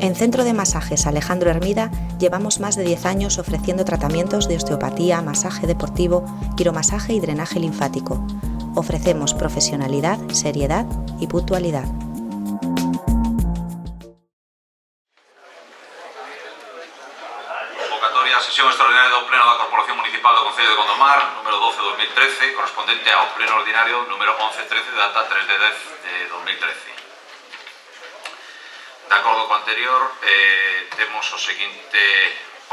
En Centro de Masajes Alejandro Hermida llevamos más de 10 años ofreciendo tratamientos de osteopatía, masaje deportivo, quiromasaje y drenaje linfático. Ofrecemos profesionalidad, seriedad y puntualidad. Convocatoria a sesión extraordinaria do Pleno da Corporación Municipal do Concello de Gondomar, número 12/2013, correspondente ao Pleno Ordinario número 11/13, data 3 de 10 de 2013. De acordo co anterior, temos o seguinte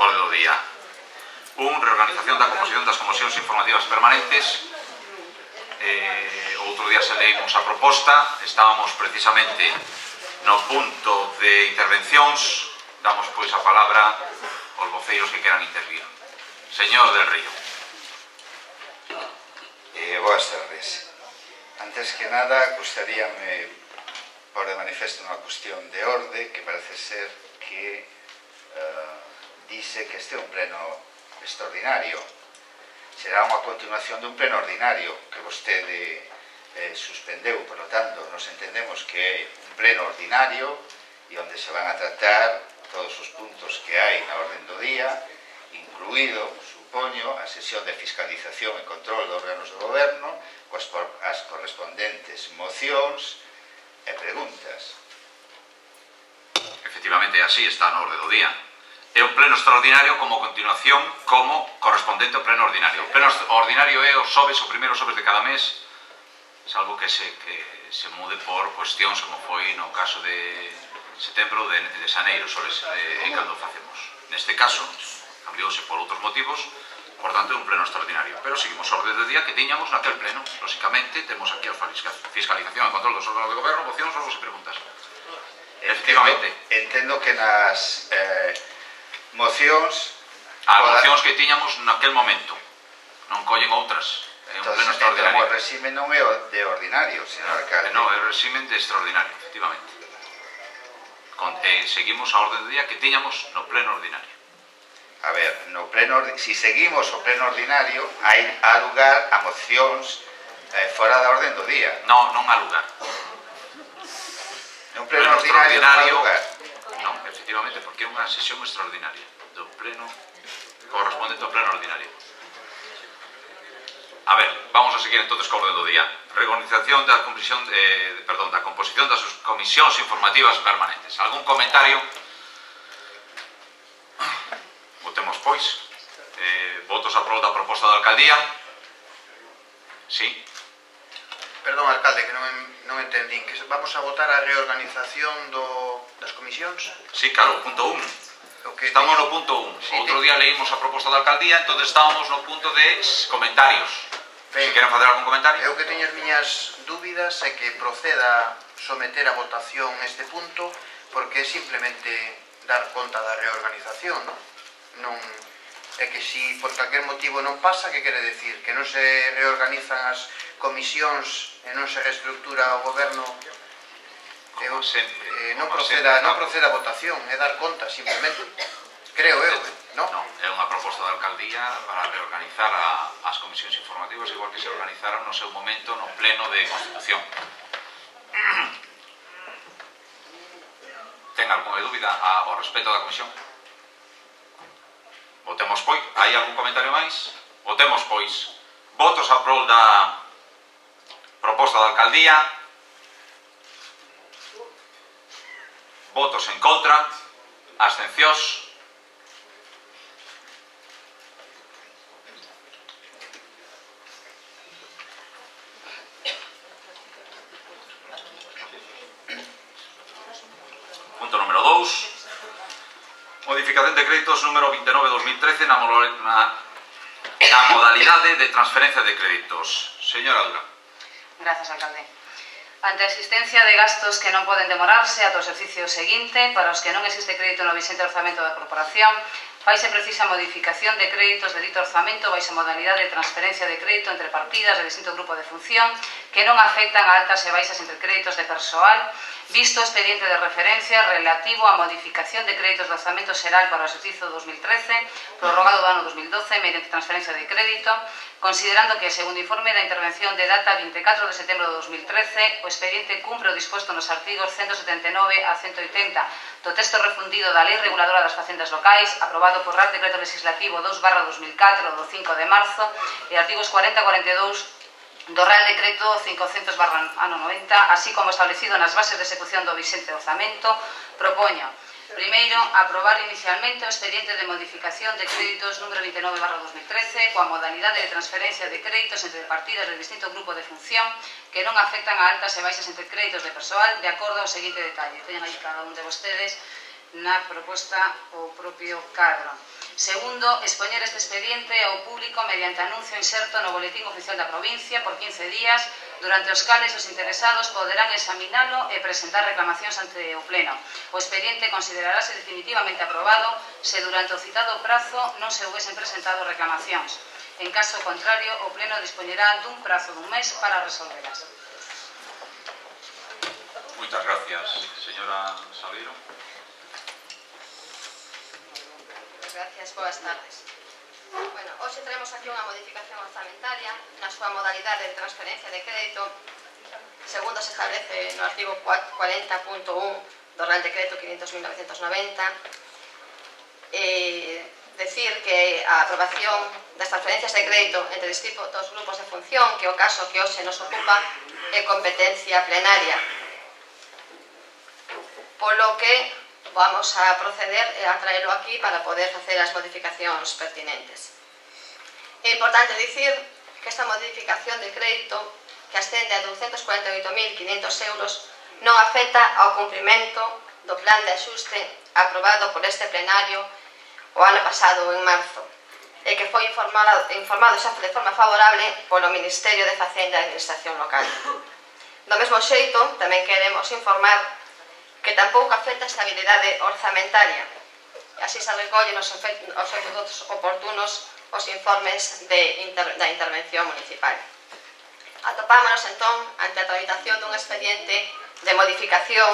orde do día. Reorganización da composición das comisións informativas permanentes. Outro día se leímos a proposta, estábamos precisamente no punto de intervencións. Damos pois a palabra aos voceiros que queran intervir. Señor del Río. Boas tardes. Antes que nada, gustaríame por de manifesto unha cuestión de orde que parece ser que dice que este é un pleno extraordinario. Será unha continuación dun pleno ordinario que vostede suspendeu, por lo tanto, nos entendemos que é un pleno ordinario e onde se van a tratar todos os puntos que hai na orden do día, incluído, supoño, a sesión de fiscalización e control dos órganos do goberno, as correspondentes mocións e preguntas. Efectivamente, así está no orde do día. É un pleno extraordinario como continuación, como correspondente ao pleno ordinario. O pleno ordinario é os xoves, o primeiro xoves de cada mes, salvo que se mude por cuestións como foi no caso de setembro de xaneiro, soles cando facemos. Neste caso, cambiouse por outros motivos, por tanto é un pleno extraordinario. Pero seguimos a orde do día que tiñamos naquel pleno. Lóxicamente, temos aquí a fiscalización e control dos órganos de goberno, mocións, órganos e preguntas. Efectivamente. Entendo que nas mocións... As mocións que tiñamos naquel momento. Non collen outras. É un pleno extraordinario. O réxime non é de ordinario, señor alcalde. Non, é o réxime de extraordinario, efectivamente. Seguimos a orde do día que tiñamos no pleno ordinario. A ver, si seguimos o pleno ordinario, hai lugar a mocións fora da orden do día. Non há lugar. Un pleno ordinario non há lugar. Non, efectivamente, porque é unha sesión extraordinaria do pleno correspondente ao pleno ordinario. A ver, vamos a seguir entonces co orde do día. Reorganización da composición das comisións informativas permanentes. Algún comentario? Votemos, pois. Votos a prol da proposta da alcaldía? Sí. Perdón, alcalde, que non entendín. Que vamos a votar a reorganización das comisións? Sí, claro, punto 1. Estamos no punto 1. Sí, outro día leímos a proposta da alcaldía, entón estábamos no punto de comentarios. Se queren facer algún comentario? Eu que teño as miñas dúbidas é que proceda someter a votación este punto, porque é simplemente dar conta da reorganización, non é que se por calquer motivo non pasa, que quere decir? Que non se reorganizan as comisións e non se reestructura o goberno? Non proceda a votación, é dar conta, simplemente. Creo eu, non? Non, é unha proposta da alcaldía para reorganizar as comisións informativas igual que se organizaron no seu momento no pleno de Constitución. Ten algunha dúbida ao respecto da comisión? Votemos, pois. Hai algún comentario máis? Votemos, pois. Votos a prol da proposta da alcaldía. Votos en contra. Abstencións. Punto número 2. Modificación de créditos número 29/2013 na modalidade de transferencia de créditos. Señora Dura. Gracias, alcalde. Ante a existencia de gastos que non poden demorarse ata o exercicio seguinte, para os que non existe crédito no vixente orzamento da corporación, faise precisa modificación de créditos de dito orzamento baixo modalidade de transferencia de crédito entre partidas de distinto grupo de función que non afectan a altas e baixas entre créditos de persoal visto o expediente de referencia relativo á modificación de créditos de orzamento xeral para o exercicio 2013, prorrogado do ano 2012 mediante transferencia de crédito, considerando que, segundo informe da intervención de data 24 de setembro de 2013, o expediente cumpre o disposto nos artigos 179 a 180 do texto refundido da Lei Reguladora das Facendas Locais, aprobado por Real Decreto Legislativo 2/2004 do 5 de marzo, e artigos 40 e 42 do Real Decreto 500/90, así como establecido nas bases de execución do vixente orzamento, propoño, primeiro, aprobar inicialmente o expediente de modificación de créditos número 29/2013 coa modalidade de transferencia de créditos entre partidas de distinto grupo de función que non afectan a altas e baixas entre créditos de persoal de acordo ao seguinte detalle. Teñen aí cada un de vostedes na proposta o propio cadro. Segundo, expoñer este expediente ao público mediante anuncio inserto no Boletín Oficial da Provincia por 15 días, durante os cales os interesados poderán examinalo e presentar reclamacións ante o Pleno. O expediente considerarase definitivamente aprobado se durante o citado prazo non se houvesen presentado reclamacións. En caso contrario, o Pleno dispoñerá dun prazo dun mes para resolvelas. Moitas gracias, señora Salgueiro. Gracias, boas tardes. Bueno, hoxe traemos aquí unha modificación orzamentaria na súa modalidade de transferencia de crédito segundo se establece no artigo 40.1 do Real Decreto 500.990. Decir que a aprobación das transferencias de crédito entre distintos grupos de función, que o caso que hoxe nos ocupa é competencia plenaria, polo que vamos a proceder a traerlo aquí para poder facer as modificacións pertinentes. É importante dicir que esta modificación de crédito, que ascende a 248.500 euros, non afecta ao cumprimento do plan de axuste aprobado por este plenario o ano pasado, en marzo, e que foi informado xa de forma favorable polo Ministerio de Facenda e Administración Local. Do mesmo xeito, tamén queremos informar que tampouco afecta a estabilidade orzamentaria. Así se recollen os efectos oportunos os informes da intervención municipal. Atopámonos, entón, ante a tramitación dun expediente de modificación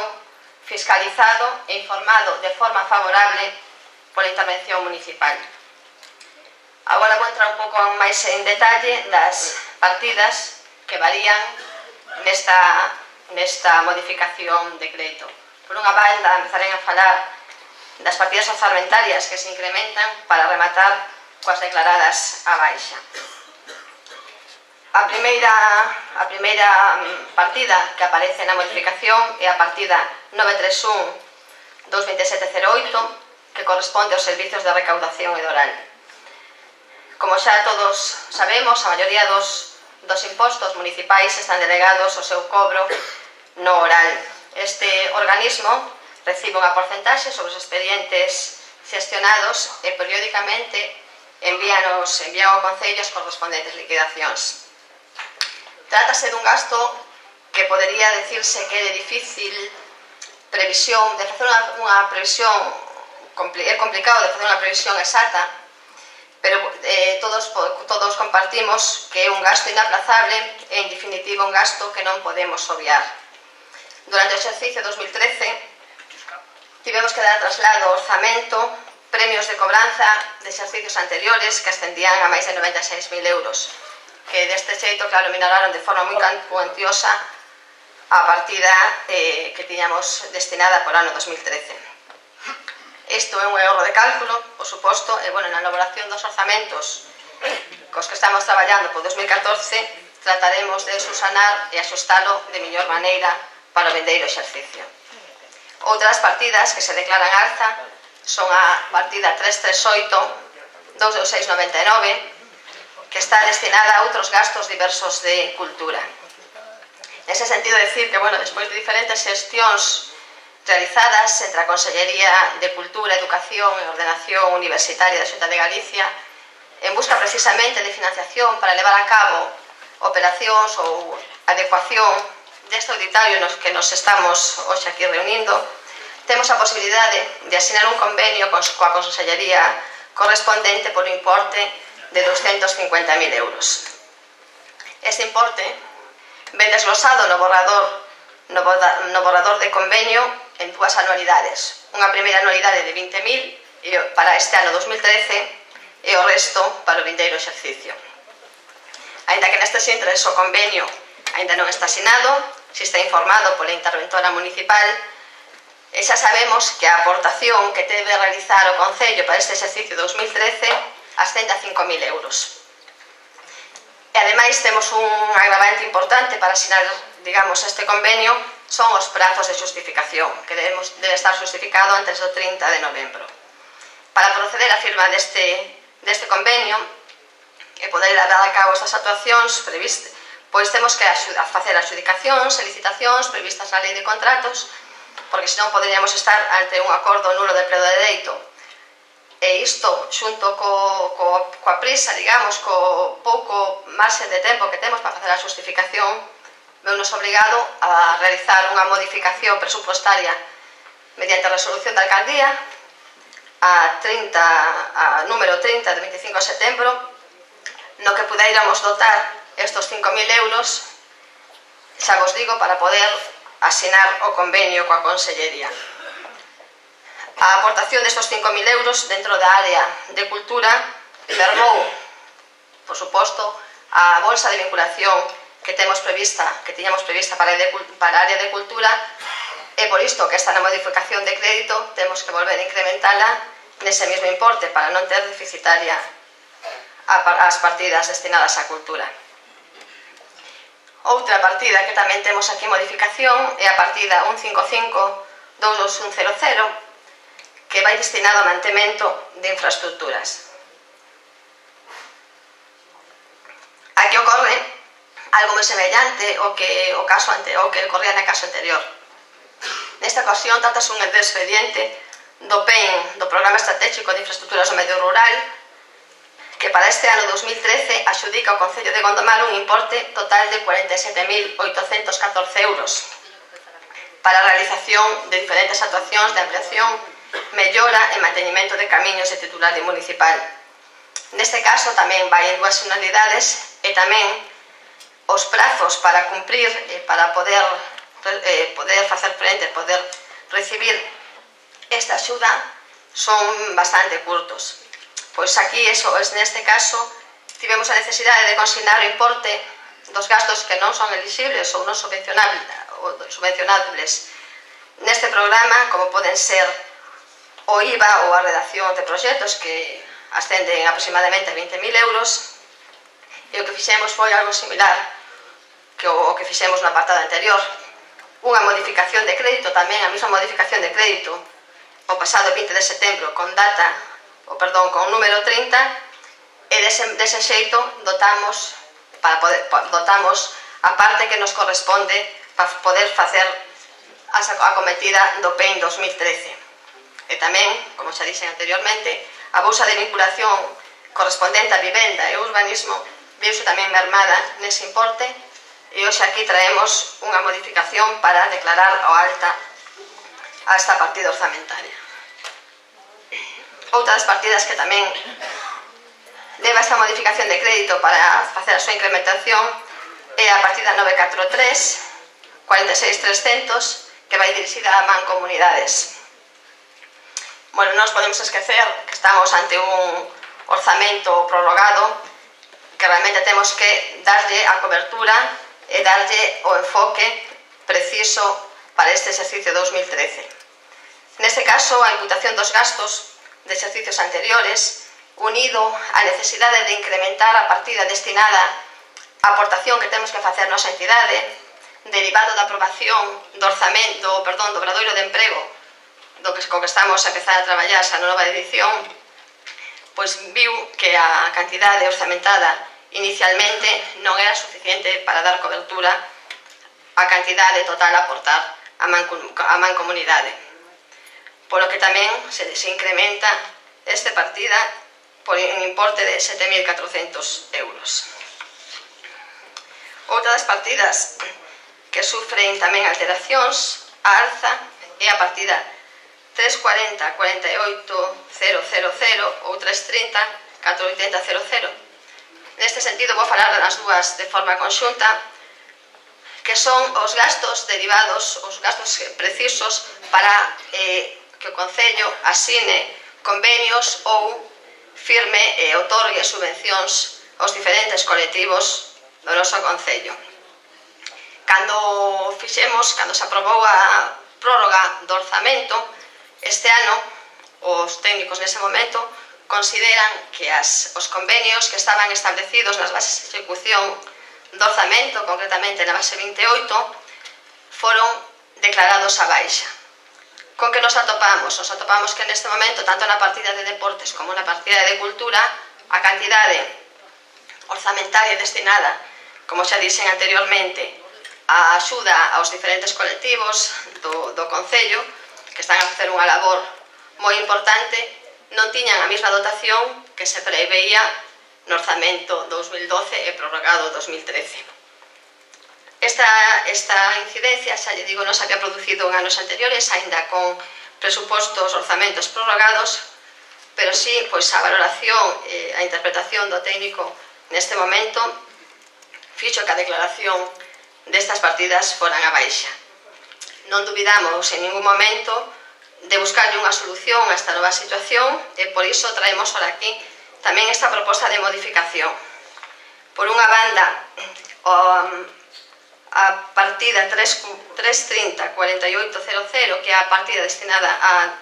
fiscalizado e informado de forma favorable pola intervención municipal. Agora vou entrar un pouco máis en detalle das partidas que varían nesta modificación de crédito. Por unha banda, empezarem a falar das partidas orzamentarias que se incrementan para rematar coas declaradas a baixa. A primeira partida que aparece na modificación é a partida 931-22708, que corresponde aos servizos de recaudación e oral. Como xa todos sabemos, a maioría dos impostos municipais están delegados o seu cobro no oral. Este organismo recibe unha porcentaxe sobre os expedientes xestionados e periódicamente envía ao Concello as correspondentes liquidacións. Trátase dun gasto que podería decirse que é de difícil previsión, de facer unha previsión, é complicado de facer unha previsión exacta, pero todos compartimos que é un gasto inaplazable e, en definitiva, un gasto que non podemos obviar. Durante o exercicio 2013 tivemos que dar traslado ao orzamento premios de cobranza de exercicios anteriores que ascendían a máis de 96.000 euros, que deste xeito, claro, minoraron de forma moi cuantiosa a partida que tiñamos destinada por ano 2013. Isto é un erro de cálculo, por suposto, e, bueno, na elaboración dos orzamentos cos que estamos traballando por 2014 trataremos de subsanar e axustalo de mellor maneira para o vendeiro exercicio. Outras partidas que se declaran alza son a partida 338-22699, que está destinada a outros gastos diversos de cultura. Nese sentido, decir que, bueno, despois de diferentes xestións realizadas entre a Consellería de Cultura, Educación e Ordenación Universitaria da Xunta de Galicia, en busca precisamente de financiación para levar a cabo operacións ou adecuación deste auditorio nos que nos estamos hoxe aquí reunindo, temos a posibilidade de asinar un convenio coa Consellería correspondente por un importe de 250.000 euros. Este importe ven desglosado no borrador no borrador de convenio en dúas anualidades. Unha primeira anualidade de 20.000 para este ano 2013 e o resto para o vindeiro exercicio. Aínda que nestes intres o convenio aínda non está asinado, se está informado pola interventora municipal e xa sabemos que a aportación que debe realizar o Concello para este exercicio 2013 ascende a 5.000 euros. E ademais temos un agravante importante para asinar, digamos, este convenio, son os prazos de xustificación, que debe estar xustificado antes do 30 de novembro. Para proceder á firma deste convenio e poder dar a cabo estas actuacións previstas, pois temos que facer adjudicacións e licitacións previstas na lei de contratos, porque senón poderíamos estar ante un acordo nulo de emprego de dereito. E isto, xunto coa prisa, digamos, co pouco marxe de tempo que temos para facer a justificación, veunos obrigado a realizar unha modificación presupostaria mediante a resolución da alcaldía a número 30 de 25 de setembro, no que pudeíramos dotar estos 5.000 euros, xa vos digo, para poder asinar o convenio coa Consellería. A aportación destos 5.000 euros dentro da área de cultura mermou, por suposto, a bolsa de vinculación que tiñamos prevista para a área de cultura e por isto que está na modificación de crédito temos que volver a incrementala nese mesmo importe para non ter deficitaria as partidas destinadas á cultura. Outra partida que tamén temos aquí modificación é a partida 155-22100, que vai destinado ao mantemento de infraestructuras. Aquí ocorre algo moi semellante ao que ocorría no caso anterior. Nesta ocasión trátase un expediente do PEN, do Programa Estratégico de Infraestructuras do Medio Rural, que para este ano 2013 adxudica ao Concello de Gondomar un importe total de 47.814 euros para a realización de diferentes actuacións de ampliación, mellora e mantenimento de camiños de titularidade municipal. Neste caso tamén vai en dúas finalidades e tamén os prazos para cumprir e para poder facer frente, poder recibir esta axuda son bastante curtos. Pois aquí, neste caso, tivemos a necesidade de consignar o importe dos gastos que non son elixibles ou non subvencionables neste programa, como poden ser o IVA ou a redacción de proxectos que ascenden aproximadamente a 20.000 euros, e o que fixemos foi algo similar que o que fixemos no apartado anterior, unha modificación de crédito, tamén a mesma modificación de crédito o pasado 20 de setembro con número 30, e dese xeito dotamos a parte que nos corresponde para poder facer a acometida do PEN 2013. E tamén, como xa dixen anteriormente, a bolsa de vinculación correspondente a vivenda e urbanismo viuse tamén mermada nese importe, e hoxe aquí traemos unha modificación para declarar ao alta a esta partida orzamentaria. Outra das partidas que tamén leva esta modificación de crédito para facer a súa incrementación é a partida 943 46.300, que vai dirixida a mancomunidades. Bueno, non nos podemos esquecer que estamos ante un orzamento prorrogado, que realmente temos que darlle a cobertura e darlle o enfoque preciso para este exercicio 2013. Neste caso, a imputación dos gastos de exercicios anteriores, unido á necesidade de incrementar a partida destinada á aportación que temos que facer nosa entidade, derivado da aprobación do obradoiro de emprego co que estamos a empezar a traballar esa nova edición, pois viu que a cantidade orzamentada inicialmente non era suficiente para dar cobertura á cantidade total a aportar a mancomunidade, polo que tamén se incrementa esta partida por un importe de 7.400 euros. Outra das partidas que sufren tamén alteracións a alza é a partida 340 48 000 ou 330 480 00. Neste sentido vou falar das dúas de forma conxunta, que son os gastos derivados, os gastos precisos para que o Concello asine convenios ou firme e otorgue subvencións aos diferentes colectivos do noso Concello. Cando se aprobou a prórroga do orzamento, este ano, os técnicos nese momento consideran que os convenios que estaban establecidos nas bases de ejecución do orzamento, concretamente na base 28, foron declarados a baixa. Con que nos atopamos? Nos atopamos que neste momento, tanto na partida de deportes como na partida de cultura, a cantidade orzamentaria destinada, como xa dixen anteriormente, a axuda aos diferentes colectivos do Concello, que están a facer unha labor moi importante, non tiñan a mesma dotación que se preveía no orzamento 2012 e prorrogado 2013. Esta incidencia, xa lle digo, non se había producido en anos anteriores, aínda con presupostos, orzamentos prorrogados, pero sí, pois a valoración e a interpretación do técnico neste momento fixo que a declaración destas partidas foran a baixa. Non dubidamos en ningún momento de buscarlle unha solución a esta nova situación e por iso traemos ahora aquí tamén esta proposta de modificación. Por unha banda, a partida 330 4800, que é a partida destinada a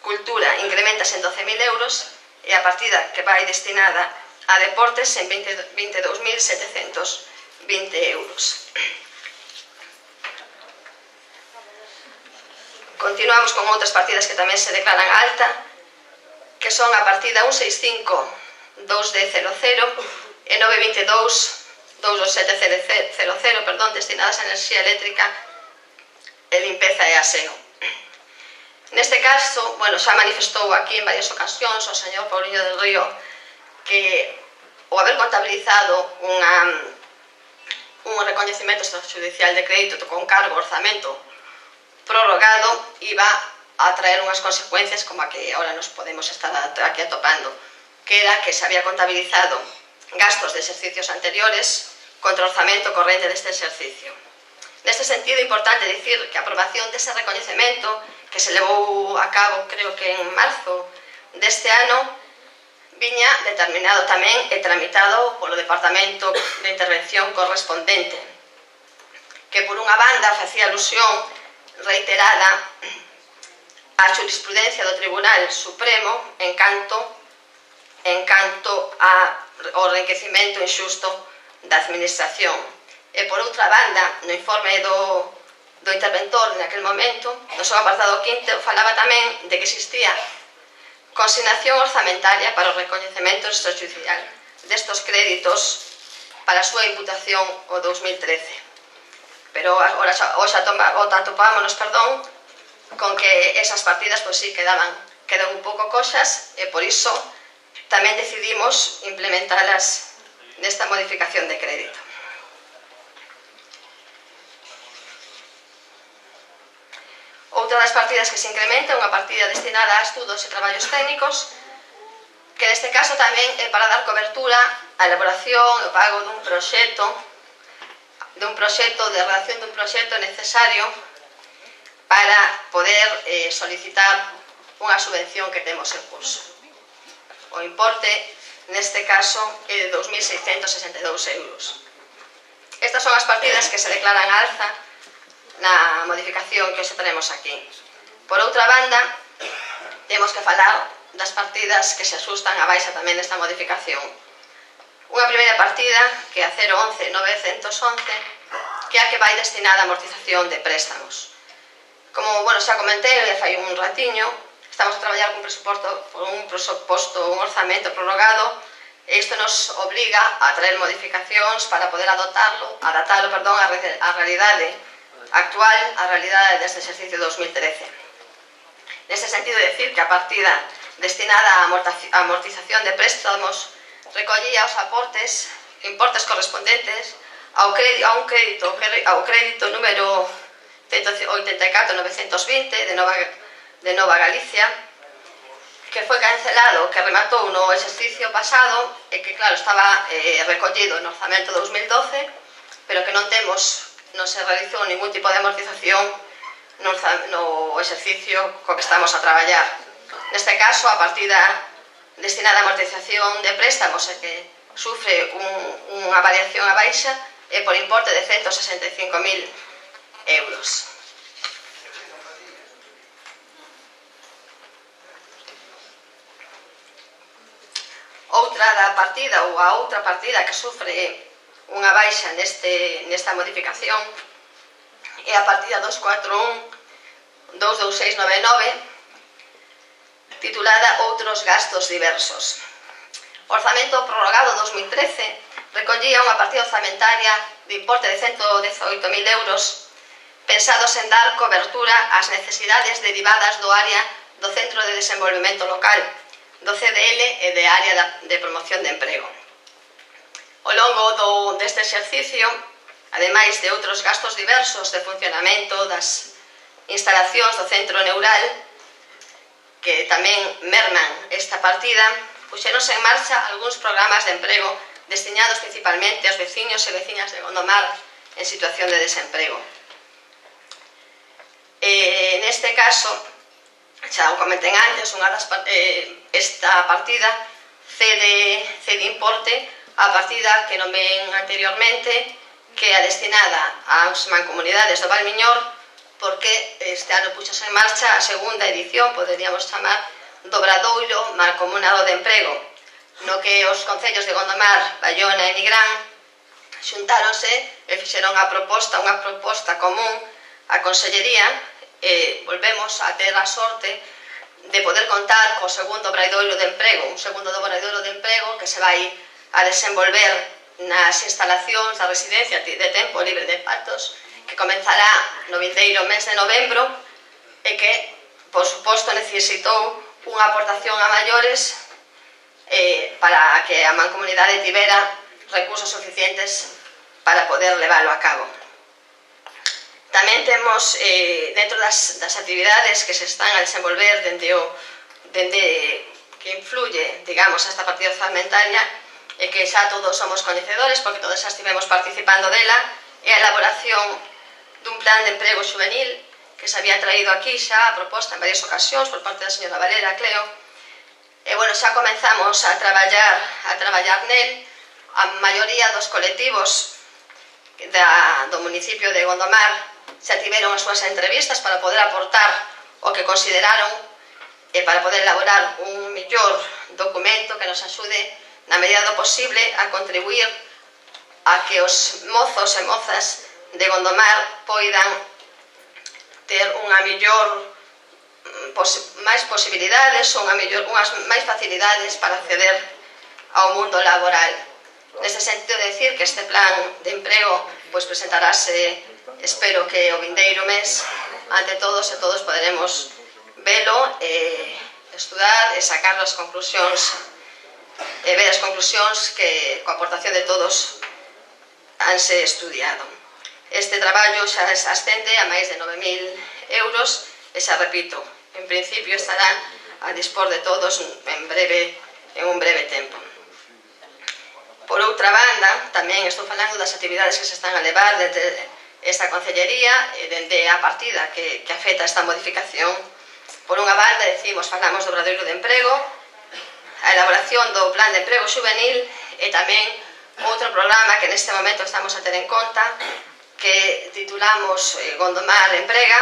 cultura, incrementase en 12.000 euros e a partida que vai destinada a deportes en 22.720 euros. Continuamos con outras partidas que tamén se declaran alta, que son a partida 165 2D00 e 922 22700, destinadas a enerxía eléctrica e limpeza e aseo. Neste caso, xa manifestou aquí en varias ocasións o señor Pauliño del Río que o haber contabilizado un recoñecemento extrajudicial de crédito con cargo orzamento prorrogado iba a traer unhas consecuencias como a que ahora nos podemos estar aquí atopando, que era que se había contabilizado gastos de exercicios anteriores contra o orzamento corrente deste exercicio. Neste sentido, é importante dicir que a aprobación dese recoñecemento que se levou a cabo, creo que en marzo deste ano, viña determinado tamén e tramitado polo Departamento de Intervención correspondente, que por unha banda facía alusión reiterada a xurisprudencia do Tribunal Supremo en canto ao enriquecimento inxusto da administración. E por outra banda, no informe do interventor naquel momento, no seu apartado 5, falaba tamén de que existía consignación orzamentaria para o recoñecemento extrajudicial destos créditos para a súa imputación o 2013. Pero agora atopámonos, con que esas partidas sí quedan un pouco coxas e por iso tamén decidimos implementalas nesta modificación de crédito. Outra das partidas que se incrementa é unha partida destinada a estudos e traballos técnicos, que neste caso tamén é para dar cobertura á elaboración e o pago dun proxecto de redacción dun proxecto necesario para poder solicitar unha subvención que temos en curso. O importe, neste caso, é de 2.662 euros. Estas son as partidas que se declaran a alza na modificación que hoxe tenemos aquí. Por outra banda, temos que falar das partidas que se asustan a baixa tamén desta modificación. Unha primeira partida, que é a 011.911, que é a que vai destinada a amortización de préstamos. Como xa comentei, fai un ratiño, estamos a traballar con un presuposto, un orzamento prorrogado, e isto nos obriga a traer modificacións para poder adaptalo á realidade actual, á realidade deste exercicio 2013. Neste sentido, decir que a partida destinada a amortización de préstamos recollía os importes correspondentes ao crédito número 184.920 de Nova Galicia, que foi cancelado, que rematou no exercicio pasado e que, claro, estaba recollido no orzamento 2012, pero que non temos non se realizou ningún tipo de amortización no exercicio co que estamos a traballar. Neste caso, a partida destinada a amortización de préstamos e que sufre unha variación a baixa é por importe de 165.000 euros. Outra partida que sufre unha baixa nesta modificación é a partida 241-22699 titulada Outros gastos diversos. O orzamento prorrogado 2013 recollía unha partida orzamentaria de importe de 118.000 euros pensados en dar cobertura ás necesidades derivadas do área do Centro de Desenvolvemento Local, do CDL e de área de promoción de emprego. Ao longo deste exercicio, ademais de outros gastos diversos de funcionamento das instalacións do centro neural, que tamén merman esta partida, puxeronse en marcha algúns programas de emprego destinados principalmente aos veciños e veciñas de Gondomar en situación de desemprego. Neste caso, xa o comenten antes, esta partida cede importe a partida que nomen anteriormente, que é a destinada ás mancomunidades do Valmiñor, porque este ano puxose en marcha a segunda edición, poderíamos chamar, do Obradoiro Mancomunado de Emprego, no que os concellos de Gondomar, Baiona e Nigrán xuntáronse e fixeron unha proposta común á Consellería, e volvemos a ter a sorte de poder contar co segundo Obradoiro de Emprego, un segundo Obradoiro de Emprego que se vai a desenvolver nas instalacións da residencia de tempo libre de Patos, que comenzará no vindeiro mes de novembro e que, por suposto, necesitou unha aportación a maiores para que a mancomunidade tivera recursos suficientes para poder leválo a cabo. Tamén temos, dentro das actividades que se están a desenvolver dende que influye, digamos, esta partida orzamentaria, e que xa todos somos coñecedores porque todos xa estivemos participando dela, é a elaboración dun plan de emprego juvenil que se había traído aquí xa a proposta en varias ocasións por parte da señora Valera Cleo, e bueno, xa comenzamos a traballar nel. A maioría dos colectivos do municipio de Gondomar xa tiveron as súas entrevistas para poder aportar o que consideraron e para poder elaborar un mellor documento que nos axude na medida do posible a contribuir a que os mozos e mozas de Gondomar poidan ter unha mellor máis posibilidades ou unhas máis facilidades para acceder ao mundo laboral. Neste sentido, decir que este plan de emprego presentarase, espero que o vindeiro mes, ante todos e todos poderemos velo, estudar e sacar as conclusións e ver as conclusións que coa aportación de todos hanse estudiado. Este traballo xa se ascende a máis de 9.000 euros e xa repito, en principio estarán a dispor de todos en un breve tempo. Por outra banda, tamén estou falando das actividades que se están a levar dende esta concellería e dende a partida que afecta esta modificación. Por unha banda, falamos do Obradoiro de Emprego, a elaboración do Plan de Emprego Juvenil e tamén outro programa que neste momento estamos a ter en conta que titulamos Gondomar Emprega.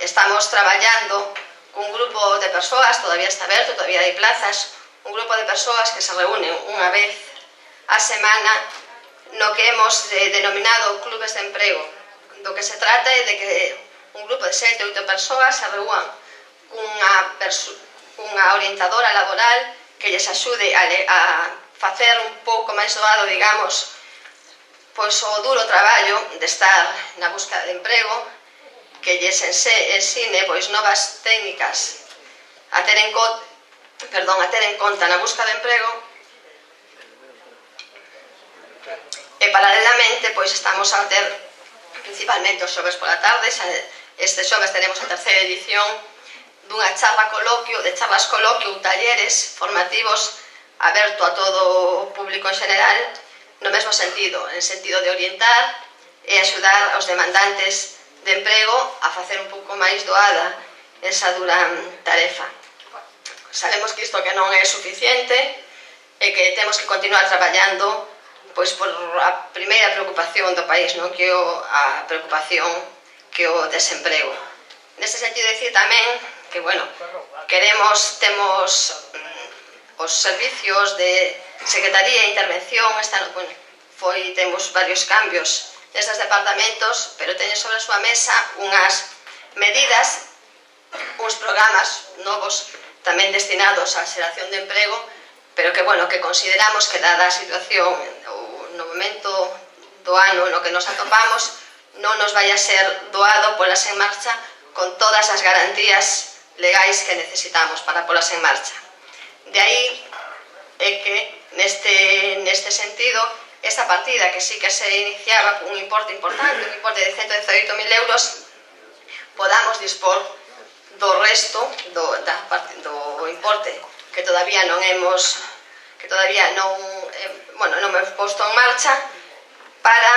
Estamos traballando cun grupo de persoas, todavía está aberto, todavía hai plazas, un grupo de persoas que se reúnen unha vez a semana no que hemos denominado clubes de emprego. Do que se trata é de que un grupo de 7 ou 8 persoas se reúnan cunha orientadora laboral que lles axude a facer un pouco máis doado, digamos, o duro traballo de estar na busca de emprego, que lles ensine novas técnicas a ter en conta na busca de emprego. E paralelamente estamos a ter principalmente os xoves pola tarde. Este xoves teremos a terceira edición dunha charlas coloquio, talleres formativos aberto a todo o público en general, no mesmo sentido, en sentido de orientar e axudar aos demandantes de emprego a facer un pouco máis doada esa dura tarefa. Sabemos que isto que non é suficiente e que temos que continuar traballando pois por a primeira preocupación do país, non que a preocupación que o desemprego. Nese sentido, decir tamén que, bueno, temos os servicios de Secretaría e Intervención, temos varios cambios nestes departamentos, pero teñen sobre a súa mesa unhas medidas, uns programas novos tamén destinados á xeración de emprego, pero que, bueno, que consideramos que dada a situación no momento do ano no que nos atopamos, non nos vai a ser doado polas en marcha con todas as garantías legais que necesitamos para polas en marcha. De aí é que neste sentido, esta partida que sí que se iniciaba con un importe importante, un importe de 118.000 euros, podamos dispor do resto do importe que todavía non hemos posto en marcha para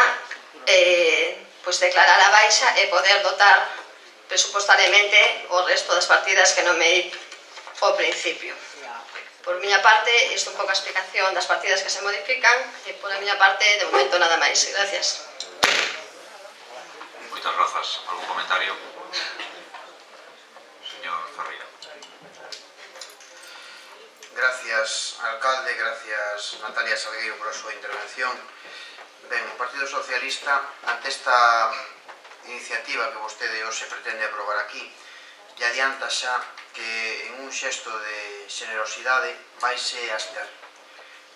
declarar a baixa e poder dotar presupuestariamente o resto das partidas que nomei ao principio. Por miña parte, isto un pouco a explicación das partidas que se modifican e por a miña parte, de momento, nada máis. Gracias. Moitas grazas. Algún comentario? Señor Ferreira. Gracias, alcalde, gracias, Natalia Salgueiro, por a súa intervención. Ben, o Partido Socialista, ante esta iniciativa que vostede hoxe pretende aprobar aquí, e adianta xa que en un xesto de xenerosidade vaise abster.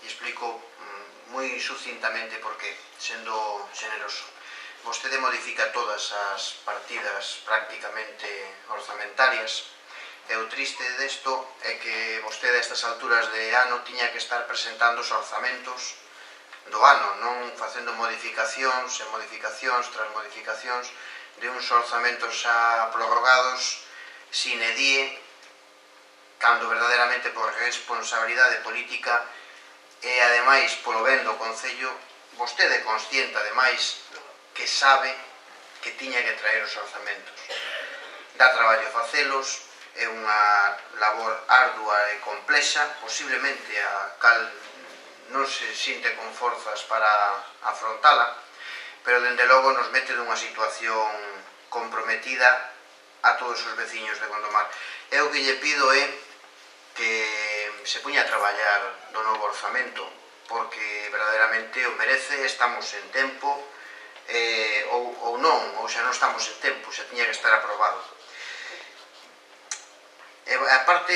E explico moi sucintamente por qué, sendo xeneroso. Vostede modifica todas as partidas prácticamente orzamentarias, e o triste desto é que vostede a estas alturas de ano tiña que estar presentando os orzamentos do ano, non facendo modificacións e modificacións tras modificacións de uns orzamentos xa prorrogados sine die, cando verdadeiramente por responsabilidade política e ademais polo ben do Concello, vostede consciente ademais que sabe que tiña que traer os orzamentos. Dá traballo facelos, é unha labor ardua e complexa, posiblemente a cal non se sinte con forzas para afrontala, pero dende logo nos mete nunha situación comprometida a todos os veciños de Gondomar. Eu o que lle pido é que se puña a traballar do novo orzamento, porque verdadeiramente o merece, estamos en tempo, ou non, ou xa non estamos en tempo, xa tiña que estar aprobado. A parte,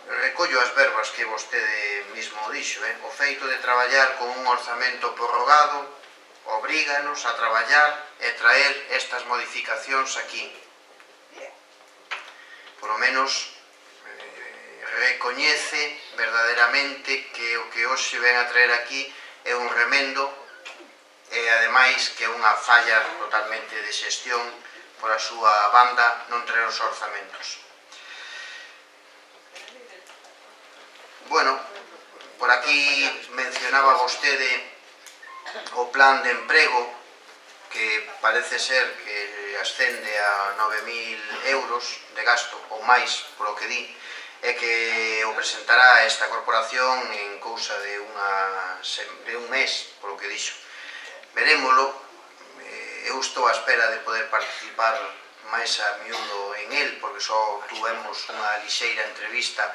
recollo as verbas que vostede mismo dixo, o feito de traballar con un orzamento prorrogado obríganos a traballar e traer estas modificacións aquí. Por lo menos recoñece verdadeiramente que o que hoxe ven a traer aquí é un remendo e ademais que é unha falla totalmente de xestión por a súa banda non traer os orzamentos. Bueno, por aquí mencionaba vostede o plan de emprego que parece ser que ascende a 9.000 euros de gasto ou máis, polo que di, e que o presentará esta corporación en cousa de un mes, polo que dixo. Verémolo, eu estou á espera de poder participar máis a miúdo en el, porque só tuvemos unha lixeira entrevista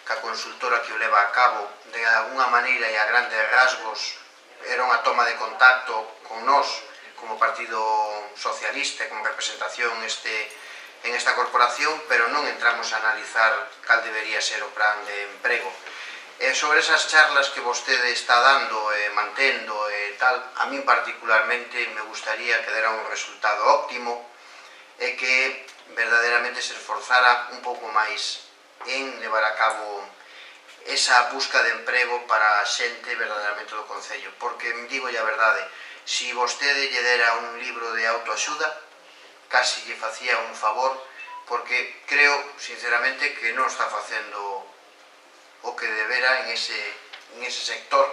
ca consultora que o leva a cabo. De alguna maneira e a grandes rasgos era unha toma de contacto con nós como Partido Socialista e como representación en esta corporación, pero non entramos a analizar cal debería ser o plan de emprego. E sobre esas charlas que vostede está dando e mantendo e tal, a min particularmente me gustaría que dera un resultado óptimo e que verdadeiramente se esforzara un pouco máis en levar a cabo esa busca de emprego para a xente verdadeiramente do Concello, porque digo a verdade, se vostede lle dera un libro de autoaxuda, casi lle facía un favor, porque creo sinceramente que non está facendo o que debera en ese sector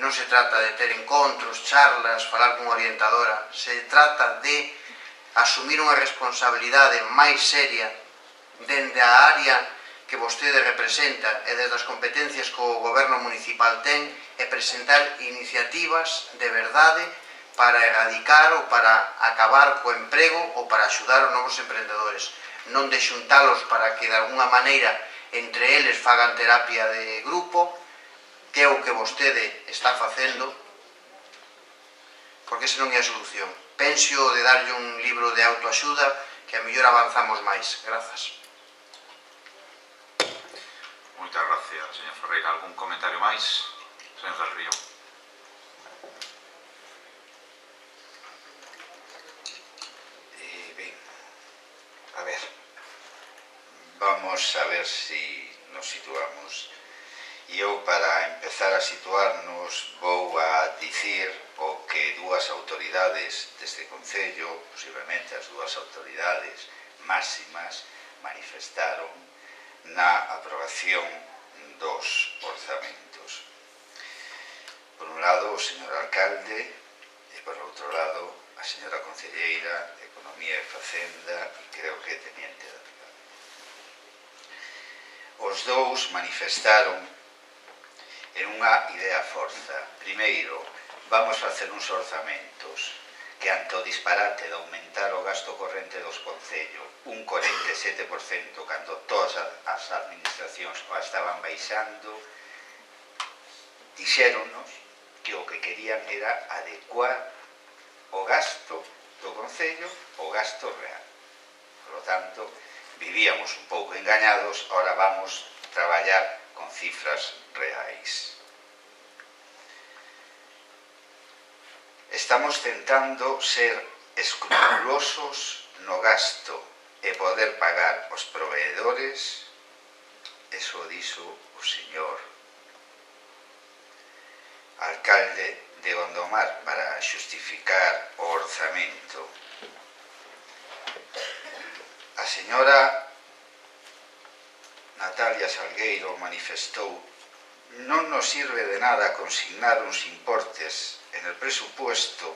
non se trata de ter encontros, charlas, falar con orientadora, se trata de asumir unha responsabilidade máis seria dende a área que vostede representa e desde as competencias que o goberno municipal ten e presentar iniciativas de verdade para erradicar ou para acabar co emprego ou para axudar os novos emprendedores. Non de xuntalos para que de alguna maneira entre eles fagan terapia de grupo, que é o que vostede está facendo, porque ese non é a solución. Penso de darlle un libro de autoaxuda que a mellor avanzamos máis. Grazas. Moitas gracias, señor Ferreira. Algún comentario máis? Señor del Río. Ben, a ver, vamos a ver si nos situamos. E eu, para empezar a situarnos, vou a dicir o que dúas autoridades deste Concello, posiblemente as dúas autoridades máximas, manifestaron na aprobación dos orzamentos. Por un lado, o señor alcalde, e por outro lado, a señora concelleira de Economía e Facenda, e creo que teniente da Brigada. Os dous manifestaron en unha idea forza. Primeiro, vamos facer uns orzamentos que, ante o disparate de aumentar o gasto corrente dos concellos un 47% cando todas as administracións o estaban baixando, dixéronnos que o que querían era adecuar o gasto do concello ao gasto real. Por lo tanto, vivíamos un pouco engañados, ahora vamos traballar con cifras reais. Estamos tentando ser escrupulosos no gasto e poder pagar os proveedores, eso dixo o señor alcalde de Gondomar para xustificar o orzamento. A señora Natalia Salgueiro manifestou: non nos sirve de nada consignar uns importes en el presupuesto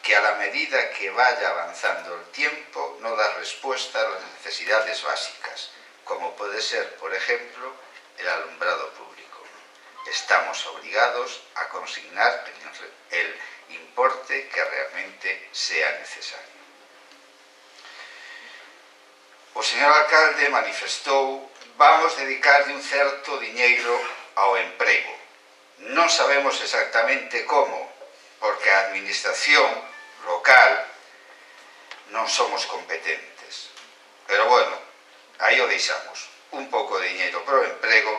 que, a la medida que vaya avanzando el tiempo, no da respuesta a las necesidades básicas, como puede ser, por ejemplo, el alumbrado público. Estamos obligados a consignar el importe que realmente sea necesario. O señor alcalde manifestou: vamos dedicarle un certo diñeiro ao emprego. Non sabemos exactamente como, porque a administración local non somos competentes. Pero bueno, aí o deixamos. Un pouco de diñeiro para o emprego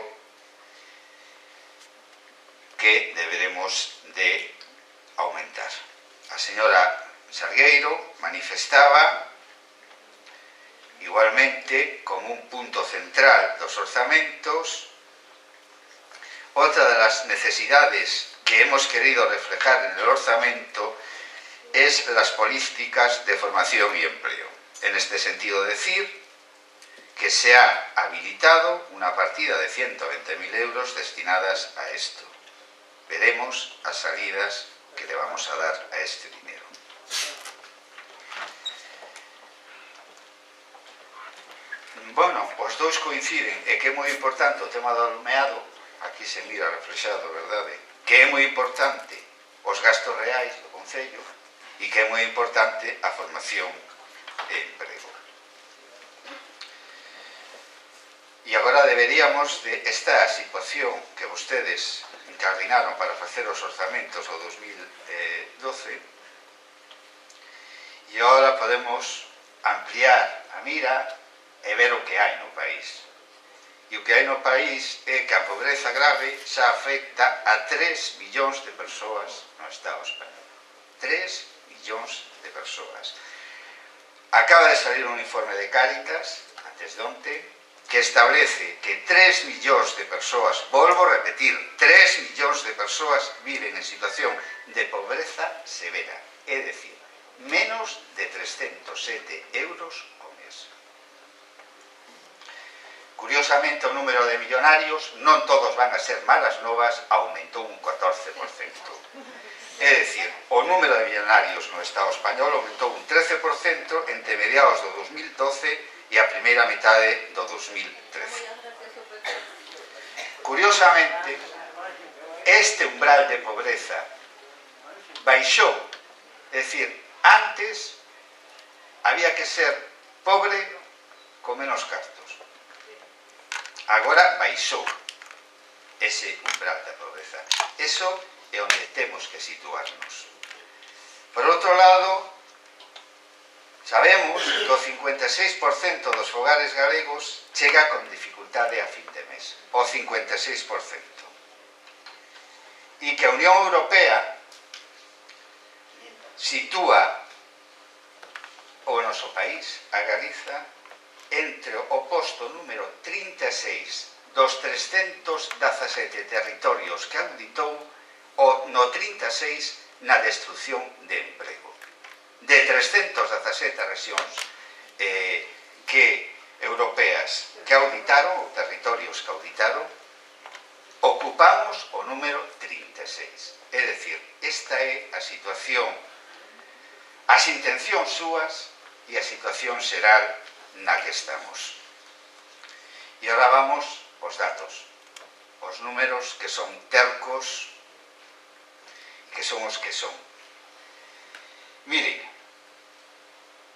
que deberemos de aumentar. A señora Salgueiro manifestaba igualmente como un punto central dos orzamentos outra das necesidades que hemos querido reflejar en el orzamento es las políticas de formación y empleo. En este sentido, decir que se ha habilitado una partida de 120.000 euros destinadas a esto. Veremos as salidas que le vamos a dar a este dinero. Bueno, os dous coinciden e que é moi importante o tema do alumeado, aquí se mira reflexado, verdade? Que é moi importante os gastos reais do Concello e que é moi importante a formación e emprego. E agora deberíamos de esta situación que vostedes incardinaron para facer os orzamentos ao 2012 e agora podemos ampliar a mira e ver o que hai no país. E o que hai no país é que a pobreza grave xa afecta a 3 millóns de persoas no Estado español. 3 millóns de persoas. Acaba de salir un informe de Cáritas, antes de onte, que establece que 3 millóns de persoas, volvo a repetir, 3 millóns de persoas viven en situación de pobreza severa, é dicir, menos de 307 euros ao mes. Curiosamente, o número de millonarios, non todos van a ser malas novas, aumentou un 14%. É dicir, o número de millonarios no Estado español aumentou un 13% entre mediados do 2012 e a primeira metade do 2013. Curiosamente, este umbral de pobreza baixou. É dicir, antes había que ser pobre con menos gastos. Agora baixou ese umbral da pobreza. Eso é onde temos que situarnos. Por outro lado, sabemos que o 56% dos fogares galegos chega con dificultade a fin de mes. O 56%. E que a Unión Europea sitúa o noso país, a Galiza, entre o posto número 36 dos 317 territorios que auditou no 36 na destrucción de emprego. De 317 rexións europeas que auditaron, ou territorios que auditaron, ocupamos o número 36. É dicir, esta é a situación, as intencións súas e a situación xeral na que estamos. E agora vamos aos datos, os números que son tercos, que son os que son. Miren,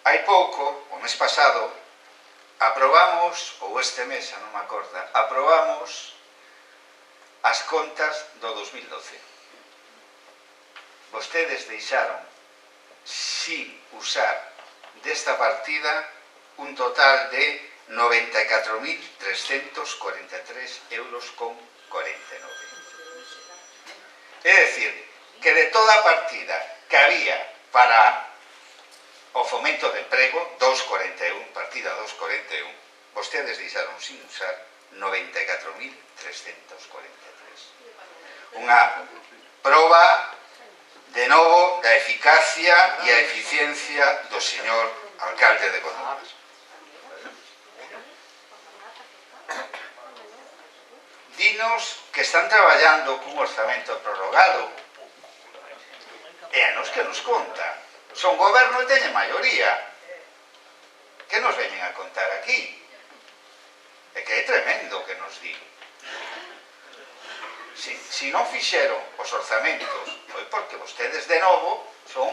hai pouco, o mes pasado, aprobamos, ou este mes, xa non me acorda, aprobamos as contas do 2012. Vostedes deixaron sin usar desta partida un total de 94.343 euros con 49. É dicir, que de toda a partida que había para o fomento de emprego, 2,41, partida 2,41, vostedes deixaron sin usar 94.343. Unha proba, de novo, da eficacia e a eficiencia do señor alcalde de Gondomar. Dinos que están traballando cun orzamento prorrogado. E a nos que nos conta. Son goberno e teñen maioría. Que nos veñen a contar aquí? É que é tremendo o que nos di. Si non fixeron os orzamentos, foi porque vostedes de novo son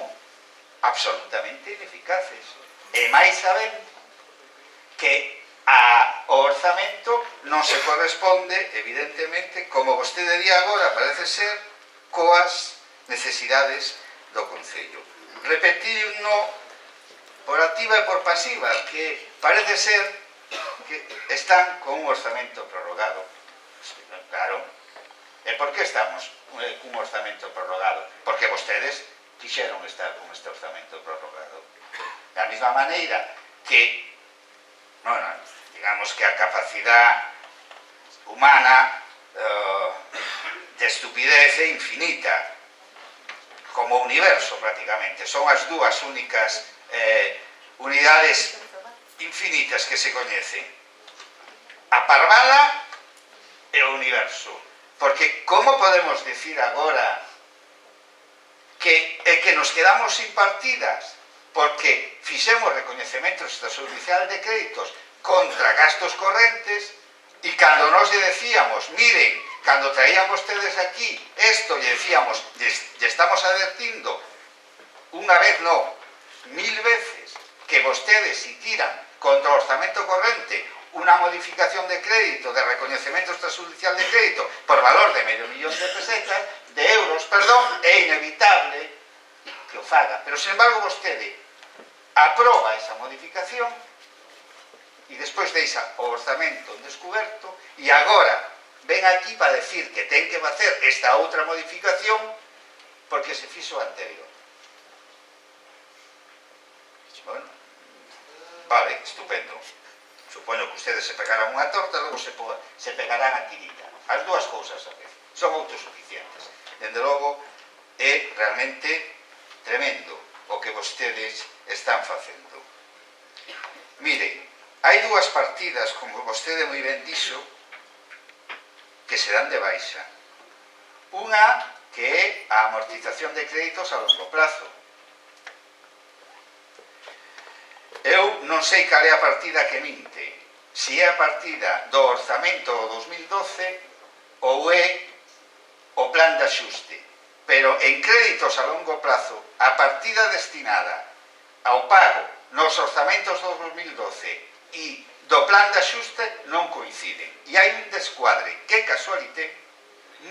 absolutamente ineficaces. E máis saben que o orzamento non se corresponde, evidentemente, como vostede di agora, parece ser, coas necesidades do Concello. Repetindo por activa e por pasiva, que parece ser que están con un orzamento prorrogado. Claro. E por que estamos cun orzamento prorrogado? Porque vostedes quixeron estar con este orzamento prorrogado. Da mesma maneira que, digamos que a capacidade humana de estupidez é infinita, como o universo prácticamente. Son as dúas únicas unidades infinitas que se coñecen. A parvada e o universo. Porque como podemos decir agora que nos quedamos sin partidas porque fixemos recoñecementos extrajudicial de créditos contra gastos correntes e cando nos lle decíamos, miren, cando traían vostedes aquí esto, lle decíamos, lle estamos advertindo unha vez no, 1000 veces que vostedes si tiran contra o orzamento corrente unha modificación de crédito, de recoñecemento extrajudicial de crédito por valor de €500.000 de euros, perdón, é inevitable que o faga. Pero, sin embargo, vostede aproba esa modificación e despois deixa o orzamento en descuberto e agora ven aquí para decir que ten que facer esta outra modificación porque se fixo o anterior. Bueno, vale, estupendo. Supoño que ustedes se pegarán unha torta, logo se pegarán a tirita. As dúas cousas a vez. Son autosuficientes. Dende logo, é realmente tremendo o que vostedes están facendo. Mire, hai dúas partidas, como vostede moi ben dixo, que se dan de baixa. Unha que é a amortización de créditos a longo plazo. Eu non sei cal é a partida que minte, se é a partida do orzamento do 2012 ou é o plan de axuste, pero en créditos a longo plazo a partida destinada ao pago nos orzamentos do 2012 e do plan de axuste non coinciden, e hai un descuadre que casualité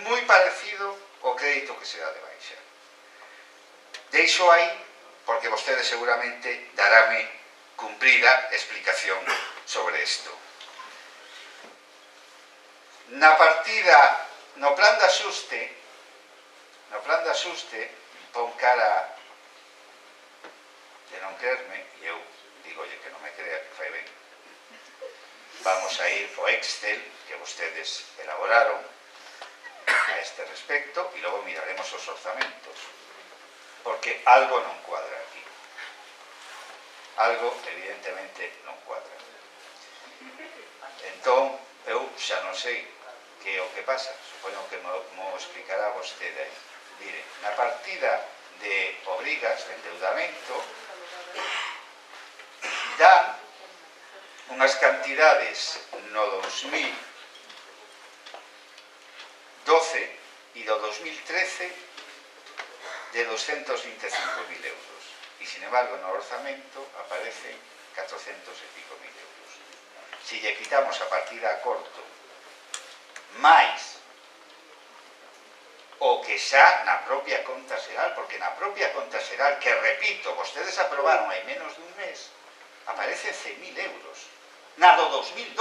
moi parecido ao crédito que se dá de baixa. Deixo aí porque vostede seguramente darame cumprida explicación sobre isto. Na partida, no plan de axuste, pon cara de non crerme, e eu digolle que non me crea, que fai ben. Vamos a ir ao Excel que vostedes elaboraron a este respecto e logo miraremos os orzamentos, porque algo non cuadra aquí. Algo, evidentemente, non cuadra. Entón, eu xa non sei que é o que pasa, supoño que mo explicará vostede aí. Mire, na partida de obrigas, de endeudamento, dan unhas cantidades no 2012 e do 2013 de 225.000 euros. E, sin embargo, no orzamento aparecen 400 e pico mil euros. Se lle quitamos a partida a corto máis o que xa na propia conta xeral, porque na propia conta xeral, que repito, vostedes aprobaron hai menos dun mes, aparecen 100.000 euros. Na do 2012.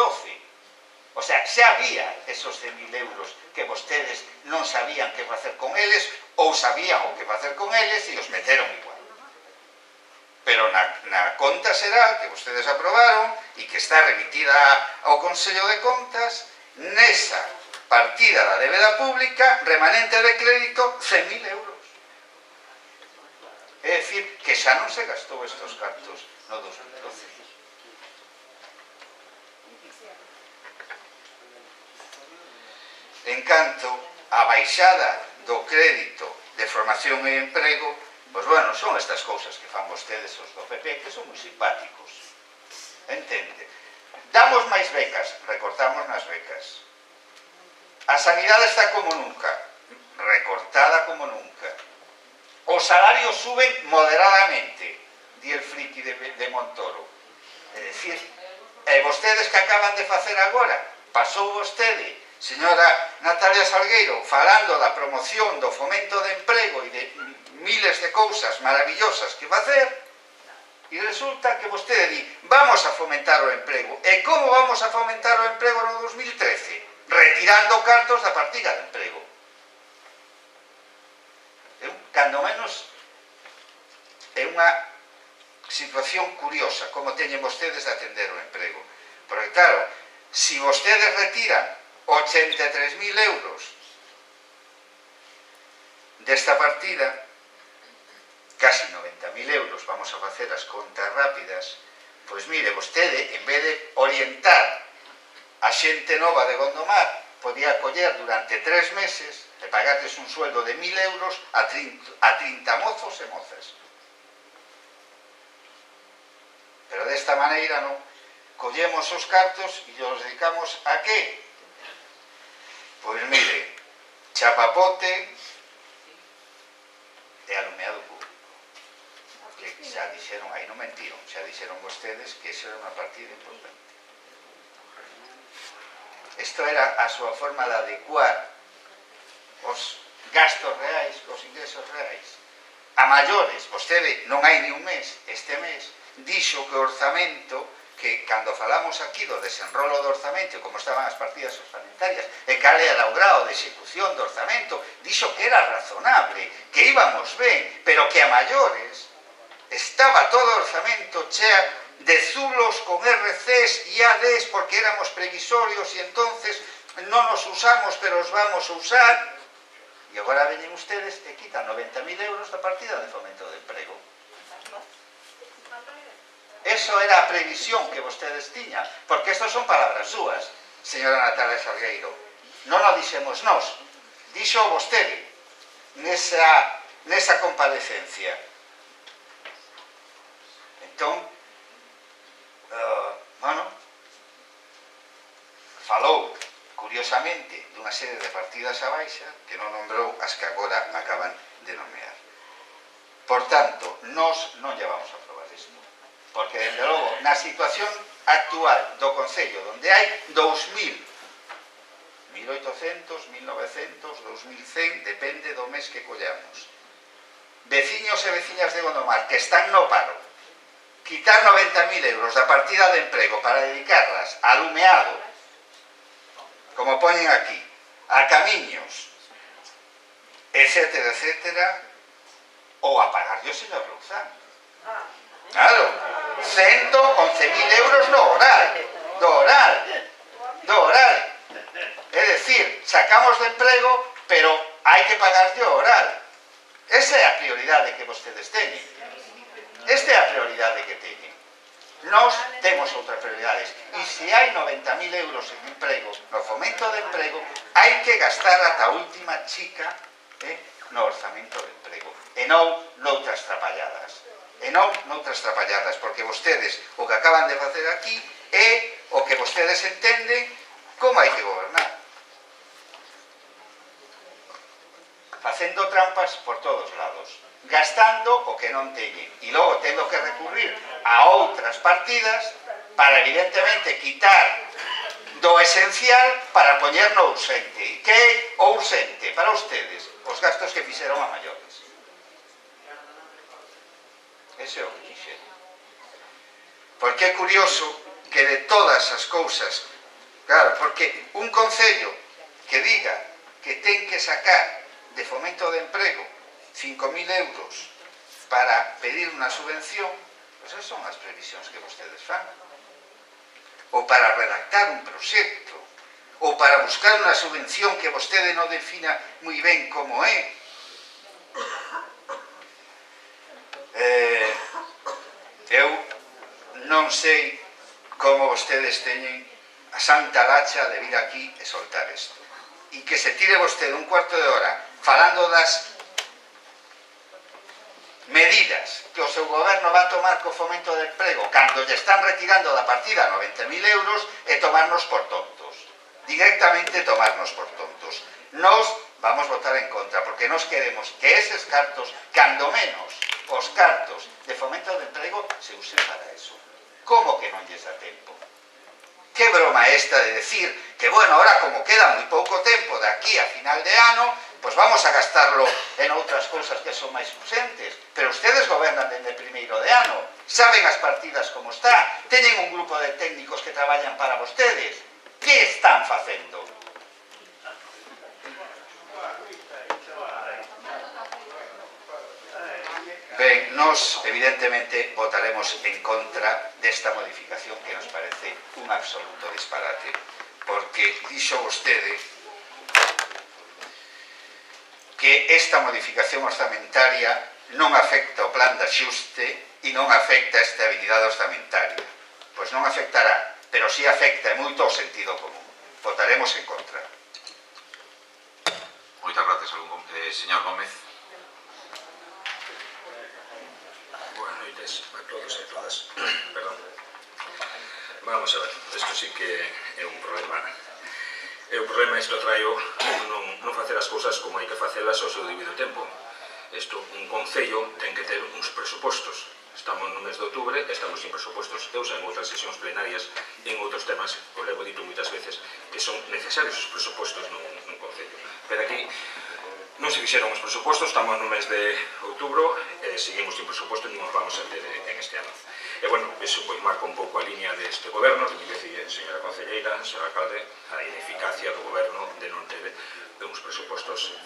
O sea, xa había esos 100.000 euros que vostedes non sabían que facer con eles ou sabían o que facer con eles e os meteron igual. Pero na conta xeral que vostedes aprobaron e que está remitida ao Consello de Contas, nesa partida da débeda pública, remanente de crédito, 100.000 euros. É dicir, que xa non se gastou estos cartos no 2012. En canto a baixada do crédito de formación e emprego, pois bueno, son estas cousas que fan vostedes os do PP, que son moi simpáticos. Entende? Damos máis becas, recortamos nas becas. A sanidade está como nunca, recortada como nunca. Os salarios suben moderadamente, di el friki de Montoro. É dicir, vostedes que acaban de facer agora, pasou vostede, señora Natalia Salgueiro, falando da promoción do fomento de emprego e de miles de cousas maravillosas que facer, e resulta que vostede di, vamos a fomentar o emprego. E como vamos a fomentar o emprego no 2013? Retirando cartos da partida de emprego. Cando menos é unha situación curiosa como teñen vostedes de atender o emprego. Porque claro, se vostedes retiran 83.000 euros desta partida, casi 90.000 euros, vamos a facer as contas rápidas, pois mire, vostede, en vez de orientar a xente nova de Gondomar, podía coller durante 3 meses e pagarles un sueldo de 1.000 euros a 30 mozos e mozas. Pero desta maneira non. Collemos os cartos e os dedicamos a que? Pois mire, chapapote e alumeado público. Que xa dixeron, aí non mentiron, xa dixeron vostedes que iso era unha partida importante. Isto era a súa forma de adecuar os gastos reais cos ingresos reais. A maiores, vostede non hai ni un mes, este mes, dixo que o orzamento, que cando falamos aquí do desenrolo do orzamento, como estaban as partidas orzamentarias, e cal era o grao de execución do orzamento, dixo que era razonable, que íbamos ben, pero que a maiores estaba todo o orzamento chea de zulos con RCs e ADs porque éramos previsorios e entonces non os usamos pero os vamos a usar, e agora veñen ustedes e quitan 90.000 euros da partida de fomento de emprego. Eso era a previsión que vostedes tiñan, porque estas son palabras súas, señora Natalia Salgueiro. Non o dixemos nós, dixo vostede nesa comparecencia. Entón, falou curiosamente dunha serie de partidas a baixa que non nombrou as que agora acaban de nomear. Por tanto, nós non llevamos a aprobar isto, porque, dende logo, na situación actual do Concello, onde hai 2.000, 1.800, 1.900, 2.100, depende do mes que collamos, veciños e veciñas de Gondomar que están no paro, quitar 90.000 euros da partida de emprego para dedicarlas a alumeado, como poñen aquí, a camiños, etcétera, etcétera, ou a pagarlle o señor Louzán. Claro, 111.000 euros do oral. É dicir, sacamos de emprego, pero hai que pagarlle o oral. Esa é a prioridade que vostedes teñen. Esta é a prioridade que teñen. Nós temos outras prioridades. E se hai 90.000 euros en emprego, no fomento de emprego, hai que gastar ata a última chica no orzamento de emprego. E non noutras trapalladas. Porque vostedes o que acaban de facer aquí é o que vostedes entenden como hai que gobernar. Facendo trampas por todos lados, gastando o que non teñen e logo tendo que recurrir a outras partidas para evidentemente quitar do esencial para poñer no urxente. E que é o urxente para ustedes? Os gastos que fixeron a maiores. Ese é o que fixeron. Porque é curioso que de todas as cousas, claro, porque un concello que diga que ten que sacar de fomento de emprego 5.000 euros para pedir unha subvención, pois esas son as previsións que vostedes fan. Ou para redactar un proxecto, ou para buscar unha subvención que vostede non defina moi ben como é. Eu non sei como vostedes teñen a santa lacha de vir aquí e soltar isto. E que se tire vostede un cuarto de hora falando das medidas que o seu goberno va a tomar co fomento de emprego cando lle están retirando da partida 90.000 euros e tomarnos por tontos. Directamente tomarnos por tontos. Nos vamos votar en contra, porque nos queremos que eses cartos, cando menos os cartos de fomento de emprego, se usen para eso. Como que non lles dá tempo? Que broma esta de decir que, bueno, ahora como queda moi pouco tempo de aquí a final de ano, pues vamos a gastarlo en outras cousas que son máis urgentes. Pero ustedes gobernan dende primeiro de ano, saben as partidas como está, teñen un grupo de técnicos que traballan para vostedes. Que están facendo? Ben, nos evidentemente votaremos en contra desta modificación que nos parece un absoluto disparate, porque dixo vostede que esta modificación orzamentaria non afecta o plan de axuste e non afecta a estabilidade orzamentaria. Pois non afectará, pero si afecta moito o sentido común. Votaremos en contra. Moitas gracias, señor Gómez. Buenas noites a todos e a todas. Perdón. Vamos a ver, isto sí que é un problema. E o problema isto traio non facer as cousas como hai que facelas ao seu debido tempo. Isto, un concello ten que ter uns presupostos. Estamos no mes de outubro e estamos sin presupostos. Eu xa en outras sesións plenarias e en outros temas, o levo dito moitas veces, que son necesarios os presupostos nun concello. Pero aquí non se fixeron os presupostos, estamos no mes de outubro e seguimos sin presupostos e non os vamos a ter en este ano. E, bueno, iso pois marca un pouco a línea deste goberno, que me decía a señora concelleira, a señora alcalde, a ineficacia do goberno de non ter uns presupostos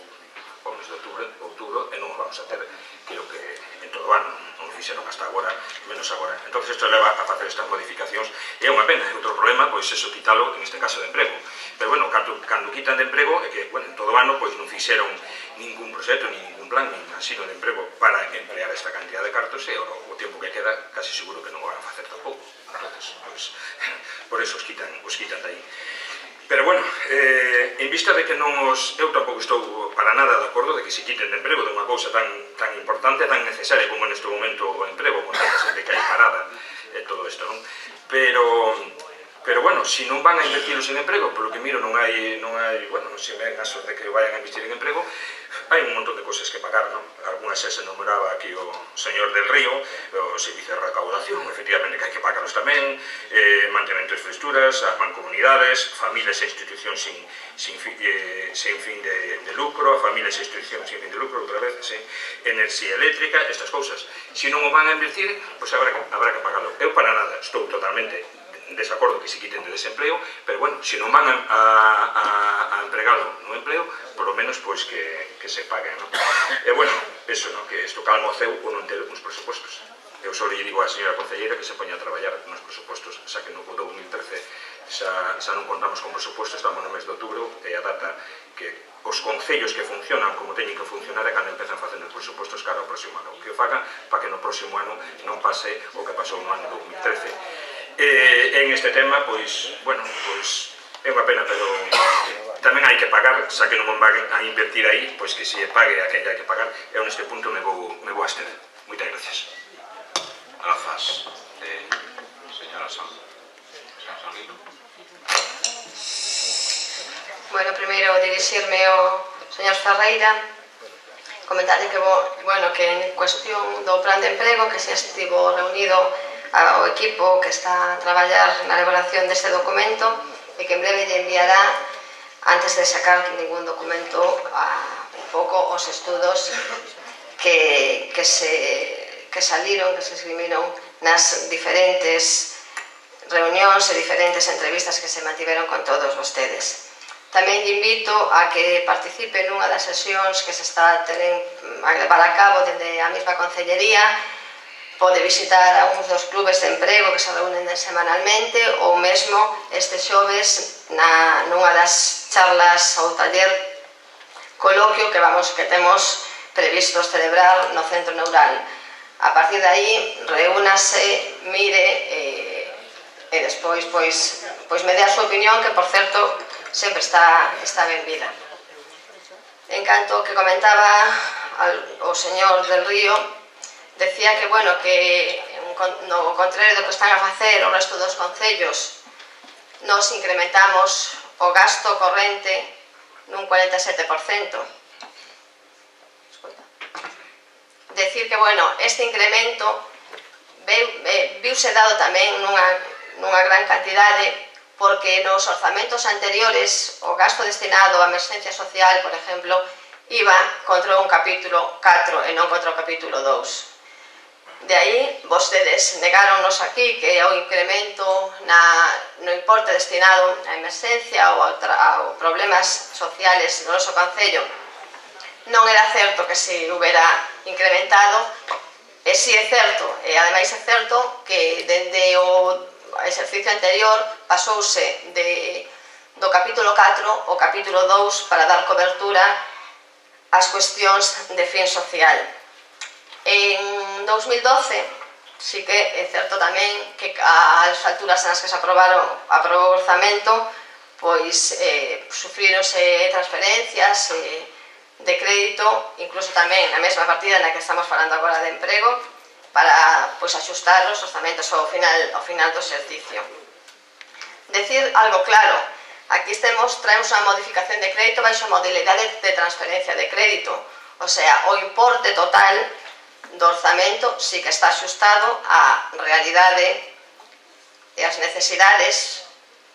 ao mes de outubro e non os vamos a ter, creo que en todo o ano, non o fixeron hasta agora, menos agora. Entón, isto leva a facer estas modificacións e é unha pena. Outro problema, pois, eso, quitalo, en este caso, de emprego. Pero, bueno, cando quitan de emprego, é que, bueno, en todo o ano, pois, non fixeron ningún proxecto, ningún plan nin asilo de emprego para emplear esta cantidad de cartos e o tempo que queda casi seguro que non o van a facer tampouco. Entonces, pues, por eso os quitan de aí. Pero bueno, en vista de que non os... Eu tampouco estou para nada de acordo de que se quiten de emprego de unha cousa tan importante, tan necesaria como neste momento o emprego, con tanta xente que hai parada e todo isto, non? Pero bueno, se non van a invertilos en emprego, polo que miro non hai, bueno, non se ven casos de que vayan a investir en emprego, hai un montón de cosas que pagar, non? Algunas xa se nombraba aquí o señor del Río, o servicio de recaudación, efectivamente que hai que pagarlos tamén, mantemento de infraestructuras, as mancomunidades, familias e institucións sin fin de lucro, familias e institucións sin fin de lucro, outra vez, enerxía eléctrica, estas cousas. Se non o van a invertir, pois habrá que pagarlo. Eu para nada estou totalmente desacordo que se quiten de desempleo, pero bueno, se non van a empregalo no empleo, por lo menos pois que se paguen, non? E bueno, eso, non? Que isto calma o ceu ou non ter uns presupostos. Eu só lle digo á señora concelleira que se poña a traballar nos presupostos, xa que no 2013 xa non contamos con presupostos, estamos no mes de outubro, e a data que os concellos que funcionan como teñen que funcionar é cando empezan facendo os presupostos cara ao próximo ano. Que o fagan para que no próximo ano non pase o que pasou no ano 2013. En este tema, pois, bueno, pois é unha pena, pero tamén hai que pagar, xa que non van a invertir aí, pois que se pague a que hai que pagar. Eu neste punto me vou a abster. Moitas gracias. Grazas. Señora Sanguino. Bueno, primeiro dirixirme ao señor Ferreira, comentarle que, bueno, que en cuestión do plan de emprego que se estivo reunido ao equipo que está a traballar na elaboración deste documento e que en breve lle enviará, antes de sacar ningún documento, un pouco os estudos que saliron, que se esgrimiron nas diferentes reunións e diferentes entrevistas que se mantiveron con todos vostedes. Tamén lle invito a que participe nunha das sesións que se está a levar a cabo dende a mesma concellería. Pode visitar algúns dos clubes de emprego que se reúnen semanalmente ou mesmo este xoves nunha das charlas ou taller coloquio que temos previstos celebrar no Centro Neural. A partir de aí, reúnase, mire e despois me dé a súa opinión, que por certo sempre está benvida. En canto que comentaba o señor del Río, decía que, bueno, que no contrario do que están a facer o resto dos concellos, nos incrementamos o gasto corrente nun 47%. Decir que, bueno, este incremento viuse dado tamén nunha gran cantidade, porque nos orzamentos anteriores o gasto destinado á emerxencia social, por exemplo, iba contra un capítulo 4 e non contra o capítulo 2. De aí, vostedes negáronnos aquí que o incremento no importe destinado á emerxencia ou a problemas sociales no noso concello non era certo que se houbera incrementado, e si é certo, e ademais é certo que dende o exercicio anterior pasouse do capítulo 4 ao capítulo 2 para dar cobertura ás cuestións de fin social. En 2012, sí que é certo tamén que ás alturas nas que se aprobou o orzamento, pois sufríronse transferencias de crédito, incluso tamén na mesma partida na que estamos falando agora de emprego, para axustar os orzamentos ao final do exercicio. Decir algo claro, aquí traemos unha modificación de crédito baixo a modalidade de transferencia de crédito, o sea, o importe total do orzamento sí que está axustado á realidade e ás necesidades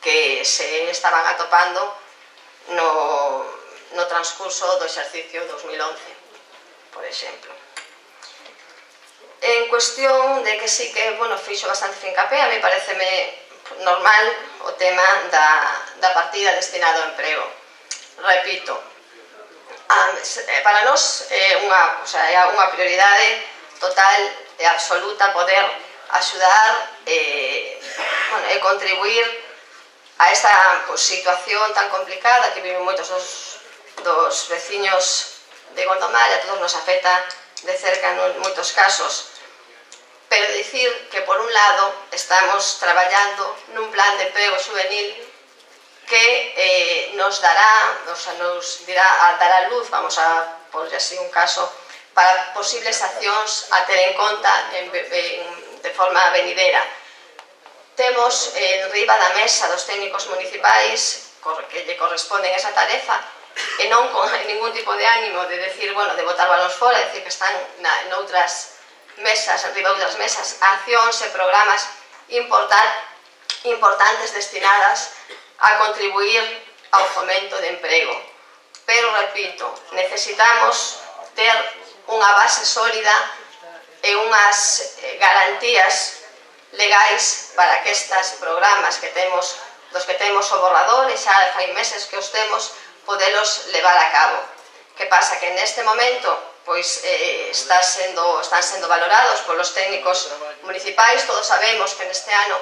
que se estaban atopando no transcurso do exercicio 2011, por exemplo. En cuestión de que sí que, bueno, fixo bastante fincapé, a mí pareceme normal o tema da partida destinado ao emprego. Repito, para nós é unha prioridade total e absoluta poder axudar e contribuir a esta situación tan complicada que viven moitos dos veciños de Gondomar, a todos nos afecta de cerca en moitos casos. Pero dicir que, por un lado, estamos traballando nun plan de emprego juvenil que nos dará luz, vamos a por así un caso, para posibles accións a ter en conta de forma venidera. Temos riba da mesa dos técnicos municipais que lle corresponden esa tarefa e non con ningún tipo de ánimo de decir, bueno, de botar balóns fora, decir que están noutras mesas, arriba outras mesas, accións e programas importantes destinadas a contribuir ao fomento de emprego. Pero, repito, necesitamos ter unha base sólida e unhas garantías legais para que estes programas que temos, dos que temos o borrador, e xa fai meses que os temos, podelos levar a cabo. Que pasa? Que neste momento pois están sendo valorados polos técnicos municipais. Todos sabemos que neste ano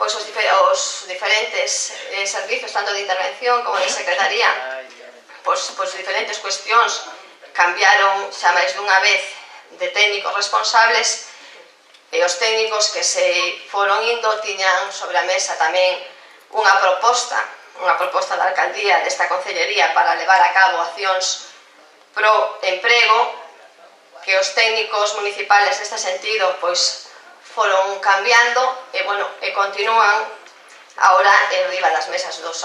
pois os diferentes servizos, tanto de intervención como de secretaría, pois diferentes cuestións cambiaron xa máis dunha vez de técnicos responsables, e os técnicos que se foron indo tiñan sobre a mesa tamén unha proposta da alcaldía desta concellería para levar a cabo accións pro emprego, que os técnicos municipales neste sentido pois foron cambiando e continúan ahora en riba das mesas dos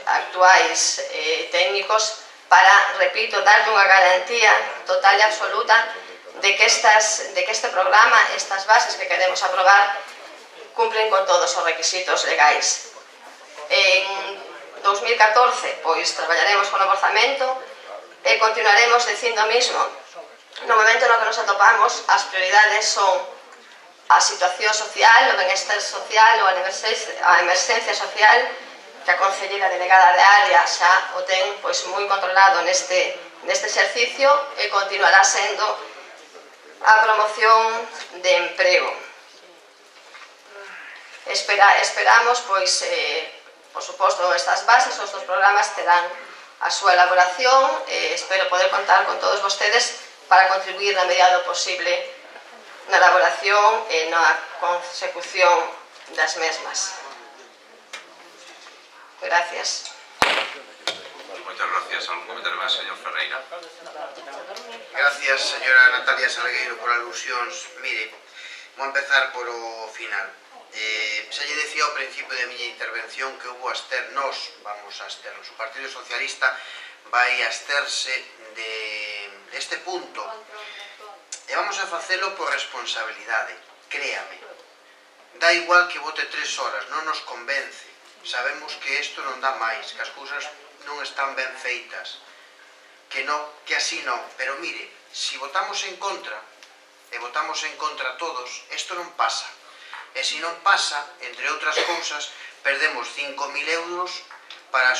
actuais técnicos para, repito, darlle unha garantía total e absoluta de que este programa, estas bases que queremos aprobar, cumplen con todos os requisitos legais. En 2014, pois, traballaremos con o orzamento e continuaremos dicindo o mismo. No momento no que nos atopamos, as prioridades son a situación social, o benestar social ou a emerxencia social, que a concelleira delegada de área xa o ten pois moi controlado neste exercicio, e continuará sendo a promoción de emprego. Esperamos, pois, por suposto, estas bases, os dos programas terán a súa elaboración, e espero poder contar con todos vostedes para contribuir na medida do posible na elaboración e na consecución das mesmas. Gracias. Moitas gracias. Algún comentario máis, señor Ferreira? Gracias, señora Natalia Salgueiro, por alusións. Mire, vou empezar por o final. Xa lle decía ao principio da miña intervención que hubo nos vamos a absternos. O Partido Socialista vai absterse deste punto. E vamos a facelo por responsabilidade, créame. Dá igual que vote 3 horas, non nos convence. Sabemos que isto non dá máis, que as cousas non están ben feitas, que así non. Pero mire, se votamos en contra, e votamos en contra todos, isto non pasa. E se non pasa, entre outras cousas, perdemos 5.000 euros para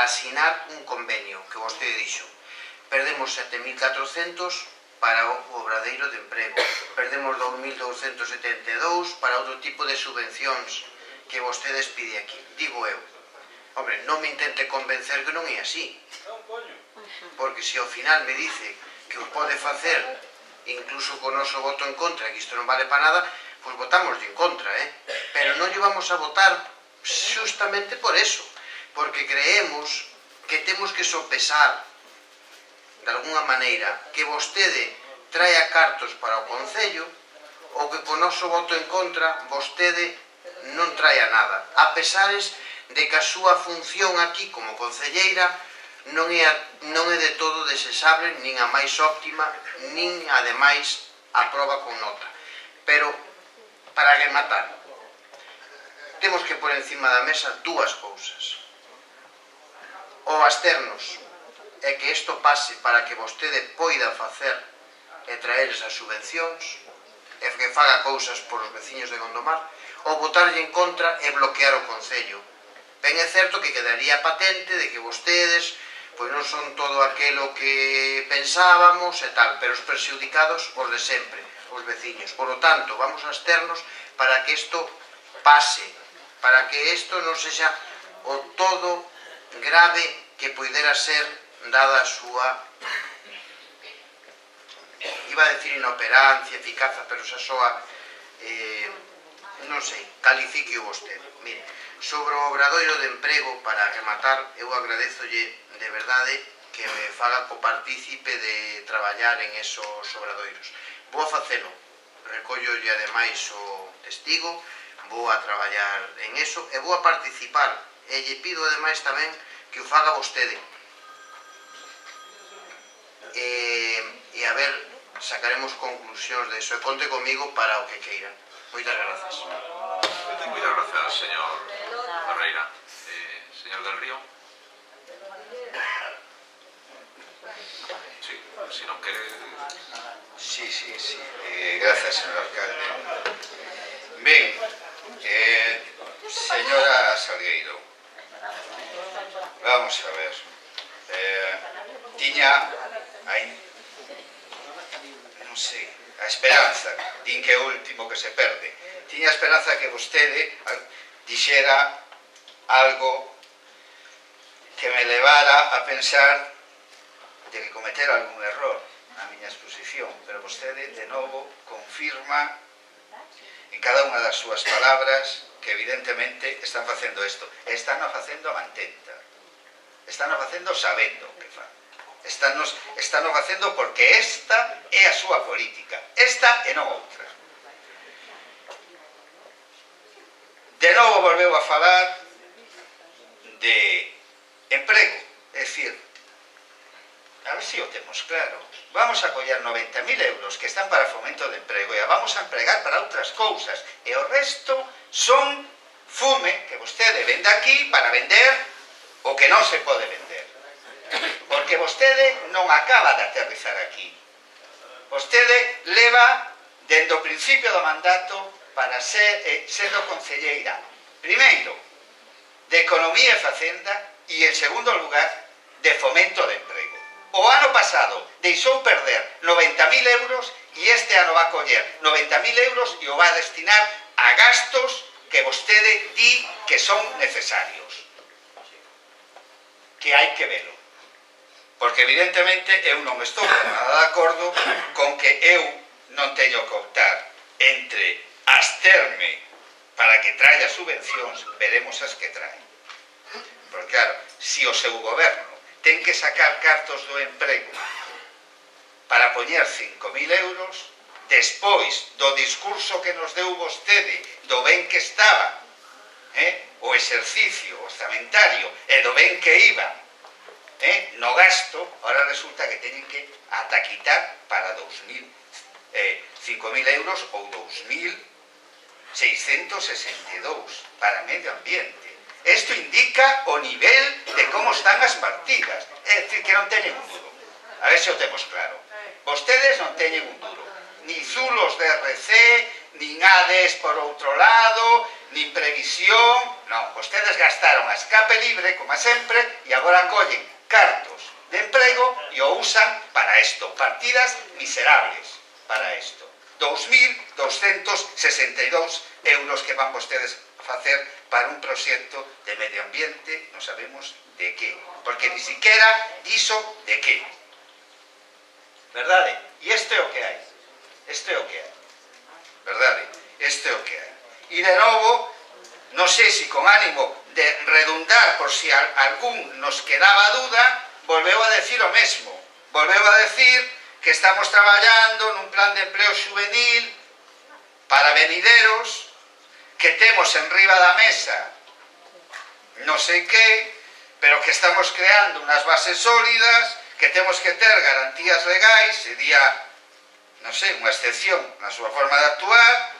asinar un convenio, que vostede dixo. Perdemos 7.400 para o obradeiro de emprego. Perdemos 2.272 para outro tipo de subvencións que vostedes pide aquí. Digo eu. Hombre, non me intente convencer que non é así. Porque se ao final me dice que o pode facer incluso con o noso voto en contra, que isto non vale para nada, pois votamos en contra, pero non lle vamos a votar justamente por eso, porque creemos que temos que sopesar de alguna maneira que vostede traia cartos para o Concello, ou que con o noso voto en contra vostede non traia nada, a pesares de que a súa función aquí como concelleira non é de todo desexable, nin a máis óptima, nin ademais a proba con nota. Pero, para rematar, temos que pôr encima da mesa dúas cousas. O absternos é que isto pase para que vostede poida facer e traeres as subvencións e que faga cousas por os veciños de Gondomar, ou votarlle en contra e bloquear o Concello. Ben é certo que quedaría patente de que vostedes pois non son todo aquelo que pensábamos e tal, pero os perxudicados os de sempre, os veciños. Por lo tanto, vamos a absternos para que isto pase, para que isto non sexa o todo grave que poidera ser dada a súa, iba a decir inoperancia, eficacia, pero xa soa, non sei, califique vostede. Mire, sobre o obradoiro de emprego, para rematar, eu agradezolle de verdade que me faga copartícipe de traballar en esos obradoiros. Vou a facelo, recollolle ademais o testigo, vou a traballar en eso e vou a participar, e lle pido ademais tamén que o faga vostede. E a ver, sacaremos conclusións de eso, e conte comigo para o que queiran. Moitas grazas. Muchas gracias, señor Ferreira. Señor del Río. Sí, si non quere... Sí. Gracias, señor alcalde. Ben, señora Salgueiro, vamos a ver. Tiña non sei, a esperanza, din que é o último que se perde. Tiña a esperanza que vostede dixera algo que me levara a pensar de que cometera algún error na miña exposición, pero vostede de novo confirma en cada unha das súas palabras que evidentemente están facendo isto. Están facendo a mantenta, están facendo sabendo o que fan. Están facendo porque esta é a súa política, esta e non outra. De novo volveu a falar de emprego, é dicir, a ver se o temos claro. Vamos a coller 90.000 euros que están para fomento de emprego e a vamos a empregar para outras cousas, e o resto son fume que vostede vende aquí para vender o que non se pode vender. Porque vostede non acaba de aterrizar aquí. Vostede leva dende o principio do mandato para sendo concelleira, primeiro, de Economía e Facenda e, en segundo lugar, de Fomento de Emprego. O ano pasado deixou perder 90.000 euros e este ano va a coller 90.000 euros e o va a destinar a gastos que vostede di que son necesarios. Que hai que velo. Porque evidentemente eu non estou nada de acordo con que eu non teño que optar entre absterme para que traia subvencións, veremos as que trae. Porque claro, se o seu goberno ten que sacar cartos do emprego para poñer 5.000 euros, despois do discurso que nos deu vostede do ben que estaba, o exercicio orzamentario e do ben que iba no gasto, ahora resulta que teñen que ata quitar para 5.000 euros ou 2.662 para medio ambiente. Isto indica o nivel de como están as partidas, é dicir, que non teñen un duro. A ver se o temos claro. Vostedes non teñen un duro, ni zulos de RC, nin ADES por outro lado, nin previsión, non, vostedes gastaron a escape libre, como sempre, e agora collen cartos de emprego e o usan para isto, partidas miserables para isto. 2.262 euros que van vostedes a facer para un proxecto de medio ambiente, non sabemos de que, porque ni siquiera diso de que. Verdade? E este é o que hai. Verdade? Este é o que hai. E de novo, non sei se con ánimo de redundar por si algún nos quedaba duda, volveu a decir o mesmo. Volveu a decir que estamos traballando nun plan de empleo juvenil para venideros, que temos en riba da mesa non sei que, pero que estamos creando unhas bases sólidas, que temos que ter garantías legais, sería, non sei, unha excepción na súa forma de actuar,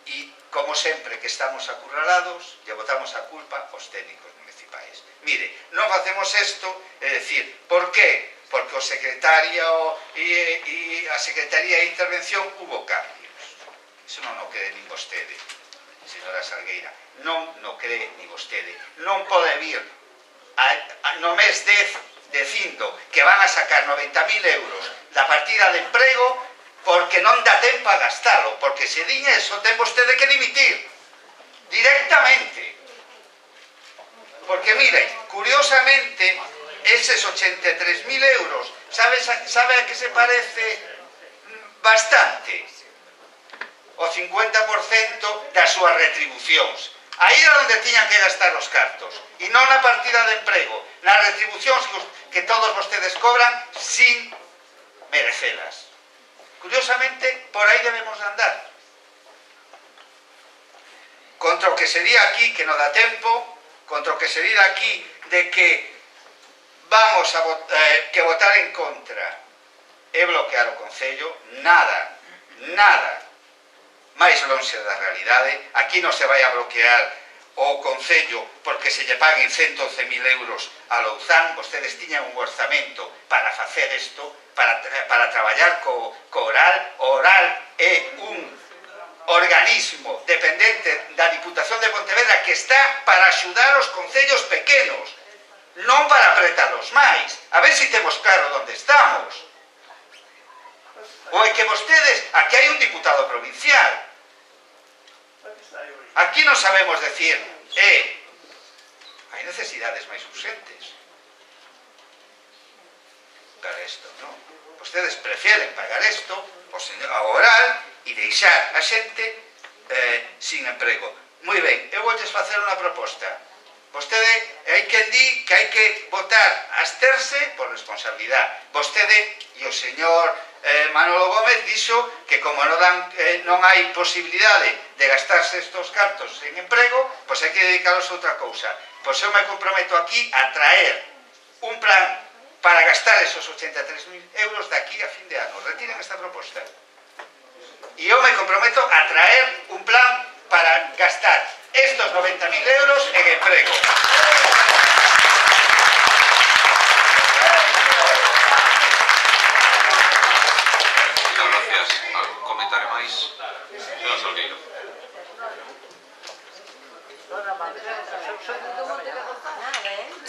e, como sempre, que estamos acurralados, lle botamos a culpa aos técnicos municipais. Mire, non facemos isto, é dicir, por qué? Porque o secretario e a Secretaría de Intervención hubo cambios. Iso non o cree nin vostede, señora Salgueira. Non o cree nin vostede. Non pode vir no mes 10 dicindo que van a sacar 90.000 euros da partida de emprego porque non dá tempo a gastalo, porque se din eso ten vostede que dimitir directamente. Porque, miren, curiosamente, eses 83.000 euros, sabe a que se parece bastante? O 50% das súas retribucións. Aí era onde tiñan que gastar os cartos, e non na partida de emprego, nas retribucións que todos vostedes cobran sin merecelas. Curiosamente, por aí debemos andar. Contra o que se di aquí, que non dá tempo, contra o que se di aquí de que vamos a votar en contra e bloquear o Concello, nada máis lonxe da realidade. Aquí non se vai a bloquear o Concello porque se lle paguen 111.000 euros a Louzán. Vostedes tiñan un orzamento para facer isto, para traballar co Oral. O Oral é un organismo dependente da Diputación de Pontevedra que está para axudar os concellos pequenos, non para apretalos máis. A ver se temos claro onde estamos. Ou é que vostedes, aquí hai un diputado provincial, aquí non sabemos decir, hai necesidades máis urgentes para isto, non? Vostedes prefieren pagar isto ao Oral e deixar a xente sin emprego. Moi ben, eu voules facer unha proposta. Vostede, hai quen di que hai que votar absterse por responsabilidade. Vostede e o señor Manolo Gómez dixo que como non hai posibilidade de gastarse estos cartos en emprego, pois hai que dedicalos a outra cousa. Pois eu me comprometo aquí a traer un plan para gastar esos 83.000 euros de aquí a fin de ano. Retiren esta proposta. E eu me comprometo a traer un plan para gastar estos 90.000 euros en emprego. Comentario máis, señor Solgueiro.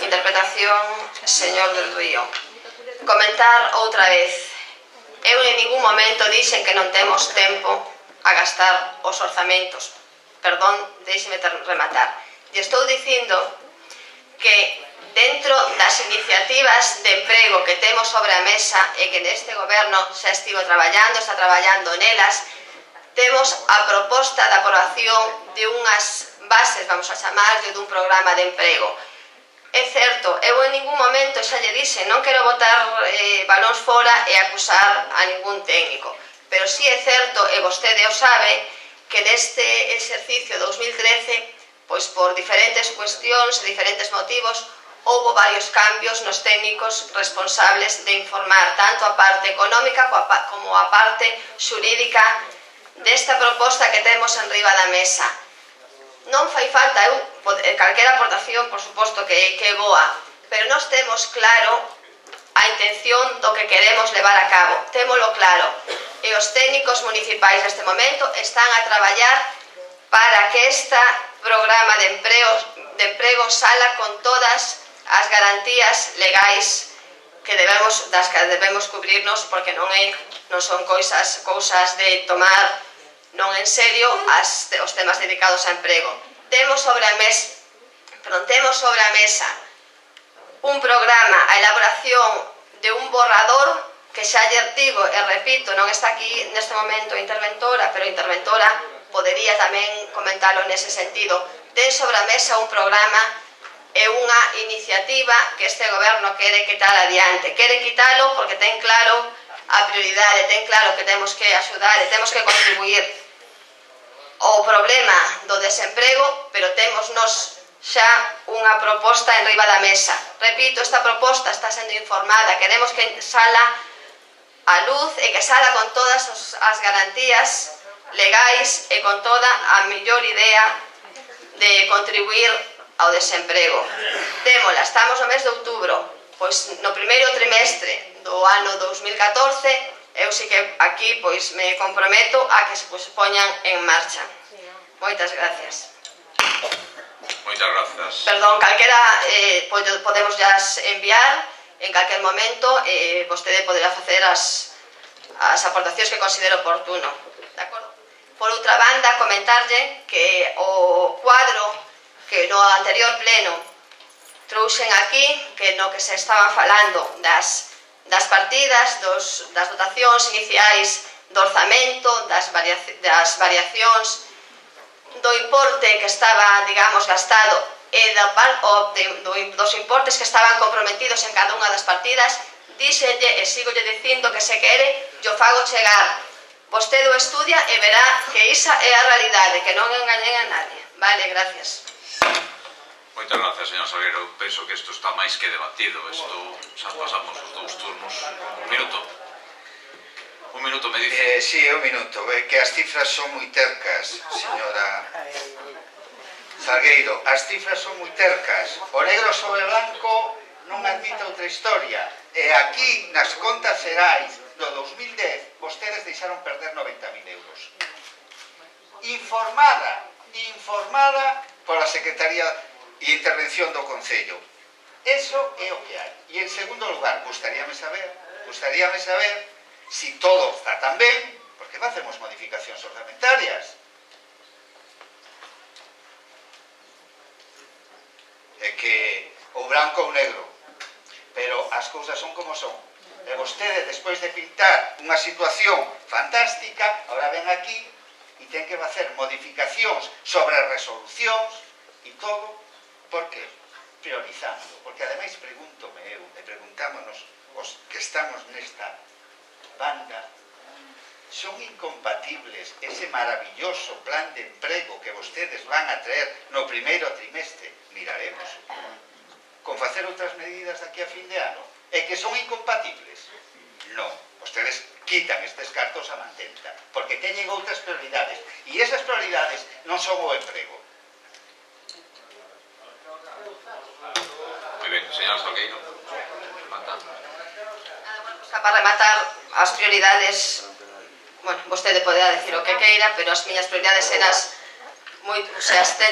Interpretación, señor del Río. Comentar outra vez. Eu en ningún momento dixen que non temos tempo a gastar os orzamentos. Perdón, deixeme rematar. E estou dicindo que dentro das iniciativas de emprego que temos sobre a mesa e que neste goberno xa estivo traballando, está traballando nelas, temos a proposta de aprobación de unhas bases, vamos a chamarlle, dun programa de emprego. É certo, eu en ningún momento xa lle dixen, non quero botar balóns fora e acusar a ningún técnico, pero sí é certo, e vostede o sabe, que neste exercicio 2013, pois por diferentes cuestións e diferentes motivos, houve varios cambios nos técnicos responsables de informar tanto a parte económica como a parte xurídica desta proposta que temos en riba da mesa. Non fai falta, calquera aportación, por suposto, que é boa, pero nós temos claro a intención do que queremos levar a cabo, témolo claro, e os técnicos municipais neste momento están a traballar para que esta programa de emprego sala con todas as garantías legais das que debemos cubrirnos, porque non son cousas de tomar non en serio os temas dedicados a emprego. Temos sobre a mesa un programa, a elaboración de un borrador que xa lle digo e repito, non está aquí neste momento a interventora, pero a interventora podería tamén comentarlo nese sentido. Ten sobre a mesa un programa e unha iniciativa que este goberno quere quitar adiante. Quere quitalo porque ten claro a prioridade, ten claro que temos que axudar e temos que contribuir ao problema do desemprego, pero temos nos xa unha proposta en riba da mesa. Repito, esta proposta está sendo informada, queremos que sala a luz e que sala con todas as garantías legais e con toda a mellor idea de contribuir ao desemprego. Témola, estamos no mes de outubro, pois no primeiro trimestre do ano 2014, eu sí que aquí pois me comprometo a que se poñan en marcha. Moitas gracias. Moitas grazas. Perdón, calquera podemos ya enviar en calquer momento, vostede poderá facer as aportacións que considero oportuno. De acordo? Por outra banda, comentarlle que o cuadro que no anterior pleno trouxen aquí que no que se estaban falando das partidas, das dotacións iniciais do orzamento, das variacións, do importe que estaba, digamos, gastado e dos importes que estaban comprometidos en cada unha das partidas. Díxelle e sigolle dicindo que se quere, yo fago chegar. Vostede o estudia e verá que esa é a realidade, que non engañen a nadie. Vale, gracias. Moitas gracias, señor Salgueiro. Penso que isto está máis que debatido. Isto xa pasamos os dous turnos. Un minuto. Un minuto, me dice. Sí, un minuto. Que as cifras son moi tercas, señora Salgueiro. As cifras son moi tercas. O negro sobre blanco non admite outra historia. E aquí, nas contas xerais do 2010, vostedes deixaron perder 90.000 euros. Informada pola Secretaría e Intervención do Concello. Eso é o que hai. E en segundo lugar, gustaríame saber si todo está tan ben, porque facemos modificacións orzamentarias. É que o branco ou negro, pero as cousas son como son. E vostede, despois de pintar unha situación fantástica, ahora ven aquí e ten que facer modificacións sobre resolucións e todo. Por que? Priorizando. Porque ademais pregúntome eu, e preguntámonos os que estamos nesta banda, son incompatibles ese maravilloso plan de emprego que vostedes van a traer no primeiro trimestre, miraremos, con facer outras medidas daqui a fin de ano, e que son incompatibles. Non, vostedes quitan estes cartos a mantenta, porque teñen outras prioridades, e esas prioridades non son o emprego. Moi ben, señor Salgueiro. Para rematar, as prioridades, bueno, vostede poderá decir o que queira, pero as miñas prioridades eras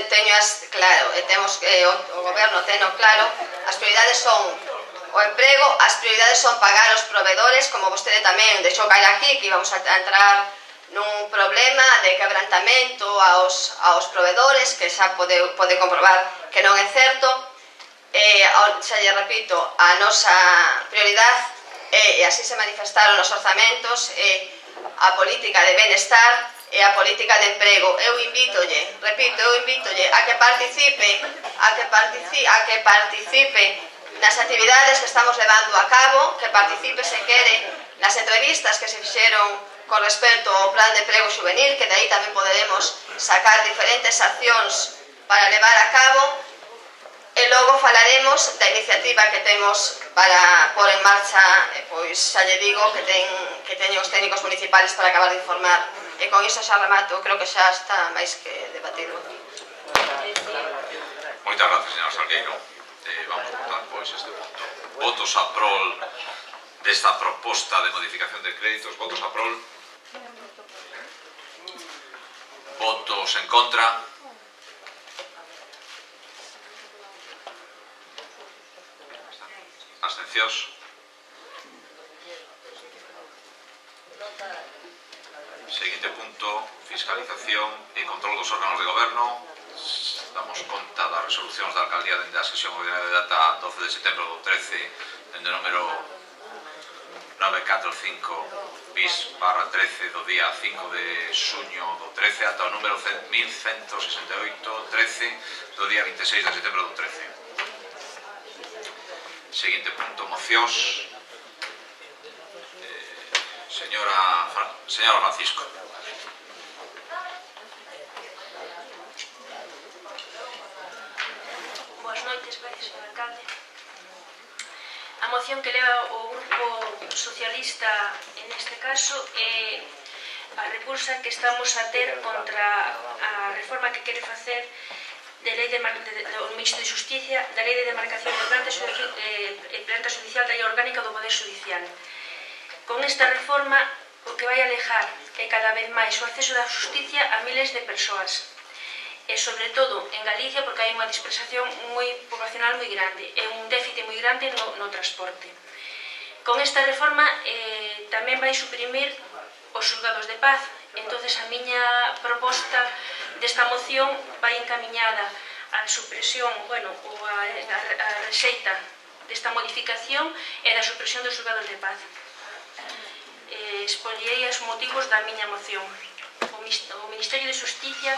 teñoas claro, e temos o goberno teno claro. As prioridades son o emprego, as prioridades son pagar os provedores, como vostede tamén deixou caer aquí, que íbamos a entrar nun problema de quebrantamento aos provedores, que xa pode comprobar que non é certo. Xa lle repito, a nosa prioridade, e así se manifestaron os orzamentos, a política de benestar e a política de emprego. Eu invítolle a que participe nas actividades que estamos levando a cabo, que participe, se quere, nas entrevistas que se fixeron con respecto ao plan de emprego juvenil, que de aí tamén poderemos sacar diferentes accións para levar a cabo. E logo falaremos da iniciativa que temos para pôr en marcha, pois xa lle digo que teñen os técnicos municipales para acabar de informar. E con iso xa remato, creo que xa está máis que debatido. Moitas gracias, señor Salgueiro. Vamos a votar, pois, este punto. Votos a prol desta proposta de modificación de créditos. Votos a prol. Votos en contra. Abstencións. Seguinte punto, fiscalización e control dos órganos de goberno. Damos conta das resolucións da alcaldía dende a sesión ordinaria de data 12 de setembro do 13, dende o número 945/13 do día 5 de xuño do 13 ata o número 1168/13 do día 26 de setembro do 13. Seguinte punto, mocións. Señora Francisco. Boas noites, gracias, señor alcalde. A moción que leva o Grupo Socialista en este caso é a repulsa que estamos a ter contra a reforma que quere facer do Ministro de Justicia da Lei de Demarcación de planta judicial da Lei Orgánica do Poder Judicial. Con esta reforma, o que vai alejar é cada vez máis o acceso da justicia a miles de persoas. E, sobre todo, en Galicia, porque hai unha dispersación poblacional moi grande e un déficit moi grande no transporte. Con esta reforma tamén vai suprimir os xulgados de paz. Entonces, a miña proposta desta moción vai encaminhada a supresión, bueno, ou a rexeita desta modificación e da supresión dos xulgados de paz. Expoñerei os motivos da miña moción. O Ministerio de Xusticia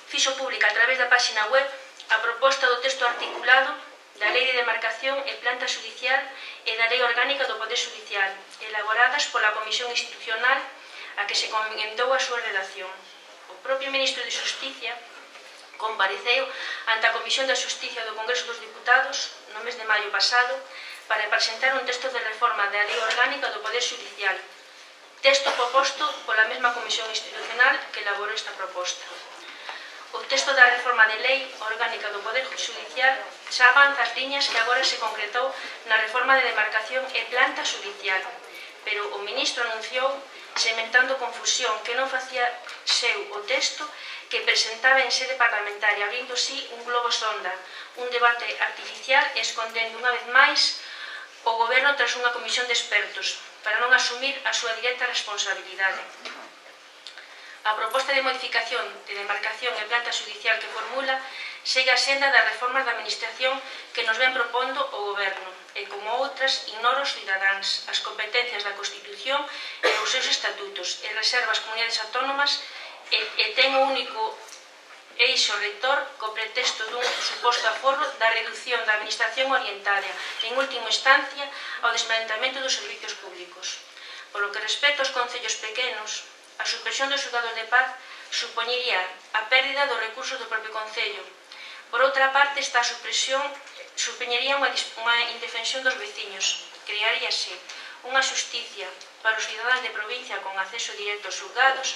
fixo pública a través da páxina web a proposta do texto articulado da Lei de Demarcación e Planta Xudicial e da Lei Orgánica do Poder Xudicial, elaboradas pola Comisión Institucional a que se comentou a súa redacción. O propio Ministro de Xusticia compareceu ante a Comisión da Xusticia do Congreso dos Diputados no mes de maio pasado para presentar un texto de reforma da Lei Orgánica do Poder Xudicial, texto proposto pola mesma Comisión Institucional que elaborou esta proposta. O texto da reforma de Lei Orgánica do Poder Xudicial xa avanza as liñas que agora se concretou na reforma de demarcación e planta xudicial, pero o ministro anunciou, sementando confusión, que non facía seu o texto que presentaba en sede parlamentaria, abrindo así un globo sonda, un debate artificial e escondendo unha vez máis o goberno tras unha comisión de expertos, para non asumir a súa directa responsabilidade. A proposta de modificación de demarcación e planta xudicial que formula segue a senda das reformas da administración que nos ven propondo o goberno e, como outras, ignora os cidadáns, as competencias da Constitución e os seus estatutos e reserva as comunidades autónomas e ten o único eixo rector co pretexto dun suposto aforro da reducción da administración orientada, en última instancia, ao desmantelamento dos servicios públicos. Por lo que respecta aos concellos pequenos, a supresión dos xulgados de paz supoñería a pérdida dos recursos do propio concello. Por outra parte, esta supresión supoñería unha indefensión dos veciños. Crearíase unha xusticia para os cidadáns de provincia con acceso directo aos xulgados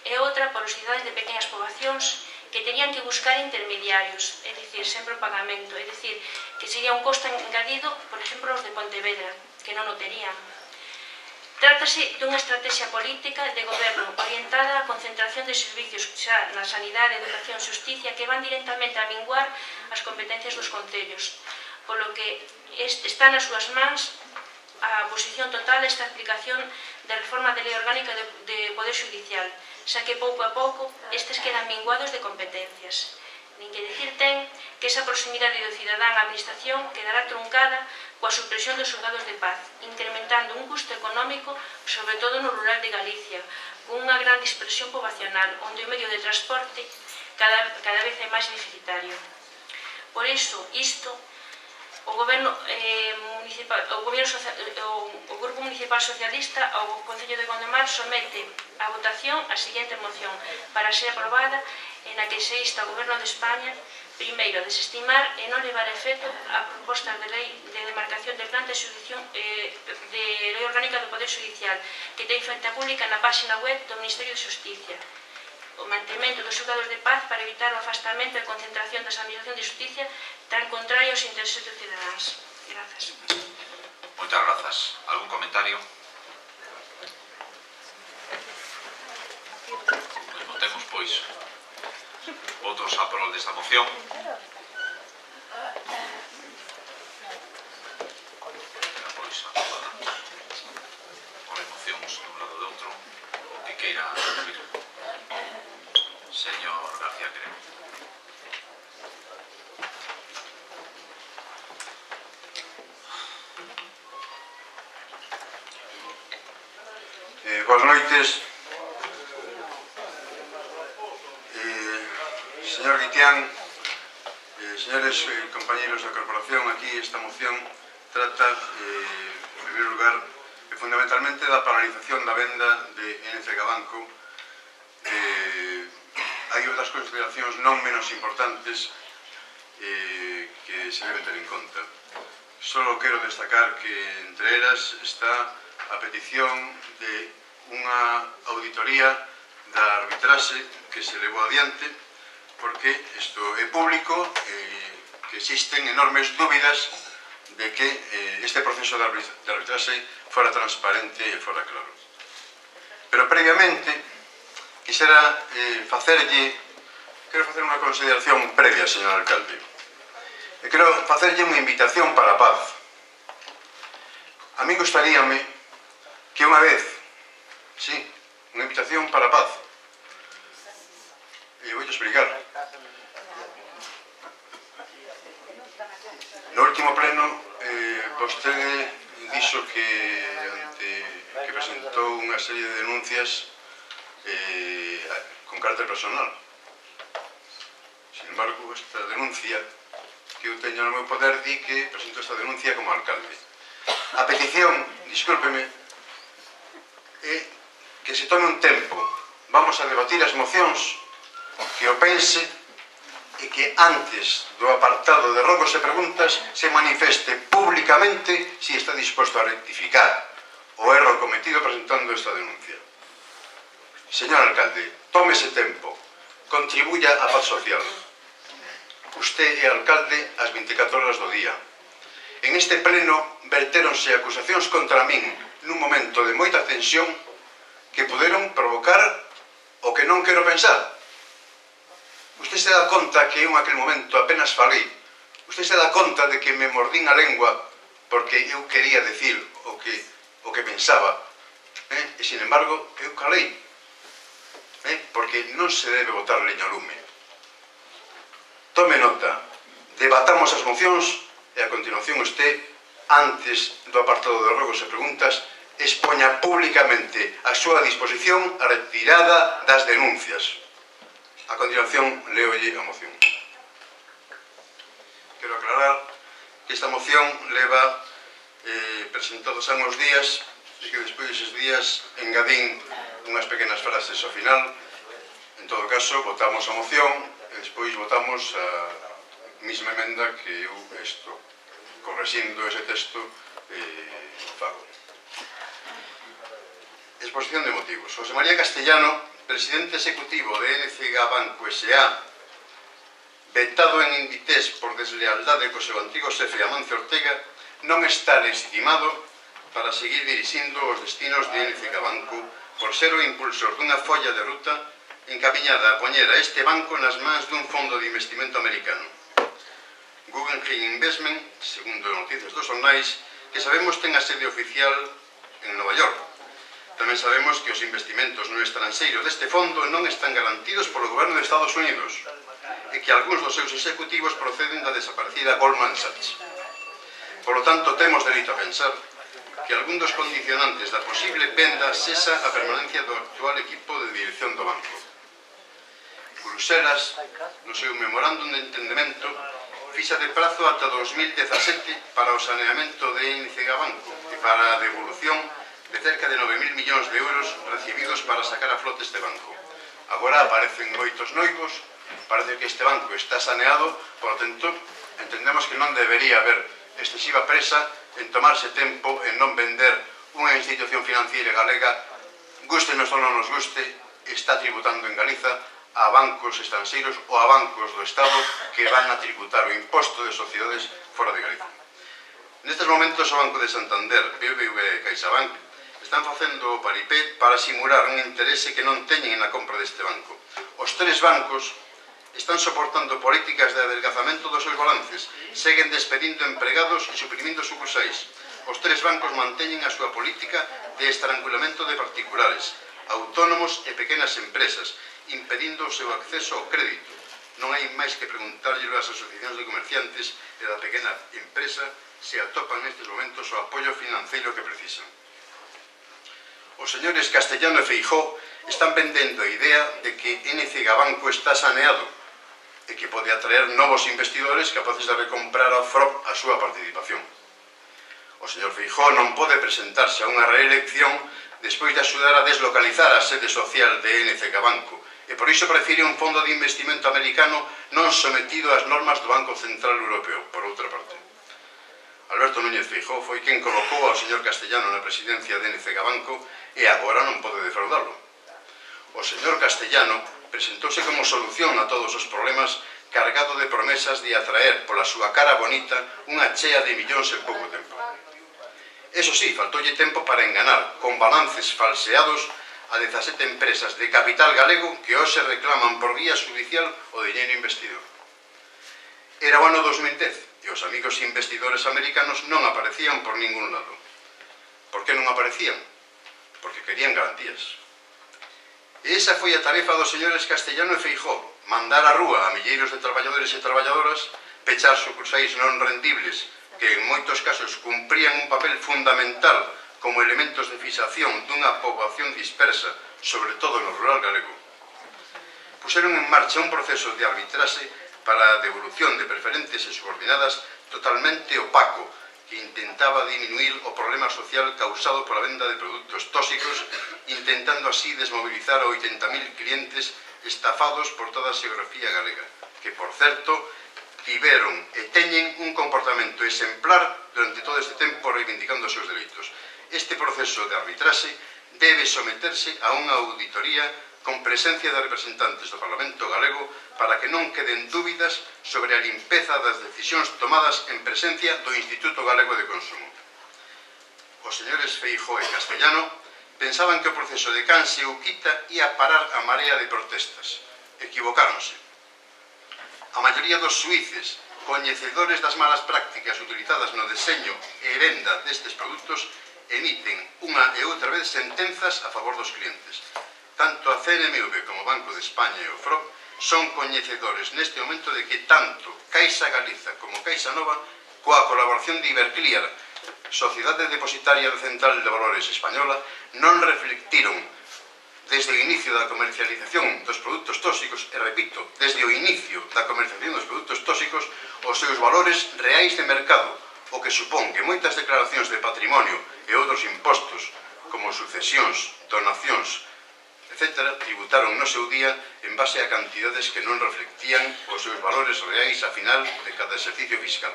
e outra para os cidadáns de pequenas poboacións que terían que buscar intermediarios, é dicir, sempre o pagamento, é dicir, que sería un costo engadido, por exemplo, os de Pontevedra, que non o terían. Trátase dunha estrategia política de goberno orientada á concentración de servicios xa na sanidade, educación e xusticia que van directamente a minguar as competencias dos concellos, polo que está nas súas mans a posición total esta aplicación da reforma da Lei Orgánica de Poder Xudicial, xa que pouco a pouco estes quedan minguados de competencias. Nin que dicir ten que esa proximidade do cidadán á administración quedará truncada coa supresión dos xulgados de paz, incrementando un custo económico, sobre todo no rural de Galicia, con unha gran dispersión poboacional, onde o medio de transporte cada vez é máis deficitario. Por iso, isto, o Grupo Municipal Socialista ao Concello de Gondomar somete a votación a seguinte moción para ser aprobada en a que se insta ao Goberno de España primeiro, a desestimar e non levar a efecto a proposta de lei de demarcación de planta de Lei Orgánica do Poder Xudicial que ten feita pública na páxina web do Ministerio de Xusticia, o mantemento dos xulgados de paz para evitar o afastamento e concentración das administracións de xusticia tan contrario aos intereses dos cidadáns. Grazas. Moitas grazas. Algún comentario? Votemos, pois. Votos a prol desta moción. Pois, aprobada. Por emocións dun lado e do outro. O que queira subir. Señor García Querem. Boas noites. Señor Guitián, señores compañeros da Corporación, aquí esta moción trata, en primeiro lugar, fundamentalmente da paralización da venda de NCG Banco. Hai outras consideracións non menos importantes que se deben ter en conta. Solo quero destacar que entre elas está a petición de unha auditoría da arbitraxe que se levou adiante, porque isto é público, que existen enormes dúbidas de que este proceso de arbitraxe fora transparente e fora claro. Pero previamente quixera quero facer unha consideración previa, señor alcalde. E quero facerlle unha invitación para a paz. A mí gustaríame que unha vez, sí, unha invitación para a paz. E vou explicar. Vostede dixo que presentou unha serie de denuncias con carácter personal. Sin embargo, esta denuncia que eu teño no meu poder di que presento esta denuncia como alcalde. A petición, discúlpeme, é que se tome un tempo. Vamos a debatir as mocións, que o pense e que antes do apartado de rogos e preguntas se manifeste públicamente si está disposto a rectificar o erro cometido presentando esta denuncia. Señor alcalde, tómese tempo, contribuya á paz social. Usted é alcalde ás 24 horas do día. En este pleno vertéronse acusacións contra min nun momento de moita tensión que puderon provocar o que non quero pensar. Usted se dá conta que eu en aquel momento apenas falei. Usted se dá conta de que me mordín a lengua porque eu quería decir o que pensaba. E, sin embargo, eu calei. Porque non se debe botar leña ao lume. Tome nota, debatamos as mocións e a continuación usted, antes do apartado de rogos e preguntas, expoña públicamente a súa disposición a retirada das denuncias. A continuación, leolle a moción. Quero aclarar que esta moción leva presentados há uns días e que despois deses días engadín unhas pequenas frases ao final. En todo caso, votamos a moción e despois votamos a mesma emenda que eu estou correxindo ese texto fago. Exposición de motivos. José María Castellano, presidente executivo de NCG Banco S.A., vetado en Inditex por deslealdade co seu antigo xefe Amancio Ortega, non está legitimado para seguir dirixindo os destinos de NCG Banco por ser o impulsor dunha folla de ruta encaminhada a poñer a este banco nas mans dun fondo de investimento americano. Guggenheim Investment, segundo noticias dos xornais, que sabemos ten a sede oficial en Nova York. Tamén sabemos que os investimentos no estranxeiro deste fondo non están garantidos polo goberno de Estados Unidos e que algúns dos seus executivos proceden da desaparecida Goldman Sachs. Por lo tanto, temos dereito a pensar que algún dos condicionantes da posible venda cesa a permanencia do actual equipo de dirección do banco. Bruselas, no seu memorándum de entendemento, fixa de prazo ata 2017 para o saneamento de NCG Banco e para a devolución de cerca de 9.000 millóns de euros recibidos para sacar a flote este banco. Agora aparecen moitos noivos, parece que este banco está saneado, por lo tanto, entendemos que non debería haber excesiva presa en tomarse tempo en non vender unha institución financiera galega, gustenos ou non nos guste, está tributando en Galiza a bancos estranxeiros ou a bancos do Estado que van a tributar o imposto de sociedades fora de Galiza. Nestes momentos o Banco de Santander, BBVA e CaixaBank están facendo o paripé para simular un interese que non teñen na compra deste banco. Os tres bancos están soportando políticas de adelgazamento dos seus balances, seguen despedindo empregados e suprimindo sucursais. Os tres bancos manteñen a súa política de estrangulamento de particulares, autónomos e pequenas empresas, impedindo o seu acceso ao crédito. Non hai máis que preguntarlle ás asociacións de comerciantes e da pequena empresa se atopan nestes momentos o apoio financeiro que precisan. Os señores Castellano e Feijóo están vendendo a idea de que NCG Banco está saneado e que pode atraer novos investidores capaces de recomprar ao FROP a súa participación. O señor Feijóo non pode presentarse a unha reelección despois de axudar a deslocalizar a sede social de NCG Banco e por iso prefire un fondo de investimento americano non sometido ás normas do Banco Central Europeo, por outra parte. Alberto Núñez Feijóo foi quen colocou ao señor Castellano na presidencia de NCG Banco e agora non pode defraudarlo. O señor Castellano presentouse como solución a todos os problemas cargado de promesas de atraer pola súa cara bonita unha chea de millóns en pouco tempo. Eso sí, faltoulle tempo para enganar con balances falseados a 17 empresas de capital galego que hoxe reclaman por vía judicial o diñeiro investido. Era o ano 2010 e os amigos investidores americanos non aparecían por ningún lado. Por que non aparecían? Porque querían garantías. E esa foi a tarefa dos señores Castellano e Feijóo, mandar á rúa a milleiros de traballadores e traballadoras, pechar sucursais non rendibles que en moitos casos cumprían un papel fundamental como elementos de fixación dunha poboación dispersa, sobre todo no rural galego. Puseron en marcha un proceso de arbitraxe para a devolución de preferentes e subordinadas totalmente opaco, que intentaba diminuir o problema social causado pola venda de produtos tóxicos, intentando así desmobilizar a 80.000 clientes estafados por toda a xeografía galega, que, por certo, tiveron e teñen un comportamento exemplar durante todo este tempo reivindicando os seus dereitos. Este proceso de arbitraxe debe someterse a unha auditoría con presencia de representantes do Parlamento galego para que non queden dúbidas sobre a limpeza das decisións tomadas en presencia do Instituto Galego de Consumo. Os señores Feijóo e Castellano pensaban que o proceso de Canse ou Quita ia parar a marea de protestas. Equivocáronse. A maioría dos suíces, coñecedores das malas prácticas utilizadas no deseño e venda destes produtos, emiten unha e outra vez sentenzas a favor dos clientes. Tanto a CNMV como o Banco de España e o FROB son coñecedores neste momento de que tanto Caixa Galiza como Caixa Nova, coa colaboración de Iberclear, Sociedade Depositaria de Central de Valores Española, non reflectiron desde o inicio da comercialización dos produtos tóxicos, e repito, desde o inicio da comercialización dos produtos tóxicos, os seus valores reais de mercado, o que supón que moitas declaracións de patrimonio e outros impostos, como sucesións, donacións, etc., tributaron no seu día en base a cantidades que non reflectían os seus valores reais a final de cada exercicio fiscal.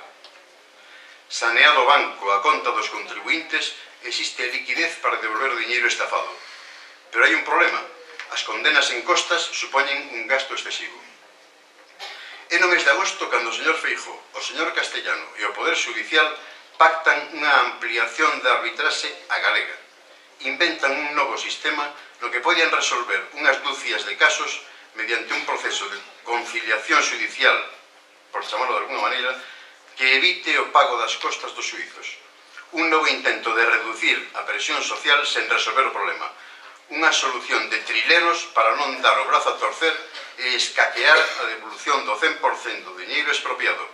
Saneado o banco a conta dos contribuintes, existe liquidez para devolver o diñeiro estafado. Pero hai un problema. As condenas en costas supoñen un gasto excesivo. É no mes de agosto cando o señor Feijóo, o señor Castellano e o Poder Judicial pactan unha ampliación da arbitraxe a galega. Inventan un novo sistema no que podían resolver unhas dúcias de casos mediante un proceso de conciliación judicial, por chamarlo de alguna maneira, que evite o pago das costas dos suizos. Un novo intento de reducir a presión social sen resolver o problema. Unha solución de trileros para non dar o brazo a torcer e escaquear a devolución do 100% do diñeiro expropiado.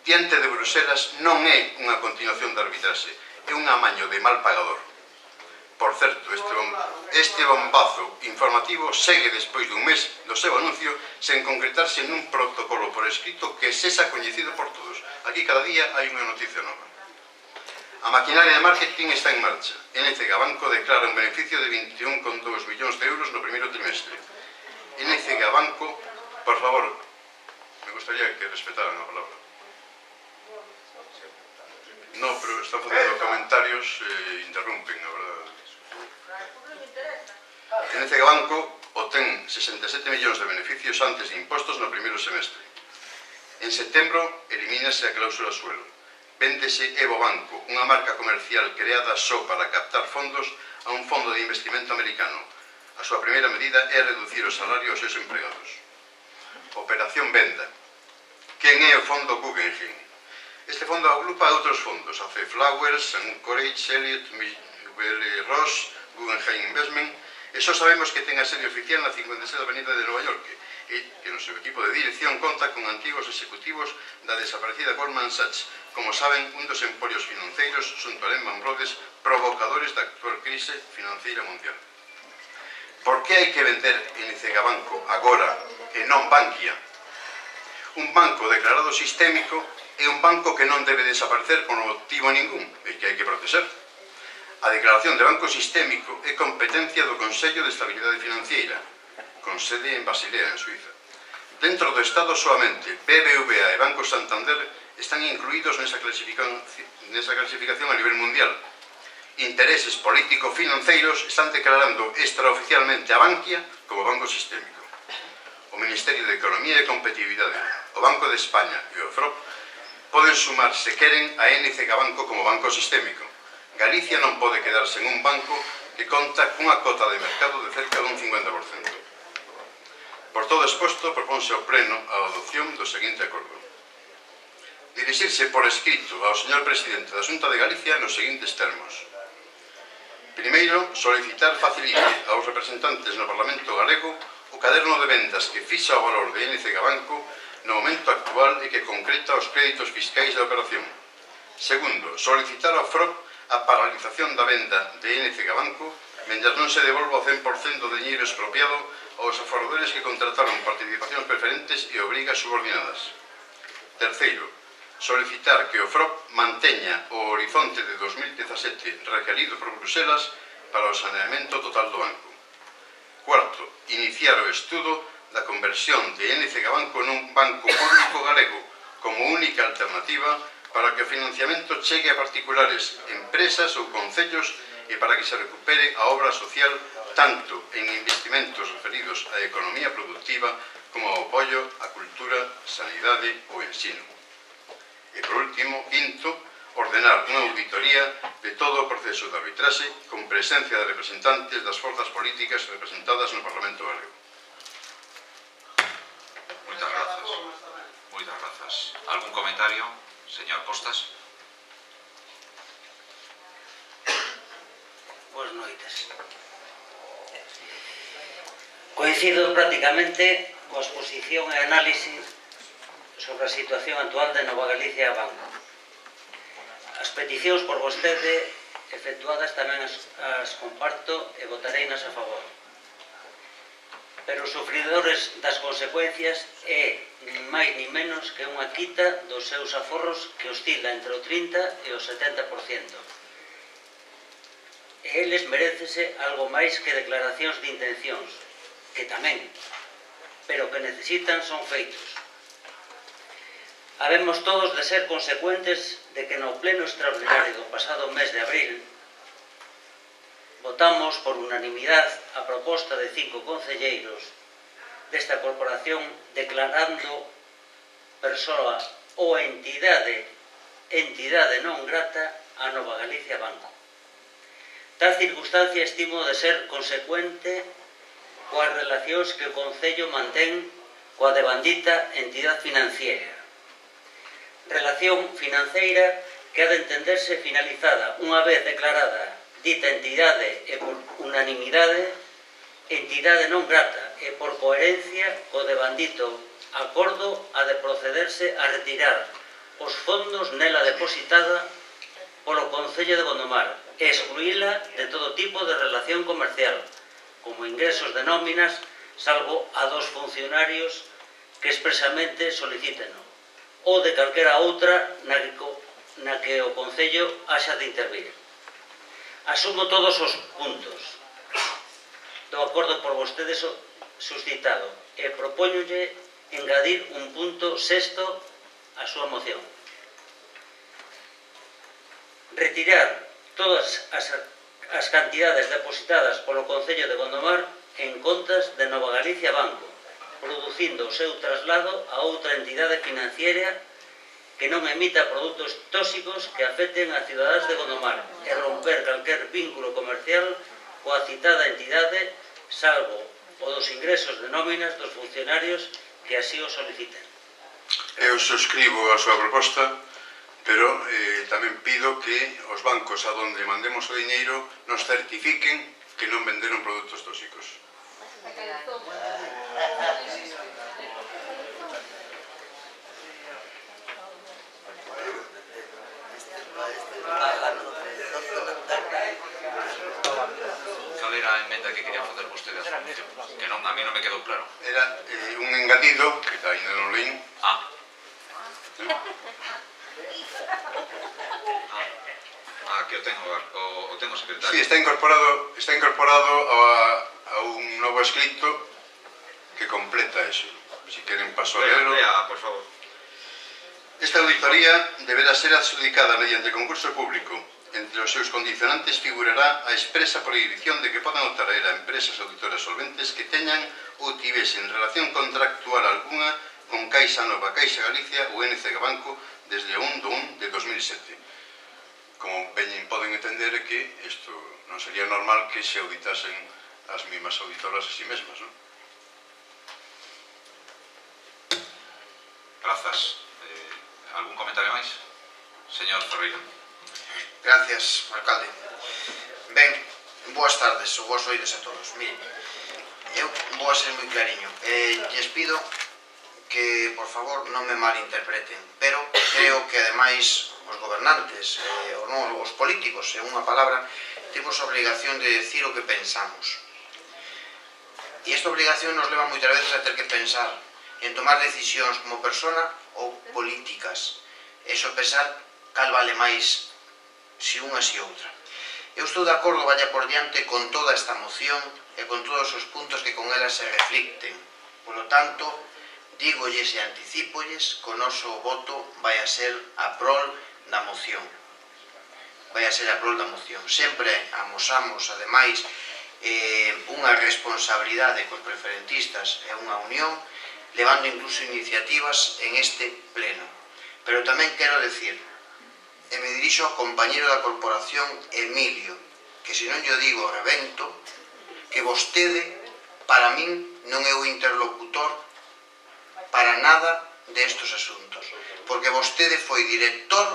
Diante de Bruselas non é unha continuación da arbitraxe, é un amaño de mal pagador. Por certo, este bombazo informativo segue despois dun mes do seu anuncio sen concretarse nun protocolo por escrito que sexa coñecido por todos. Aquí cada día hai unha noticia nova. A maquinaria de marketing está en marcha. NCG Banco declara un beneficio de 21,2 millóns de euros no primeiro trimestre. NCG Banco, por favor, me gustaría que respetaran a palabra. No, pero están facendo comentarios e interrumpen, a verdade. NCG Banco obtén 67 millóns de beneficios antes de impostos no primeiro semestre. En setembro, elimínase a cláusula suelo. Véndese Evo Banco, unha marca comercial creada só para captar fondos a un fondo de investimento americano. A súa primeira medida é reducir o salario aos seus empregados. Operación Venda. Quen é o fondo Guggenheim? Este fondo agrupa outros fondos, AC Flowers, Anchorage, Elliott, Miguel Ross, Guggenheim Investment, e só sabemos que ten a sede oficial na 56 Avenida de Nova York, e que no seu equipo de dirección conta con antigos executivos da desaparecida Goldman Sachs, como saben, un dos emporios financeiros xunto a Lehman Brothers provocadores da actual crise financeira mundial. Por que hai que vender NCG Banco agora e non Bankia? Un banco declarado sistémico é un banco que non debe desaparecer por motivo ningún e que hai que proteger. A declaración de banco sistémico é competencia do Consello de Estabilidade Financiera, con sede en Basilea, en Suiza. Dentro do Estado solamente BBVA e Banco Santander están incluídos nesa clasificación a nivel mundial. Intereses político-financeiros están declarando extraoficialmente a Bankia como banco sistémico. O Ministerio de Economía e Competitividade, o Banco de España e o FROB poden sumar, se queren, a NCG Banco como banco sistémico. Galicia non pode quedarse en un banco que conta cunha cota de mercado de cerca dun 50%. Por todo exposto, propónse ao Pleno a adopción do seguinte acordo. Dirixirse por escrito ao señor Presidente da Xunta de Galicia nos seguintes termos. Primeiro, solicitar facilite aos representantes no Parlamento galego o caderno de vendas que fixa o valor de NCG Banco no momento actual e que concreta os créditos fiscais da operación. Segundo, solicitar ao FROP a paralización da venda de NCG Banco mentre non se devolva o 100% do diñeiro expropiado aos aforradores que contrataron participacións preferentes e obrigas subordinadas. Terceiro, solicitar que o FROP manteña o horizonte de 2017 requerido por Bruselas para o saneamento total do banco. Cuarto, iniciar o estudo da conversión de NCG Banco nun banco público galego como única alternativa para que o financiamento chegue a particulares, empresas ou concellos e para que se recupere a obra social tanto en investimentos referidos á economía productiva como ao apoio á cultura, sanidade ou ensino. E por último, quinto, ordenar unha auditoría de todo o proceso de arbitraxe con presencia de representantes das forzas políticas representadas no Parlamento galego. Moitas grazas. Moitas grazas. Algún comentario, señor Costas? Boas noites. Coincido prácticamente coa exposición e análise sobre a situación actual de Nova Galicia Banco. As peticións por vostede efectuadas tamén as comparto e votareinas a favor. Pero os sufridores das consecuencias é nin máis nin menos que unha quita dos seus aforros que oscila entre o 30% e o 70%. E eles merecese algo máis que declaracións de intencións, que tamén, pero que necesitan son feitos. Habemos todos de ser consecuentes de que no pleno extraordinario do pasado mes de abril votamos por unanimidade a proposta de 5 concelleiros desta corporación declarando persoa ou entidade non grata a Nova Galicia Banco. Tal circunstancia estimo de ser consecuente coas relacións que o Concello mantén coa devandita entidade financiera. Relación financeira que ha de entenderse finalizada unha vez declarada dita entidade e por unanimidade entidade non grata e por coherencia co devandito acordo ha de procederse a retirar os fondos nela depositada polo Concello de Gondomar e excluíla de todo tipo de relación comercial, como ingresos de nóminas, salvo a dos funcionarios que expresamente solicíteno, ou de calquera outra na que o Concello haxa de intervir. Asumo todos os puntos do acordo por vostedes suscitado e propóñolle engadir un punto sexto á súa moción. Retirar todas as cantidades depositadas polo Concello de Gondomar en contas de Nova Galicia Banco, producindo o seu traslado a outra entidade financiera que non emita produtos tóxicos que afecten a cidadáns de Gondomar e romper calquer vínculo comercial coa citada entidade, salvo o dos ingresos de nóminas dos funcionarios que así o soliciten. Eu suscribo a súa proposta, pero tamén pido que os bancos a donde mandemos o diñeiro nos certifiquen que non venderon produtos tóxicos. Cal era a emenda que quería facer vostede a súa moción? Que non, a mí non me quedou claro. Era un engadido, que ainda non leín. Que o tengo secretario. Sí, está incorporado a un novo escrito que completa eso. Si queren paso a lerlo. Por favor. Esta auditoría deberá ser adjudicada mediante concurso público. Entre os seus condicionantes figurará a expresa prohibición de que podan obtraer a empresas auditoras solventes que teñan ou tivesen relación contractual alguna con Caixa Nova, Caixa Galicia ou NCG Banco desde o 1 de 2007. Como ben poden entender que isto non sería normal que se auditasen as mismas auditoras a si mesmas, non? Grazas. Algún comentario máis? Señor Ferreira. Gracias, alcalde. Ben, boas tardes ou boas oides a todos. Miren, eu vou a ser moi clariño. Lles pido que, por favor, non me malinterpreten, pero creo que ademais os gobernantes, os políticos, en unha palabra, temos a obligación de decir o que pensamos. E esta obligación nos leva moitas veces a ter que pensar en tomar decisións como persona ou políticas, e sopesar cal vale máis se unha se outra. Eu estou de acordo, vaya por diante, con toda esta moción e con todos os puntos que con ela se reflicten. Por lo tanto, dígolles e anticípolles que o noso voto vai a ser a prol da moción. Vai a ser a prol da moción. Sempre amosamos, ademais, unha responsabilidade cos preferentistas e unha unión, levando incluso iniciativas en este pleno. Pero tamén quero decir, e me dirixo ao compañero da corporación Emilio, que se non yo digo rebento, que vostede, para min, non é o interlocutor para nada destos asuntos, porque vostede foi director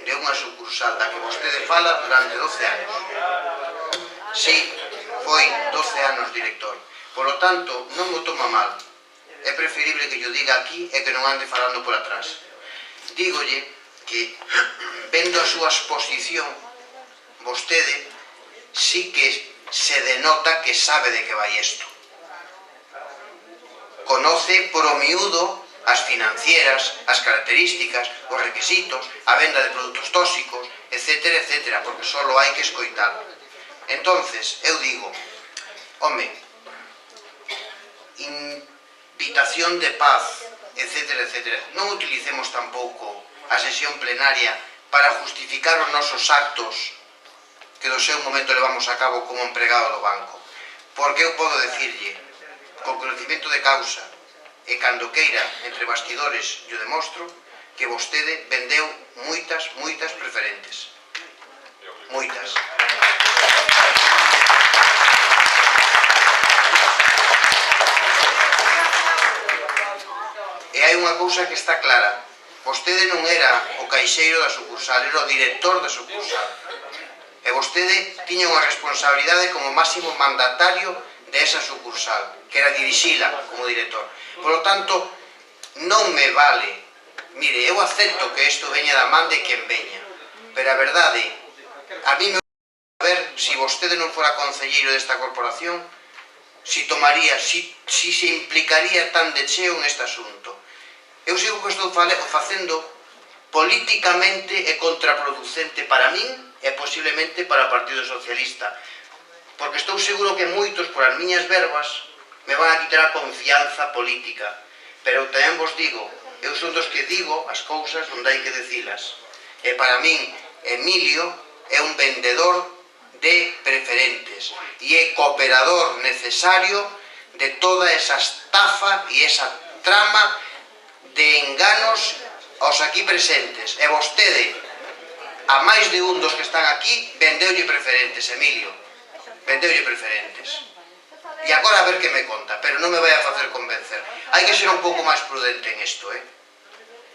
de unha sucursal da que vostede fala durante 12 anos. Sí, foi 12 anos director. Por lo tanto, non o toma mal. É preferible que yo diga aquí e que non ande falando por atrás. Dígolle que, vendo a súa exposición, vostede sí que se denota que sabe de que vai isto. Conoce por o miúdo as financieras, as características, os requisitos, a venda de produtos tóxicos, etcétera, etcétera, porque só hai que escoitar. Entonces, eu digo, home, invitación de paz, etcétera, etcétera. Non utilicemos tampouco a sesión plenaria para justificar os nosos actos que do seu momento levamos a cabo como empregado do banco. Porque eu podo decirlle, con conocimiento de causa, e cando queira, entre bastidores, yo demostro, que vostede vendeu moitas preferentes. Moitas. E hai unha cousa que está clara. Vostede non era o caixeiro da sucursal, era o director da sucursal. E vostede tiña unha responsabilidade como máximo mandatario de esa sucursal, que era dirixila como director. Por lo tanto, non me vale. Mire, eu acepto que isto veña da man de quen veña, pero a verdade, a mí me gustaría ver se vostede non fora concelleiro desta corporación, se tomaría, se implicaría tan de cheo neste asunto. Eu sigo que estou facendo políticamente e contraproducente para min e posiblemente para o Partido Socialista, porque estou seguro que moitos, por as miñas verbas, me van a quitar a confianza política. Pero tamén vos digo, eu son dos que digo as cousas onde hai que decilas. E para min, Emilio é un vendedor de preferentes e é cooperador necesario de toda esa estafa e esa trama de enganos aos aquí presentes. E vostede, a máis de un dos que están aquí, vendeulle preferentes, Emilio. Vendeulle preferentes. E agora a ver que me conta, pero non me vai a facer convencer. Hai que ser un pouco máis prudente en isto,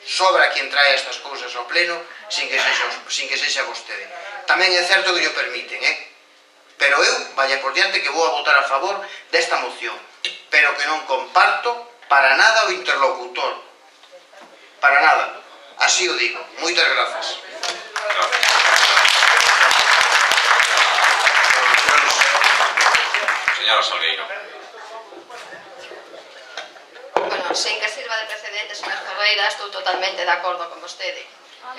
Sobra quen trae estas cousas ao pleno sin que sexa vostede. Tamén é certo que o permiten, Pero eu, vaya por diante, que vou a votar a favor desta moción, pero que non comparto para nada o interlocutor. Para nada. Así o digo. Moitas grazas. Señora Salgueiro. Bueno, sen que sirva de precedente, señor Ferreira, estou totalmente de acordo con vostede.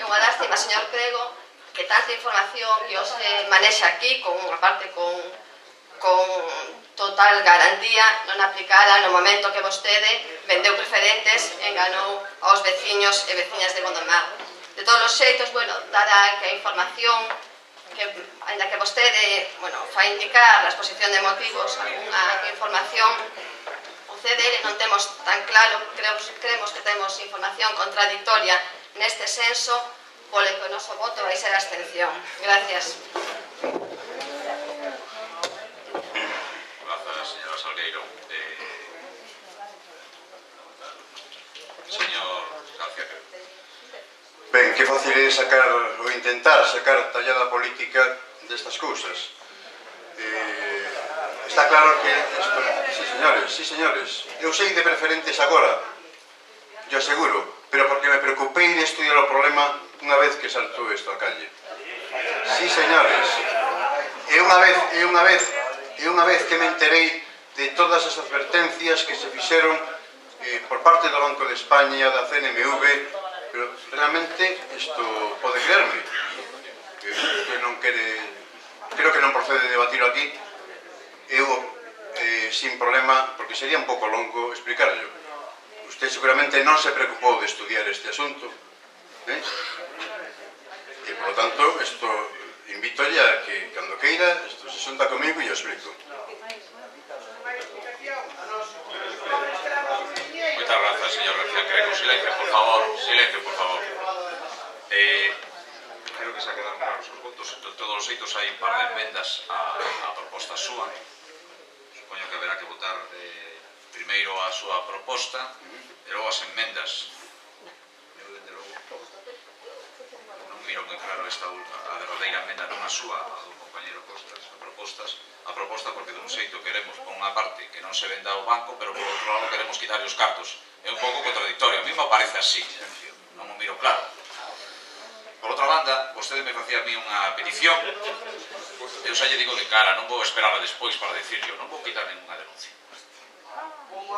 É unha lástima, señor Prego, que tanta información que os manexa aquí, aparte con total garantía, non aplicada no momento que vostede vendeu preferentes, enganou aos veciños e veciñas de Gondomar. De todos os xeitos, bueno, dará que a información, que, ainda que vostede, fai indicar a exposición de motivos algunha información, o CDL non temos tan claro, creemos que temos información contradictoria neste senso, polo que o noso voto vai ser a abstención. Gracias. Grazas, señora Salgueiro. Señor García. Ben, que fácil é sacar ou intentar sacar tallada política destas cousas. Está claro que... Sí, señores, eu sei de preferentes agora, yo aseguro, pero porque me preocupei de estudiar o problema unha vez que saltou isto a calle. Sí, señores, e unha vez que me enterei de todas as advertencias que se fixeron por parte do Banco de España, da CNMV, pero realmente isto pode creerme, que non quere, creo que non procede debatirlo aquí, eu sin problema, porque sería un pouco longo explicarlo. Usted seguramente non se preocupou de estudiar este asunto, e por lo tanto, isto invítolle a que, cando queira, isto se xunta comigo e yo explico. Moitas grazas, señor García Crego. Silencio, por favor. Silencio, por favor. Creo que se ha quedado claros os votos. De todos os xeitos hai un par de enmendas a proposta súa. Supoño que haberá que votar primeiro a súa proposta e logo as enmendas. Eu, dende logo, non miro moi claro esta a derradeira enmenda, non a súa, a do compañero Costas, a proposta porque dun xeito queremos, por unha parte, que non se venda o banco, pero por outro lado queremos quitarle os cartos. É un pouco contradictorio, a mí me parece así, non o miro claro. Por outra banda, vostede me facía a mí unha petición, eu xa lle digo de cara, non vou esperar a despois para decirlo, non vou quitar ninguna denuncia. Como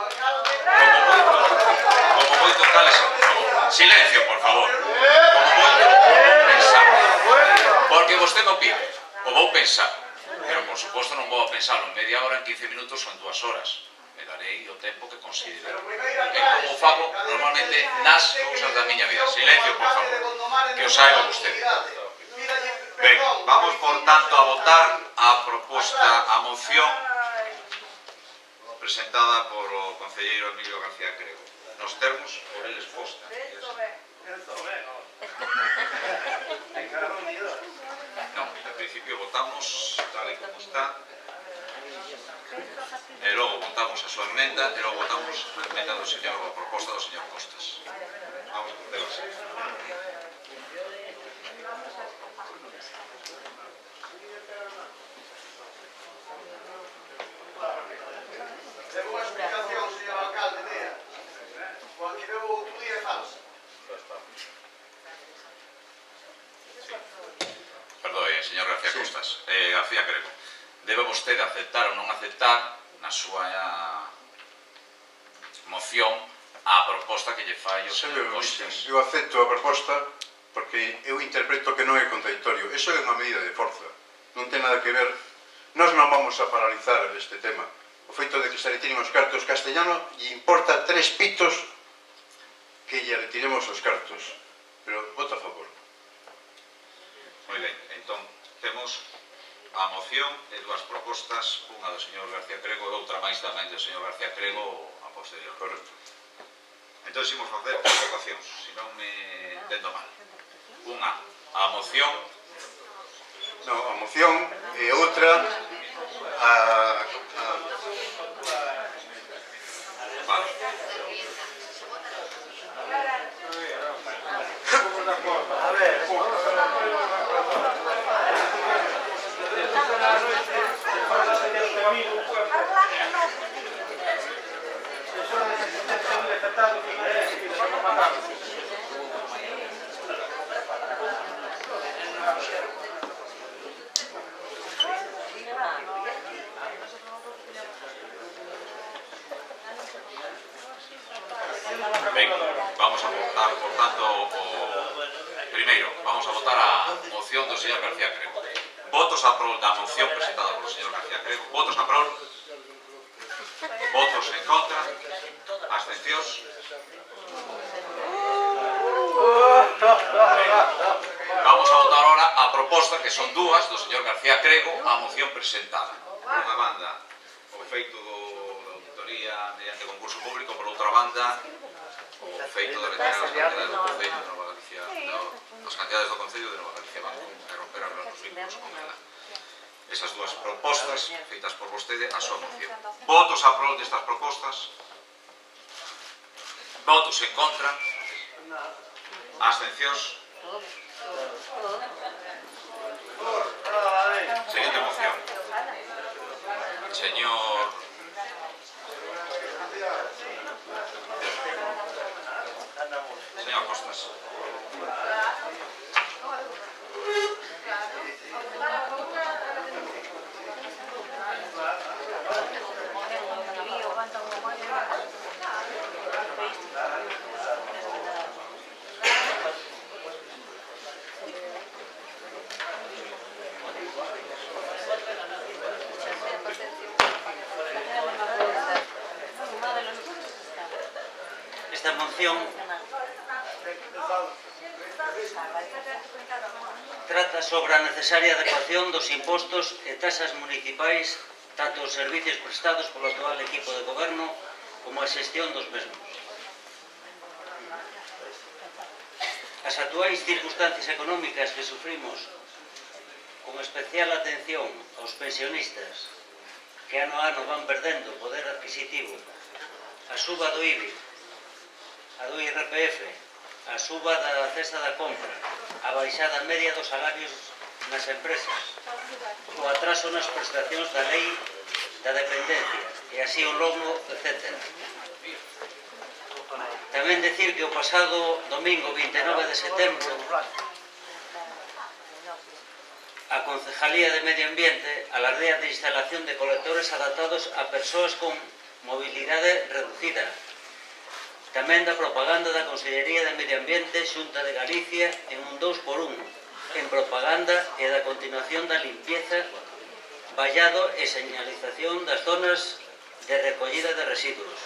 moito tales, por favor. Silencio, por favor. Como moito, pensar. Porque vostede me pide, o vou pensar. Pero, por suposto, non vou a pensarlo en media hora, en 15 minutos ou en 2 horas. Me darei o tempo que considere. E como fago normalmente nas cousas da miña vida. Silencio, por favor. Que o saiba vostede. Ben, vamos, por tanto, a votar a proposta, a moción presentada por o concelleiro Emilio García Crego. Nos termos por el exposta. Non, en principio votamos tal e como está e logo votamos a súa enmenda e logo votamos a enmenda do señor, a proposta do señor Costas. Vamos a proceder. Tengo unha explicación, señor alcalde, mira. O que veo outro día é falsa. Perdoe, señor García Costas. García Crego, debe vostede aceptar ou non aceptar na súa moción a proposta que lle fai o señor Costas. Eu acepto a proposta porque eu interpreto que non é contradictorio. Eso é unha medida de forza. Non ten nada que ver. Nós non vamos a paralizar este tema. O feito de que se retiren os cartos castellano lle importa 3 pitos que lle retiremos os cartos. Pero vota a favor. Moi ben, entón temos a moción e dúas propostas, unha do señor García Crego e outra máis tamén do señor García Crego a posterior. Correcto. Entón, imos facer tres votacións, se non me entendo mal. Unha, a moción. Non, a moción e outra a... Vale. A ver, Ben, vamos a votar, por tanto, primeiro, vamos a votar a moción do señor García Crego. Votos a prol da moción presentada polo señor García Crego. Votos a prol. Votos en contra. Abstencións. Vamos a votar ahora a proposta, que son dúas, do señor García Crego, a moción presentada. Por unha banda, o feito da auditoría mediante concurso público, por outra banda, o feito de retirar as cantidades do Concello de Nova Galicia, as cantidades do Concello de Nova Galicia Banco, e romper os vínculos con ela. Esas dúas propostas feitas por vostede a súa moción. Votos a prol destas propostas. Votos en contra. Abstencións. Seguinte moción. Señor... Señor Costas. Esta moción trata sobre a necesaria adecuación dos impostos e taxas municipais tanto os servicios prestados polo actual equipo de goberno como a xestión dos mesmos. As actuais circunstancias económicas que sufrimos, con especial atención aos pensionistas que ano a ano van perdendo poder adquisitivo, a suba do IBI, a do IRPF, a suba da cesta da compra, a baixada media dos salarios nas empresas, o atraso nas prestacións da lei da dependencia, e así o longo, etc. Tamén decir que o pasado domingo 29 de setembro a Concejalía de Medio Ambiente alardea de instalación de colectores adaptados a persoas con mobilidade reducida. Tamén da propaganda da Consellería de Medio Ambiente, Xunta de Galicia, en un 2x1, en propaganda e da continuación da limpieza, vallado e señalización das zonas de recollida de residuos.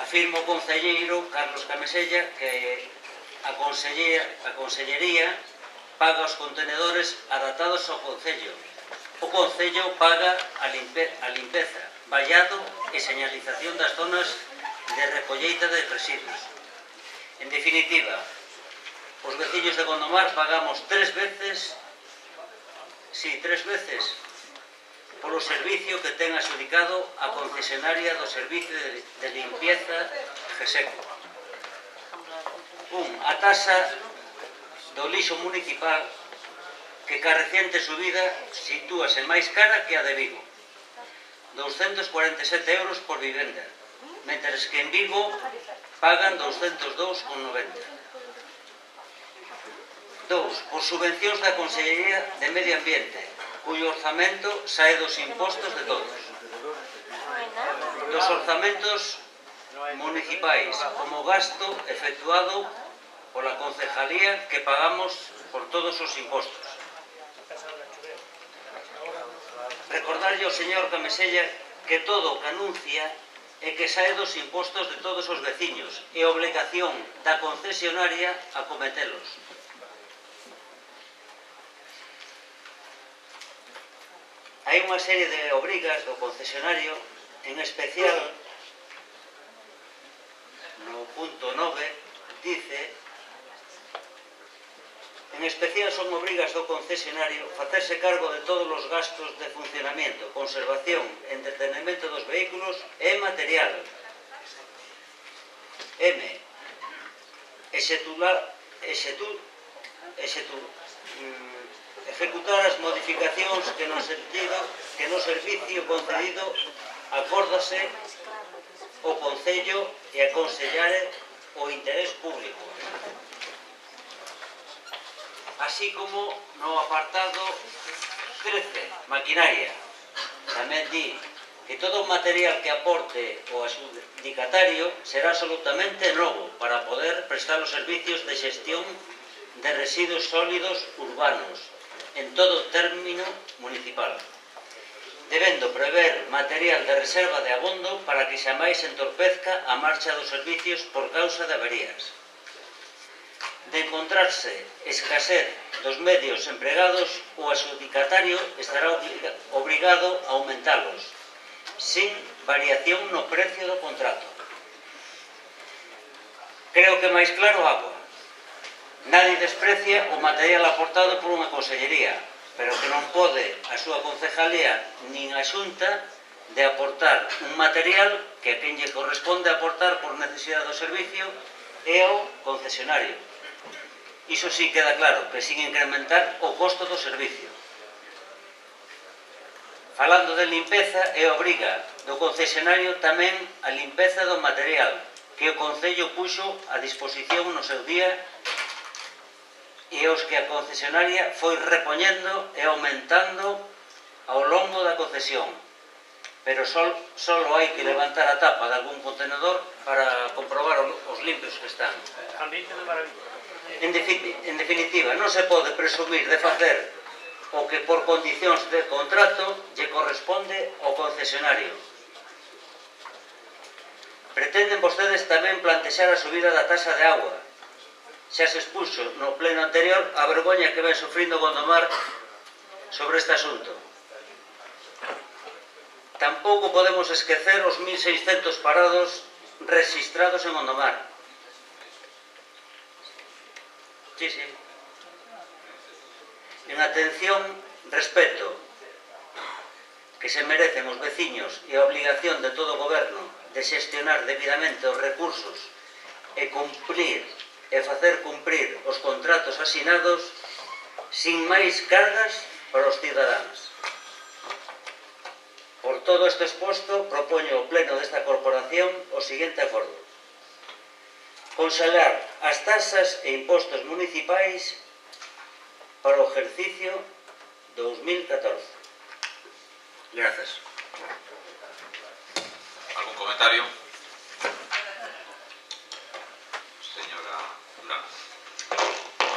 Afirma o concelleiro Carlos Camesella que a Consellería paga os contenedores adaptados ao Concello. O Concello paga a limpeza, vallado e señalización das zonas de recolleita de residuos. En definitiva, os veciños de Gondomar pagamos 3 veces polo servicio que ten adxudicado a concesionaria do Servicio de Limpieza GESECO. A taxa do lixo municipal que ca reciente subida sitúase máis cara que a de Vigo, 247 euros por vivenda, mentres que en Vigo pagan 202,90. 2. Por subvencións da Consellería de Medio Ambiente, cuyo orzamento sae dos impostos de todos. Dos orzamentos municipais, como gasto efectuado pola Concejalía que pagamos por todos os impostos. Recordarlle ao señor Camesella que todo o que anuncia é que sae dos impostos de todos os veciños e a obligación da concesionaria acometelos. Hai unha serie de obrigas do concesionario, en especial no punto 9 dice: en especial son obrigas do concesionario facerse cargo de todos os gastos de funcionamento, conservación e entretenimento dos vehículos e material. M. Ejecutar as modificacións que no servicio concedido acórdase o Concello e aconsellare o interés público. Así como no apartado 13, maquinaria, tamén di que todo o material que aporte o adxudicatario será absolutamente novo para poder prestar os servicios de xestión de residuos sólidos urbanos en todo o término municipal, debendo prever material de reserva de abondo para que xamais entorpezca a marcha dos servicios por causa de averías. De encontrarse escasez dos medios empregados, o adxudicatario estará obrigado a aumentalos, sin variación no precio do contrato. Creo que máis claro agua. Nadie desprecia o material aportado por unha consellería, pero que non pode a súa concejalía nin a Xunta de aportar un material que a quen lle corresponde aportar por necesidade do servicio é ao concesionario. Iso sí queda claro, que sin incrementar o costo do servicio. Falando de limpeza, é obriga do concesionario tamén a limpeza do material, que o Concello puxo a disposición no seu día e os que a concesionaria foi repoñendo e aumentando ao longo da concesión. Pero só hai que levantar a tapa de algún contenedor para comprobar os limpios que están. En definitiva, non se pode presumir de facer o que por condicións de contrato lle corresponde ao concesionario. Pretenden vostedes tamén plantexar a subida da taxa de agua. Xa se expuxo no pleno anterior a vergoña que ven sufrindo Gondomar sobre este asunto. Tampouco podemos esquecer os 1.600 parados registrados en Gondomar. Sí. En atención, respeto, que se merecen os veciños e a obligación de todo o goberno de xestionar debidamente os recursos e cumplir e facer cumprir os contratos asinados sin máis cargas para os cidadáns. Por todo isto exposto, propoño ao pleno desta corporación o seguinte acordo: congelar as taxas e impostos municipais para o exercicio 2014. Grazas. ¿Algún comentario? Señora Durán.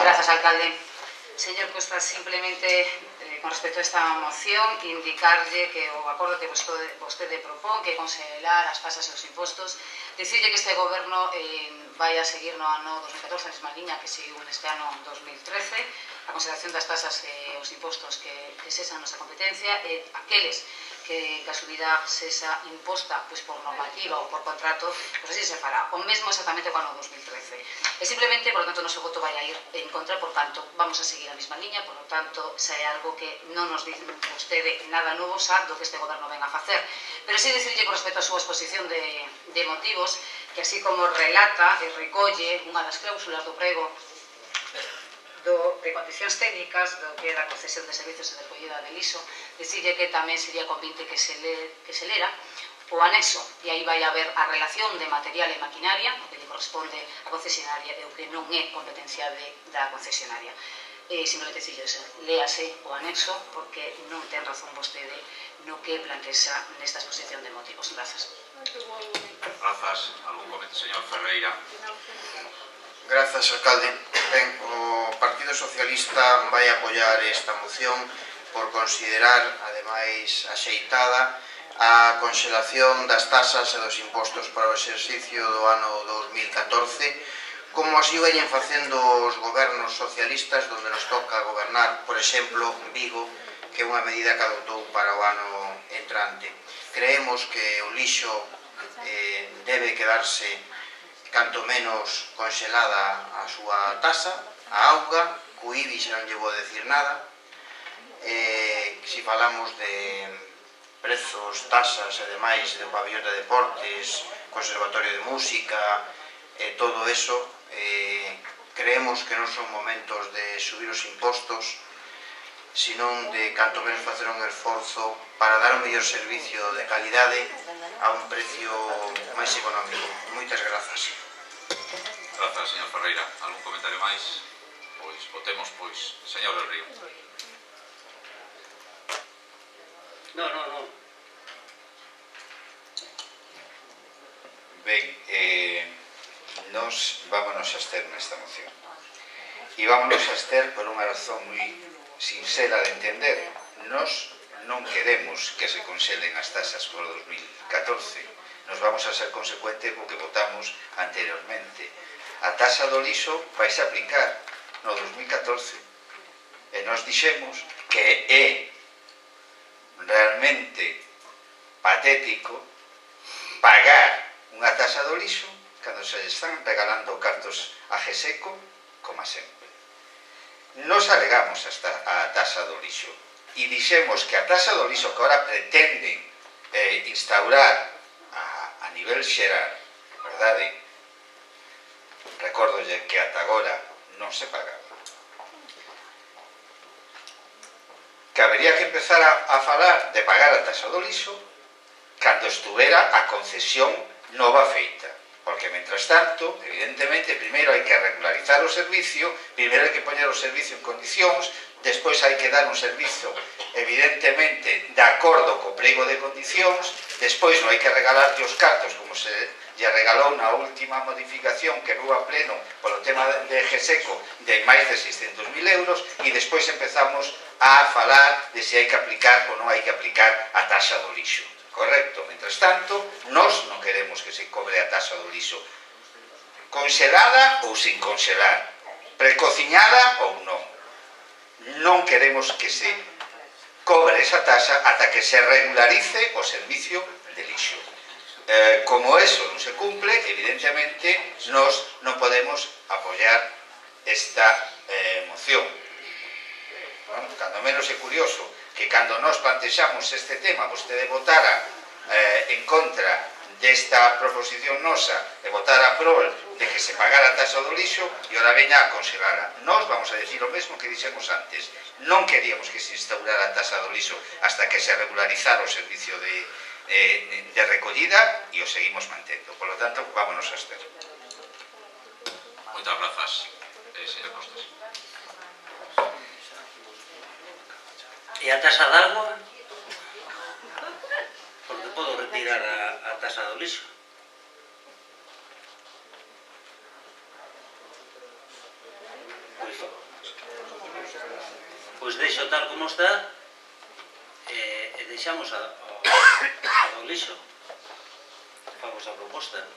Gracias, alcalde. Señor Costa, simplemente con respecto a esta moción, indicarlle que o acordo que vostede propón, que congelar as tasas e os impostos, dicirlle que este goberno vai a seguir no ano 2014 a mesma liña que seguiu neste ano 2013, a consideración das tasas e os impostos que sexan nosa competencia e aqueles que a subida sexa imposta por normativa ou por contrato, pois así se fará. O mesmo exactamente co ano 2013. E simplemente, por lo tanto, o noso voto vai a ir en contra, por tanto, vamos a seguir a mesma liña, por lo tanto, xa é algo que non nos dice vostede nada novo xa do que este goberno venga a facer. Pero sí dicirlle con respecto a súa exposición de motivos, que así como relata e recolle unha das cláusulas do prego de condicións técnicas do que é da concesión de servicios de recollida de liso, dicirlle que tamén sería convinte que se lera o anexo, e aí vai haber a relación de material e maquinaria, o que lle corresponde á concesionaria e o que non é competencia da concesionaria. Simplemente dicirlle eso, léase o anexo, porque non ten razón vostede no que plantexa nesta exposición de motivos. Grazas. Grazas. Algún comentario, señor Ferreira. Grazas, alcalde. Ben, o Partido Socialista vai apoiar esta moción por considerar, ademais, axeitada a conxelación das tasas e dos impostos para o exercicio do ano 2014, como así veñen facendo os gobernos socialistas donde nos toca gobernar, por exemplo, Vigo, que é unha medida que adoptou para o ano entrante. Creemos que o lixo debe quedarse canto menos conxelada a súa tasa, a auga, co IBI xa non lle vou decir nada. Se falamos de prezos, tasas e demais do pabellón de deportes, conservatorio de música, todo eso, creemos que non son momentos de subir os impostos, senón de canto menos facer un esforzo para dar un mellor servicio de calidade a un precio máis económico. Moitas grazas. Grazas, señor Ferreira. Algún comentario máis? Pois, votemos, pois. Señor del Río. Non. Ben, nos vámonos a abster nesta moción. E vámonos a abster por unha razón moi sincera de entender. Nos non queremos que se conxelen as tasas por 2014. Nos vamos a ser consecuente co que votamos anteriormente. A taxa do liso vai se aplicar no 2014. E nos dixemos que é realmente patético pagar unha taxa do liso cando se están regalando cartos a GESECO, como sempre. Nos alegamos a taxa do liso e dixemos que a taxa do liso que ahora pretenden instaurar a nivel xeral, verdade? Recórdolle que ata agora non se pagaba. Que habería que empezar a falar de pagar a taxa do liso cando estuvera a concesión nova feita. Porque, mientras tanto, evidentemente, primeiro hai que regularizar o servicio, primeiro hai que poñer o servicio en condicións, despois hai que dar un servizo, evidentemente, de acordo co pliego de condicións, despois non hai que regalarlle os cartos, como se lle regalou na última modificación que veu a pleno polo tema de GESECO de máis de 600.000 euros, e despois empezamos a falar de se hai que aplicar ou non hai que aplicar a taxa do lixo. Correcto? Mientras tanto, nós non queremos que se cobre a taxa do lixo conxelada ou sin conxelar, precociñada ou non. Non queremos que se cobre esa taxa ata que se regularice o servicio de lixo. Como eso non se cumple, evidentemente, nós non podemos apoiar esta moción. Cando menos é curioso que cando nós plantexamos este tema vostede votara en contra desta proposición nosa e votara a prol de que se pagara a taxa do lixo e ora veña a conxelara. Nós vamos a decir o mesmo que dixemos antes. Non queríamos que se instaurara a taxa do lixo hasta que se regularizara o servicio de recollida e o seguimos mantendo. Por lo tanto, vámonos a abster. Moitas grazas, señor Costas. E a taxa de agua? Porque podo retirar a taxa do lixo. Pois deixo tal como está e deixamos a do lixo. Famos a proposta.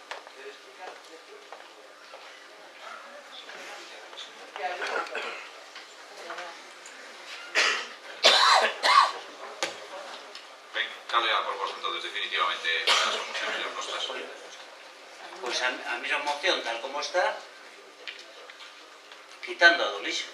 Cal é a proposta, entonces, definitivamente, a súa moción, señor Costas? Pois a mesma moción, tal como está, quitando a do lixo.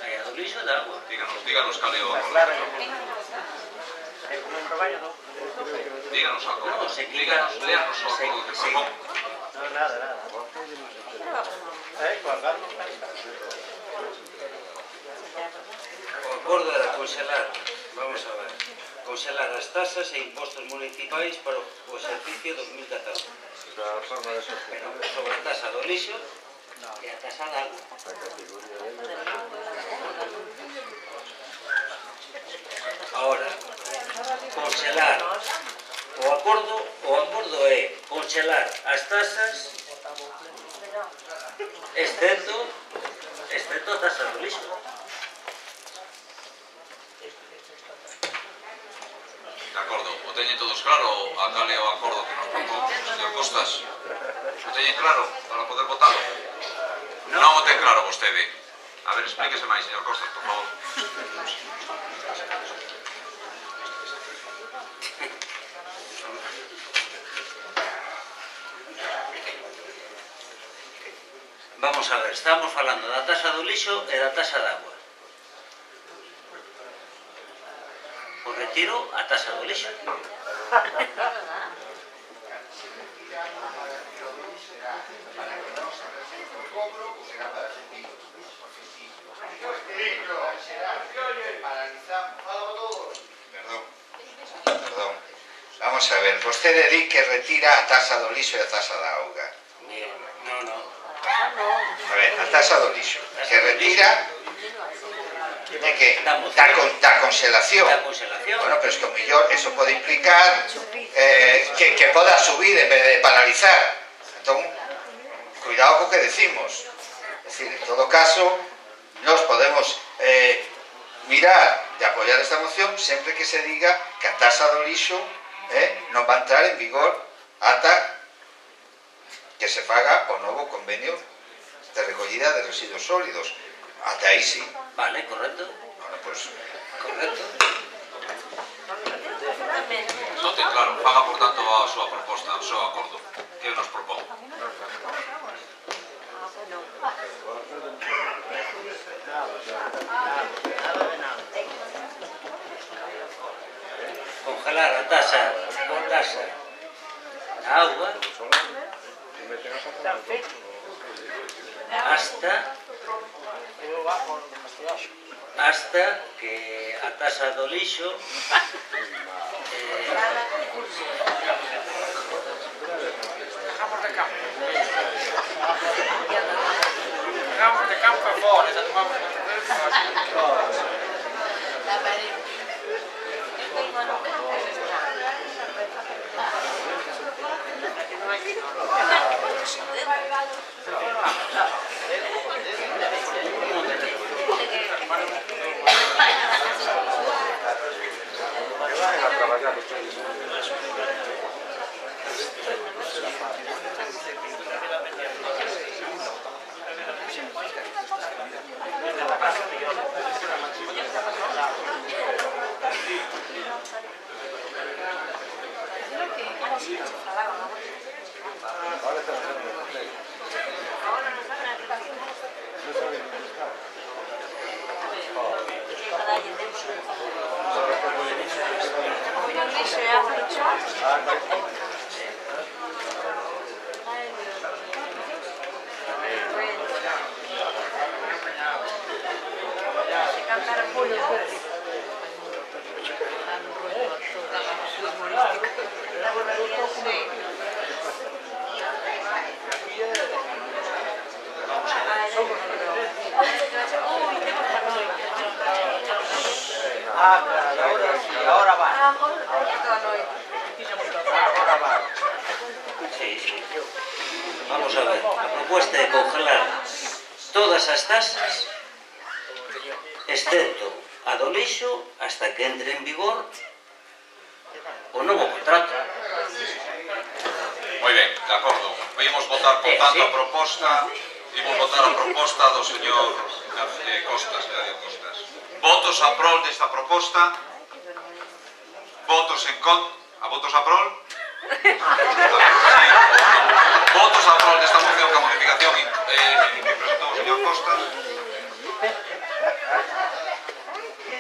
Hai a do lixo e da agua. Díganos cal é o acordo. Díganos o acordo. Léanos o acordo que propón. O acordo era conxelar, vamos a ver, conxelar as tasas e impostos municipais para o exercicio 2014. Pero sobre a tasa do lixo e a tasa de agua. Ahora, conxelar o acordo é conxelar as tasas excepto a tasa do lixo. De acordo, o teñen todos claro a cal é o acordo que nos propón, señor Costas? O teñen claro para poder votalo? Non o ten claro vostede. A ver, explíquese máis, señor Costas, por favor. Vamos a ver, estamos falando da tasa do lixo e da tasa de agua. Pois retiro a tasa do lixo. Perdón. Vamos a ver, vostede di que retira a taxa do lixo e a taxa da auga. Non. A ver, a taxa do lixo que retira de que da conxelación. Bueno, pero es que o mellor eso pode implicar que poda subir en vez de paralizar. Entón, cuidado co que decimos. Es decir, en todo caso, nos podemos mirar de apoiar esta moción sempre que se diga que a taxa do lixo non va a entrar en vigor ata que se faga o novo convenio de recollida de residuos sólidos. Ata aí sí. Vale, correcto. Bueno, pues... Correcto. Non ten claro, faga, por tanto, a súa proposta, o seu acordo, que nos propón. Congelar a tasa a agua hasta que a tasa do lixo Vamos de campo a fora, xa tomamos unha cerveza. Ahora va. Sí. Vamos a ver, a proposta é congelar todas as tasas excepto a do lixo hasta que entre en vigor o novo contrato. Moi ben, de acordo. Vimos votar, por tanto, a proposta. Vimos votar a proposta do señor Costas, Gadio Costas. Votos a prol desta proposta. Votos en contra. A votos a prol? Votos a prol desta moción que a modificación que presentou o señor Costas.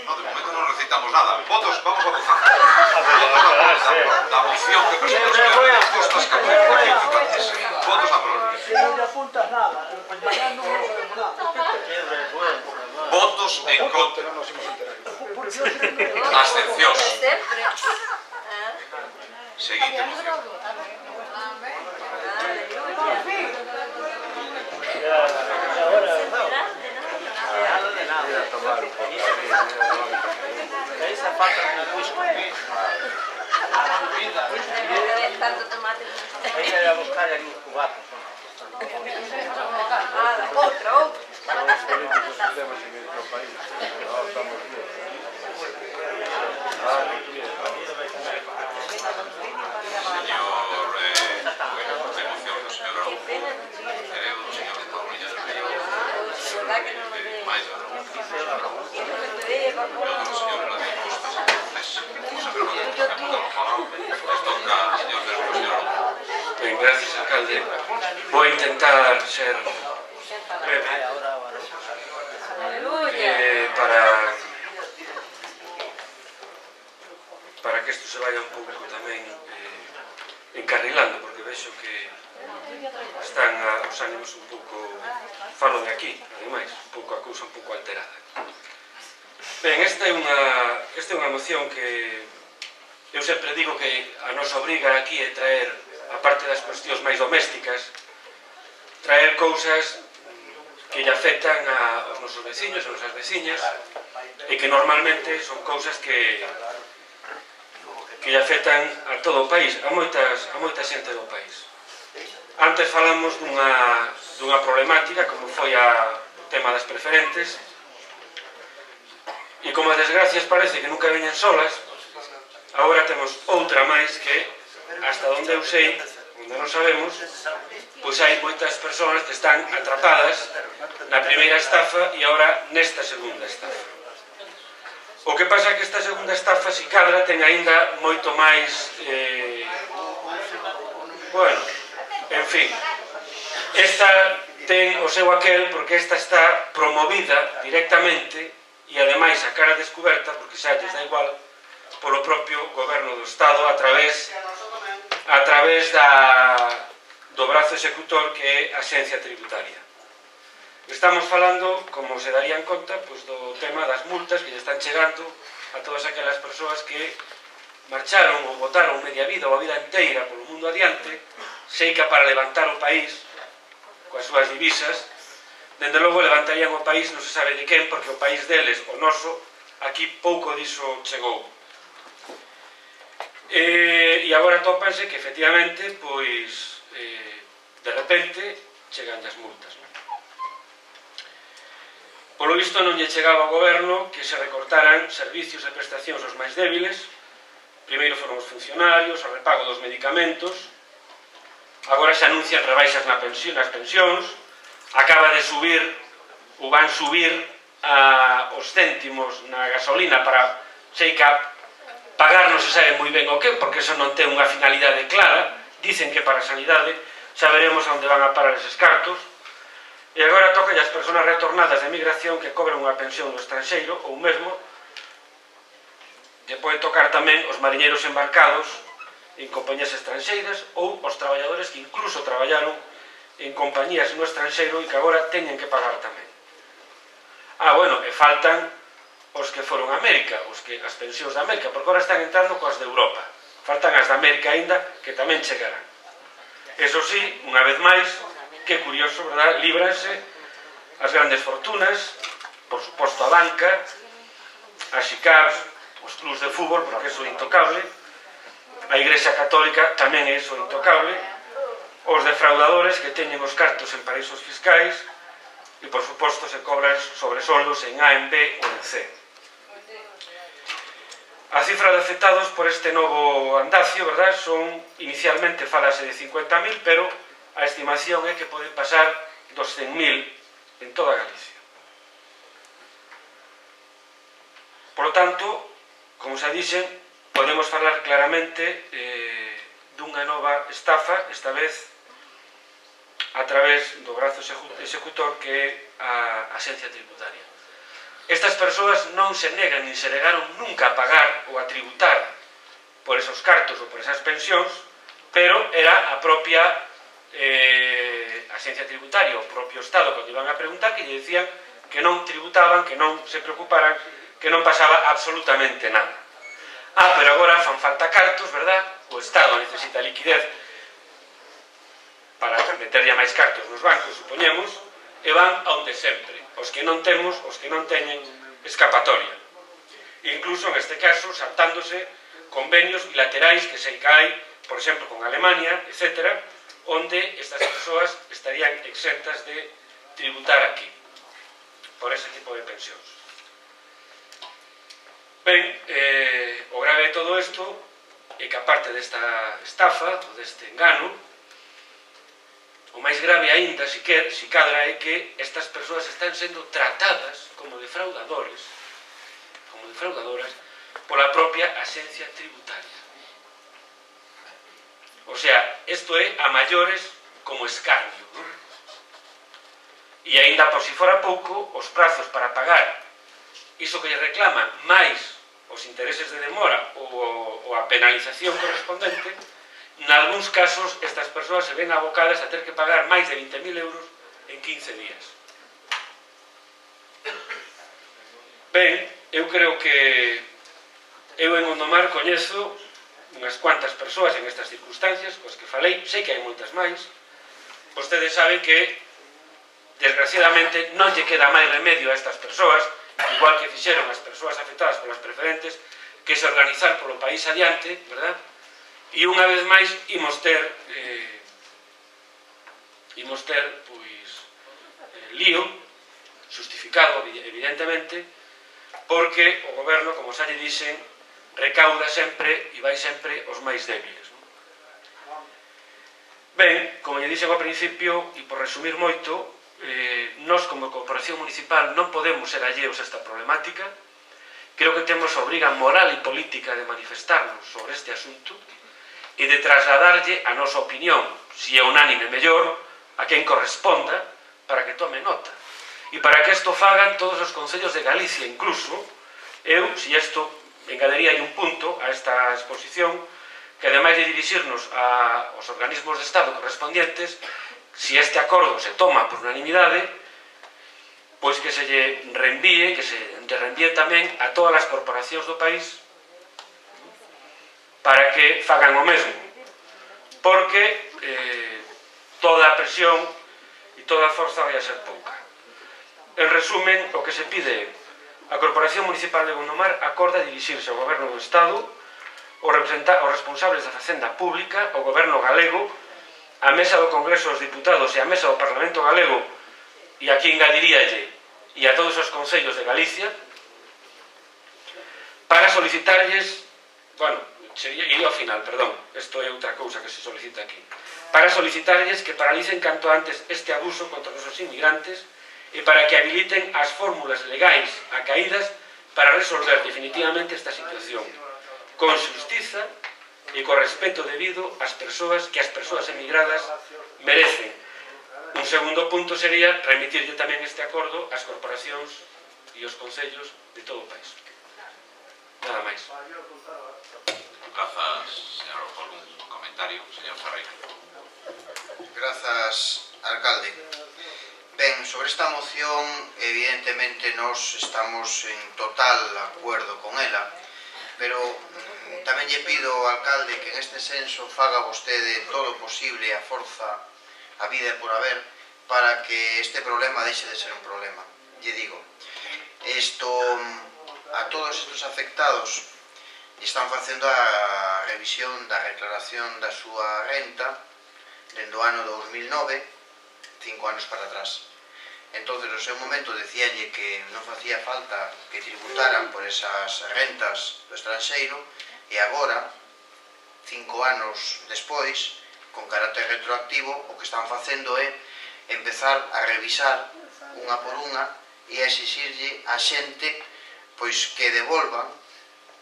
No, de momento non recitamos nada. Votos, vamos a votar. Votos a prol da moción que presentou o señor Costas que a modificación que parece. Votos a prol. Non le apuntas nada, mañá non sabemos nada. Votos en contra. Abstencións. Seguinte moción. Esa falta de whisky. Ella ia a buscar aquí uns cubatos. Outra. Os políticos que temos en este país. Non estamos bien. Señor, moción do señor Araujo. Creo do señor de Paulilla de Río. Mais ou non. Eu do señor Gadio Costas. Ben, gracias, alcalde. Vou intentar ser breve para que isto se vaya un pouco tamén encarrilando, porque vexo que están os ánimos un pouco, falo de aquí, ademais, un pouco a cousa un pouco alterada. Ben, esta é unha moción que eu sempre digo que a nosa obriga aquí é traer, a parte das cuestións máis domésticas, traer cousas que lle afectan aos nosos veciños, aos nosas veciñas, e que normalmente son cousas que lle afectan a todo o país, a moita xente do país. Antes falamos dunha problemática como foi o tema das preferentes, e como as desgracias parece que nunca veñen solas, agora temos outra máis que, hasta onde eu sei, onde non sabemos, pois hai moitas persoas que están atrapadas na primeira estafa e agora nesta segunda estafa. O que pasa é que esta segunda estafa, si cadra, ten aínda moito máis... Bueno, en fin, esta ten o seu aquel porque esta está promovida directamente e ademais a cara descoberta, porque xa lles dá igual, polo propio goberno do Estado a través do brazo executor que é a Axencia Tributaria. Estamos falando, como se darían conta, do tema das multas que lle están chegando a todas aquelas persoas que marcharon ou botaron media vida ou a vida inteira polo mundo adiante, seica para levantar o país coas súas divisas. Dende logo levantarían o país non se sabe de quen, porque o país deles, o noso, aquí pouco diso chegou. E agora tópanse que efectivamente, pois, de repente, chegan as multas. Polo visto non lle chegaba ao goberno que se recortaran servicios e prestacións aos máis débiles. Primeiro foron os funcionarios, o repago dos medicamentos, agora se anuncian rebaixas nas pensións, acaba de subir, ou van subir os céntimos na gasolina para, seica, pagar non se sabe moi ben o que, porque eso non ten unha finalidade clara, dicen que para a sanidade, xa veremos onde van a parar eses cartos. E agora toca as persoas retornadas de migración que cobran unha pensión no estranxeiro, ou mesmo que pode tocar tamén os mariñeiros embarcados en compañías estranxeiras ou os traballadores que incluso traballaron en compañías no estranxeiro e que agora teñen que pagar tamén. Bueno, e faltan os que foron a América, as pensións de América, porque agora están entrando coas de Europa. Faltan as de América aínda, que tamén chegarán. Eso sí, unha vez máis, que curioso, verdad? Líbranse as grandes fortunas, por suposto a banca, as xicabs, os clubs de fútbol, porque eso é intocable, a Igrexa Católica tamén é eso intocable, os defraudadores que teñen os cartos en paraísos fiscais e, por suposto, se cobran sobresoldos en A, en B ou en C. A cifra de afectados por este novo andacio, verdad, son, inicialmente falase de 50.000, pero a estimación é que poden pasar dos 100.000 en toda Galicia. Por lo tanto, como xa dixen, podemos falar claramente dunha nova estafa, esta vez a través do brazo executor que é a Axencia Tributaria. Estas persoas non se negan nin se negaron nunca a pagar ou a tributar por esos cartos ou por esas pensións, pero era a propia Axencia Tributaria, o propio Estado, cando iban a preguntar, que lle decían que non tributaban, que non se preocuparan, que non pasaba absolutamente nada. Pero agora fan falta cartos, verdad? O Estado necesita liquidez para meterlle máis cartos nos bancos, supoñemos, e van onde sempre. Os que non temos, os que non teñen escapatoria. Incluso, en este caso, saltándose convenios bilaterais que se hai, por exemplo, con Alemania, etcétera, onde estas persoas estarían exentas de tributar aquí por ese tipo de pensións. Ben, o grave de todo isto é que aparte desta estafa, ou deste engano, o máis grave aínda, si cadra, é que estas persoas están sendo tratadas como defraudadoras pola propia Axencia Tributaria. O sea, isto é a maiores como escarnio, non? E aínda por si fora pouco, os prazos para pagar iso que lle reclaman máis os intereses de demora ou a penalización correspondente, nalgúns casos estas persoas se ven abocadas a ter que pagar máis de 20.000 euros en 15 días. Ben, eu creo que eu en Gondomar coñezo unhas cuantas persoas en estas circunstancias, cos que falei, sei que hai moitas máis. Vostedes saben que, desgraciadamente, non lle queda máis remedio a estas persoas, igual que fixeron as persoas afectadas polas preferentes, que se organizar polo país adiante, verdad? E unha vez máis imos ter lío, justificado evidentemente, porque o goberno, como xa lle dixen, recauda sempre e vai sempre os máis débiles. Ben, como lle dixen ao principio, e por resumir moito, nós como corporación municipal non podemos ser alleos a esta problemática. Creo que temos a obriga moral e política de manifestarnos sobre este asunto e de trasladarlle a nosa opinión, se é unánime mellor, a quen corresponda, para que tome nota. E para que isto fagan todos os concellos de Galicia, incluso, eu, se isto engadería un punto a esta exposición, que ademais de dirixirnos aos organismos de Estado correspondientes, se este acordo se toma por unanimidade, pois que se lle reenvíe, que se lle reenvíe tamén a todas as corporacións do país para que fagan o mesmo, porque toda a presión e toda a forza vai a ser pouca. En resumen, o que se pide a Corporación Municipal de Gondomar acorda dirixirse ao Goberno do Estado, os responsables da Facenda Pública, o Goberno galego, a Mesa do Congreso dos Diputados e a Mesa do Parlamento Galego, e aquí engadiríalle e a todos os concellos de Galicia, para solicitarlles, bueno, iría ao final, perdón, isto é outra cousa que se solicita aquí, para solicitarlles que paralicen canto antes este abuso contra os nosos inmigrantes e para que habiliten as fórmulas legais acaídas para resolver definitivamente esta situación, con xustiza e co respeto debido ás persoas que as persoas emigradas merecen. Un segundo punto sería remitirlle tamén este acordo ás corporacións e aos concellos de todo o país. Nada máis. Grazas, señor, por un comentario, señor Ferreira. Grazas, alcalde. Ben, sobre esta moción, evidentemente, nos estamos en total acuerdo con ela, pero tamén lle pido ao alcalde que en este senso faga vostede todo o posible a forza, a vida por haber, para que este problema deixe de ser un problema. Lle digo, a todos estes afectados están facendo a revisión da declaración da súa renta dende o ano 2009, 5 anos para atrás. Entón, no seu momento, decíanlle que non facía falta que tributaran por esas rentas do estranxeiro, e agora, 5 anos despois, con carácter retroactivo, o que están facendo é empezar a revisar unha por unha e a exixirlle a xente pois que devolvan,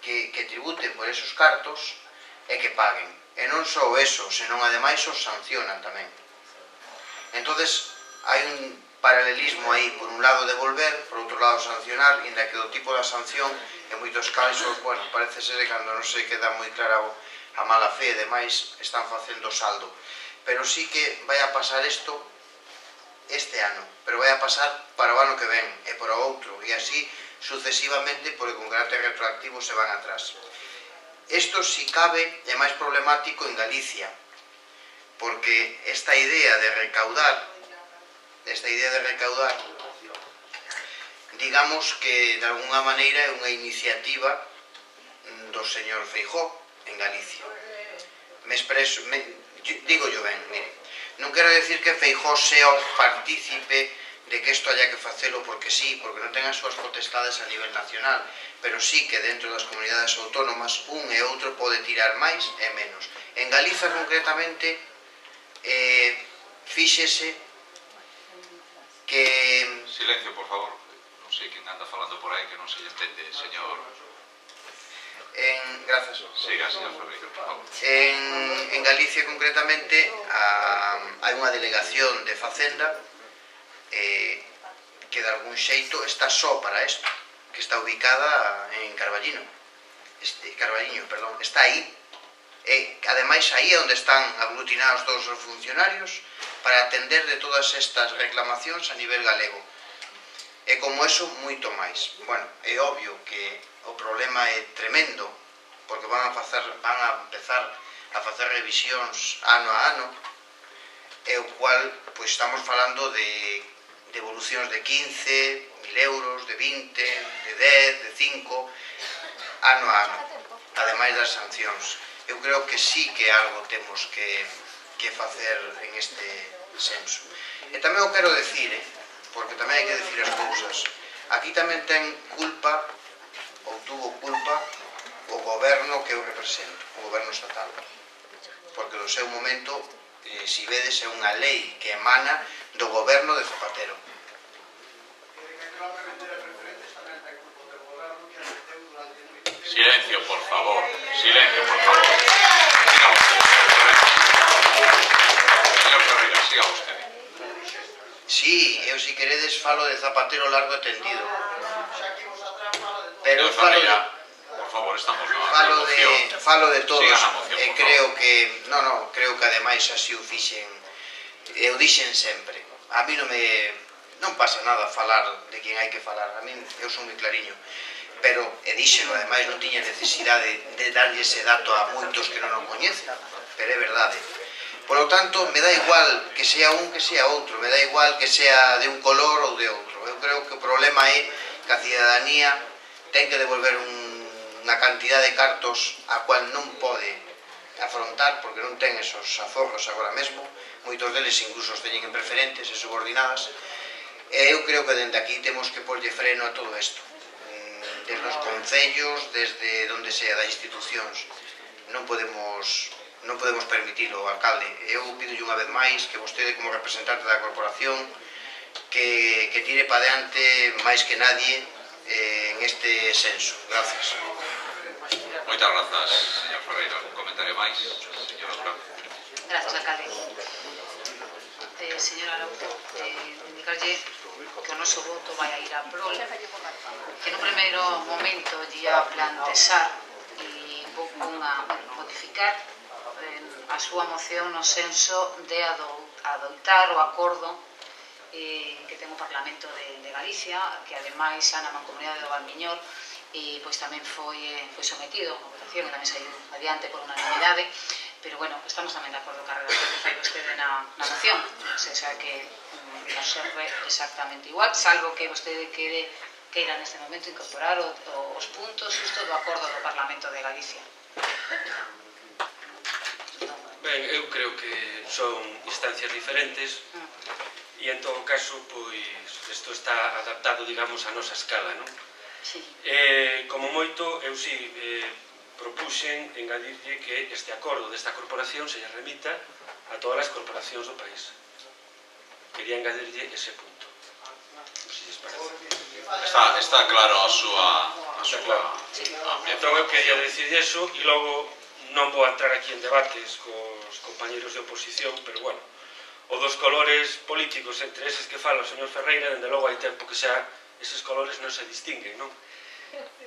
que tributen por esos cartos e que paguen. E non só eso, senón ademais os sancionan tamén. Entonces, hai un paralelismo aí, por un lado devolver, por outro lado sancionar, inda que do tipo da sanción, en moitos casos, bueno, parece ser que cando non se queda moi clara a mala fe e demais, están facendo saldo. Pero sí que vai a pasar isto este ano, pero vai a pasar para o ano que ven e para o outro, e así sucesivamente, porque con carácter retroactivo se van atrás. Isto, si cabe, é máis problemático en Galicia, porque esta idea de recaudar, digamos que de alguna maneira é unha iniciativa do señor Feijóo en Galicia. Digo yo ben, mire, non quero decir que Feijóo sea o partícipe de que isto haya que facelo porque sí, porque non ten as súas potestades a nivel nacional, pero sí que dentro das comunidades autónomas un e outro pode tirar máis e menos. En Galiza, concretamente, fíxese que... Silencio, por favor. Non sei quen anda falando por aí que non se lle entende, señor... Grazas. Siga, señor Ferreira, por favor. En Galicia, concretamente, hai unha delegación de Facenda que de algún xeito está só para isto, que está ubicada en Carballiño, está aí. E, ademais, aí é onde están aglutinados todos os funcionarios para atender de todas estas reclamacións a nivel galego. E como eso, moito máis. Bueno, é obvio que o problema é tremendo, porque van a empezar a facer revisións ano a ano, e o cual, pois, estamos falando de devolucións de 15.000 euros, de 20, de 10, de 5, ano a ano, ademais das sancións. Eu creo que sí que algo temos que facer en este senso. E tamén o quero decir, porque tamén hai que decir as cousas. Aquí tamén ten culpa, ou tuvo culpa, o goberno que eu represento, o goberno estatal. Porque no seu momento, si vedes, é unha lei que emana do goberno de Zapatero. Silencio, por favor. Silencio, por favor. Siga usted, señor Ferreira, siga usted. Sí, eu, si queredes, falo de Zapatero largo e tendido. Pero Señor Ferreira, por favor, estamos na moción. Falo de todos. Siga na moción, E creo que ademais así o fixen. Eu dixen sempre. A mí non me non pasa nada falar de quen hai que falar, a min eu son moi clariño, pero, e díxelo, ademais non tiña necesidade de darlle ese dato a moitos que non o coñecen, pero é verdade. Por lo tanto, me dá igual que sea un que sea outro, me dá igual que sea de un color ou de outro. Eu creo que o problema é que a cidadanía ten que devolver unha cantidad de cartos a cual non pode afrontar porque non ten esos aforros agora mesmo, moitos deles incluso os teñen en preferentes e subordinadas, e eu creo que dende aquí temos que porlle freno a todo isto, desde os concellos, desde onde sea das institucións. Non podemos permitilo, alcalde. Eu pidolle unha vez máis que vostede como representante da corporación que tire para diante máis que nadie en este senso. Gracias. Moitas grazas, señor Ferreira. Un comentario máis, señor Oscar. Gracias, alcalde. Señor Araujo, indicarlle que o noso voto vai a ir a prol, que no primeiro momento lle a plantexar e vou modificar a súa moción no senso de adoptar o acordo que ten o Parlamento de Galicia, que ademais a na Mancomunidade do Valmiñor pois tamén foi sometido a votación e tamén saiu adiante por unanimidade, pero bueno, estamos tamén de acordo ca redacción que fai vostede na moción, o sea que nos serve exactamente igual, salvo que vostede queira neste momento incorporar os puntos xusto do acordo do Parlamento de Galicia. Ben, eu creo que son instancias diferentes e en todo caso, pois, isto está adaptado, digamos, a nosa escala, non? Sí. Como moito, eu si propuxen engadirlle que este acordo desta corporación se lle remita a todas as corporacións do país. Quería engadirlle ese punto. Non sei se lles parece. Está claro a súa Entón eu quería decir eso e logo non vou entrar aquí en debates cos compañeros de oposición, pero bueno, o dos colores políticos entre eses que fala o señor Ferreira, dende logo hai tempo que xa eses colores non se distinguen, non?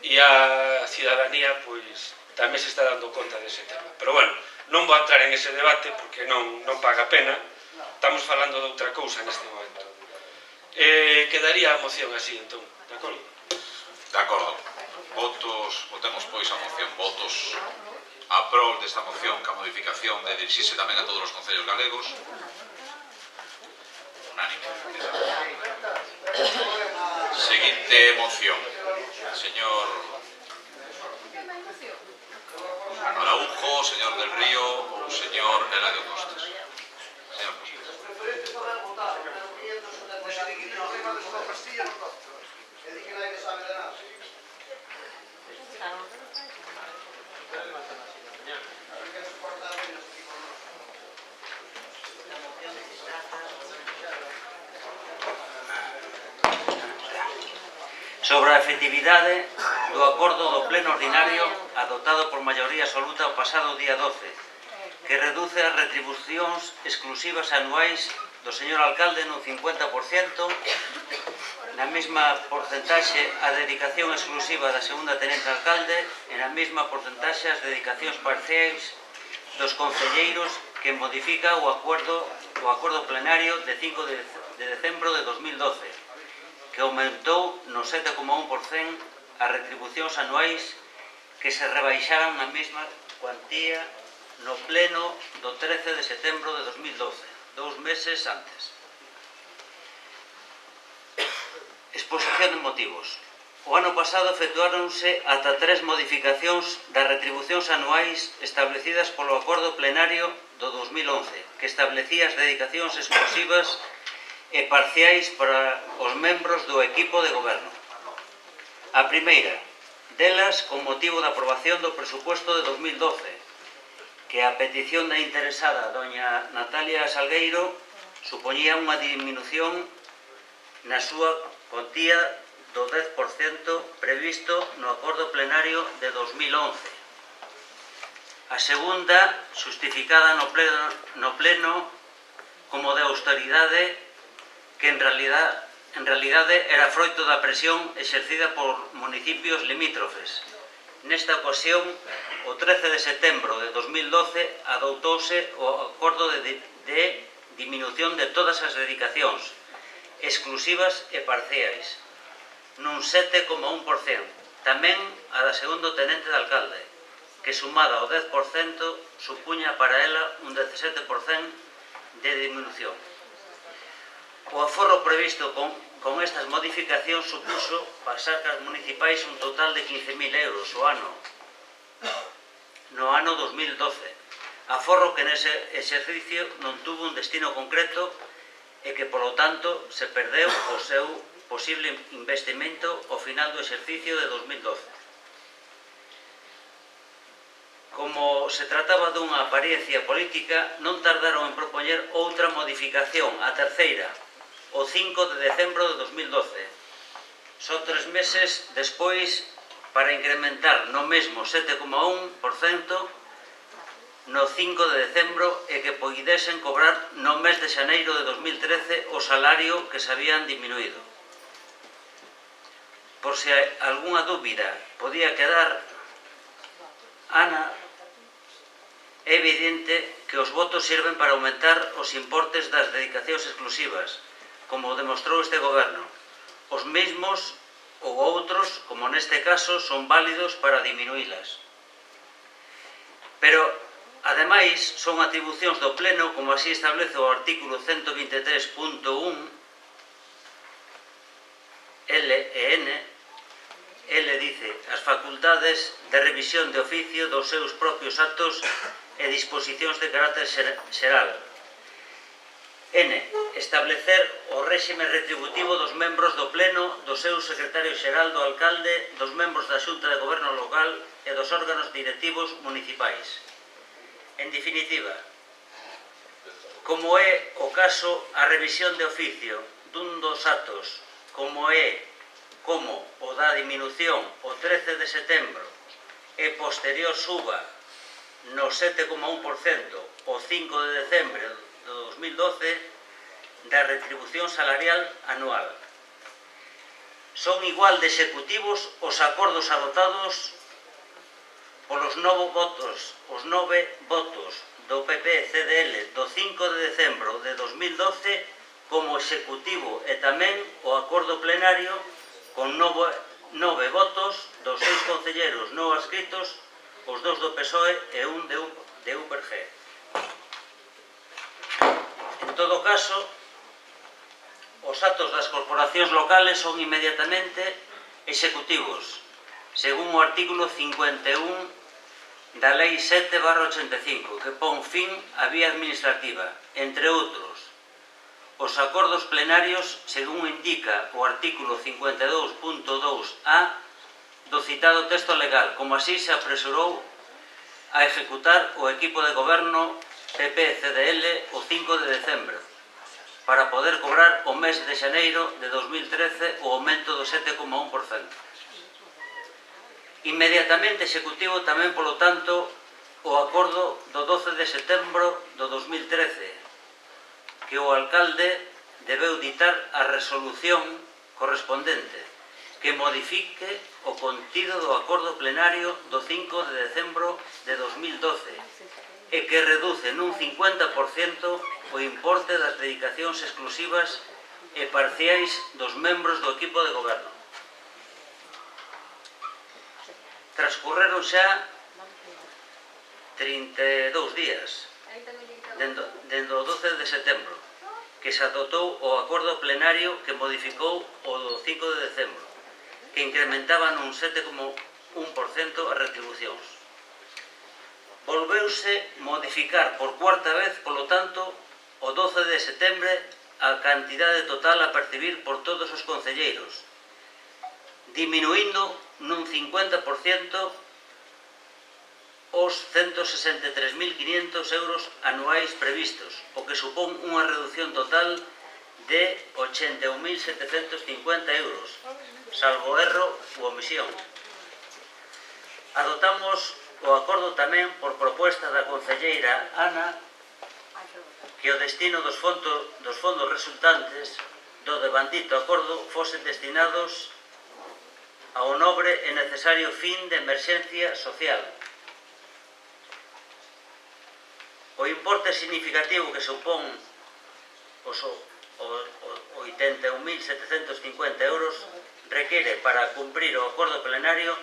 E a cidadanía, pois, tamén se está dando conta dese tema. Pero bueno, non vou entrar en ese debate porque non paga pena, estamos falando de outra cousa neste momento. Quedaría a moción así, entón, de acordo? De acordo. Votemos pois a moción. Votos a prol desta moción ca modificación de dirixirse tamén a todos os concellos galegos. Unánime. Seguinte moción. Señor Araujo, señor del Río ou señor Eladio Costas. Señor Costas. Sobre a efectividade do acordo do pleno ordinario adoptado por maioría absoluta o pasado día 12, que reduce as retribucións exclusivas anuais do señor alcalde nun 50%, na mesma porcentaxe a dedicación exclusiva da segunda tenente alcalde e na mesma porcentaxe as dedicacións parciais dos concelleiros que modifica o acordo plenario de 5 de decembro de 2012, que aumentou no 7,1% as retribucións anuais que se rebaixaran na mesma cuantía no pleno do 13 de setembro de 2012, 2 meses antes. Exposición de motivos. O ano pasado efectuáronse ata 3 modificacións das retribucións anuais establecidas polo acordo plenario do 2011, que establecía as dedicacións exclusivas e parciais para os membros do equipo de goberno. A primeira delas con motivo da aprobación do presupuesto de 2012, que a petición da interesada doña Natalia Salgueiro supoñía unha disminución na súa cuantía do 10% previsto no acordo plenario de 2011. A segunda, justificada no pleno como de austeridade, que en realidade era froito da presión exercida por municipios limítrofes. Nesta ocasión, o 13 de setembro de 2012, adoptouse o acordo de diminución de todas as dedicacións exclusivas e parciais, nun 7,1%, tamén a da segundo tenente de alcalde, que sumada ao 10% supuña para ela un 17% de diminución. O aforro previsto con estas modificacións supuso para as arcas municipais un total de 15.000 euros no ano 2012, aforro que nese exercicio non tuvo un destino concreto e que, polo tanto, se perdeu o seu posible investimento ao final do exercicio de 2012. Como se trataba dunha apariencia política, non tardaron en propoñer outra modificación, a terceira, o 5 de decembro de 2012. Só 3 meses despois para incrementar no mesmo 7,1% no 5 de decembro e que poidesen cobrar no mes de xaneiro de 2013 o salario que se habían diminuído. Por se algunha dúbida podía quedar, Ana, é evidente que os votos sirven para aumentar os importes das dedicacións exclusivas, como demostrou este goberno. Os mesmos ou outros, como neste caso, son válidos para diminuílas. Pero, ademais, son atribucións do Pleno, como así establece o artículo 123.1 L e N. Ele dice as facultades de revisión de oficio dos seus propios actos e disposicións de carácter xeral. N. Establecer o réxime retributivo dos membros do Pleno, do seu secretario xeral, do alcalde, dos membros da Xunta de Goberno local e dos órganos directivos municipais. En definitiva, como é o caso a revisión de oficio dun dos actos, como o da diminución o 13 de setembro e posterior suba no 7,1% o 5 de decembro de 2012 da retribución salarial anual. Son igual de executivos os acordos adoptados polos 9 votos do PP-CDL do 5 de decembro de 2012 como executivo e tamén o acordo plenario con 9 votos dos 6 concelleros non adscritos, os 2 do PSOE e un de UPRG. En todo caso, os actos das corporacións locales son inmediatamente executivos, según o artículo 51 da Lei 7/85, que pon fin á vía administrativa, entre outros, os acordos plenarios, según indica o artículo 52.2a do citado texto legal, como así se apresurou a ejecutar o equipo de goberno PP-CDL o 5 de decembro, para poder cobrar o mes de xaneiro de 2013 o aumento do 7,1%. Inmediatamente executivo tamén, polo tanto, o acordo do 12 de setembro do 2013, que o alcalde debeu ditar a resolución correspondente que modifique o contido do acordo plenario do 5 de decembro de 2012 e que reduce nun 50% o importe das dedicacións exclusivas e parciais dos membros do equipo de goberno. Transcurreron xa 32 días dende o 12 de setembro, que se adoptou o acordo plenario que modificou o do 5 de decembro, que incrementaba nun 7,1% as retribucións. Volveuse modificar por cuarta vez, polo tanto, o 12 de setembro a cantidade total a percibir por todos os concelleiros, diminuindo nun 50% os 163.500 euros anuais previstos, o que supón unha reducción total de 81.750 euros, salvo erro ou omisión. Adoptamos o acordo tamén por proposta da concelleira Ana que o destino dos fondos resultantes do devandito acordo fosen destinados ao nobre e necesario fin de emerxencia social. O importe significativo que supón o 81.750 euros requere para cumprir o acordo plenario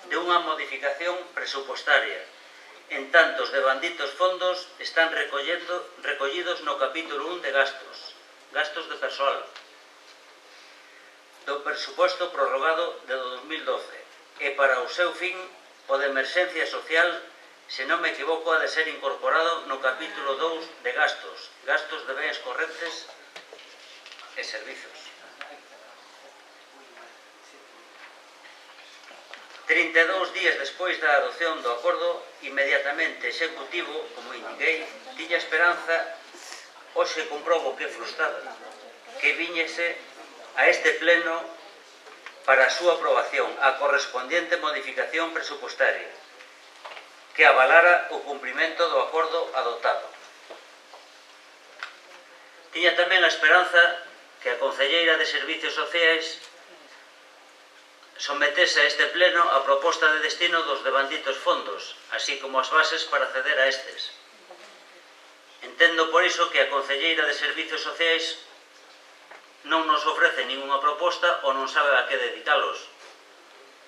de unha modificación presupostaria, en tanto os devanditos fondos están recollidos no capítulo 1 de gastos de persoal, do presuposto prorrogado de 2012, e para o seu fin, o de emerxencia social, se non me equivoco, ha de ser incorporado no capítulo 2 de gastos de bens correntes e servizos. 32 días despois da adopción do acordo inmediatamente executivo, como indiquei, tiña esperanza, hoxe comprobo que é frustrada, que viñese a este pleno para a súa aprobación a correspondiente modificación presupostaria que avalara o cumprimento do acordo adoptado. Tiña tamén a esperanza que a Concelleira de Servicios Sociais sometese a este pleno a proposta de destino dos devanditos fondos, así como as bases para acceder a estes. Entendo por iso que a Concelleira de Servicios Sociais non nos ofrece ninguna proposta ou non sabe a que dedicalos.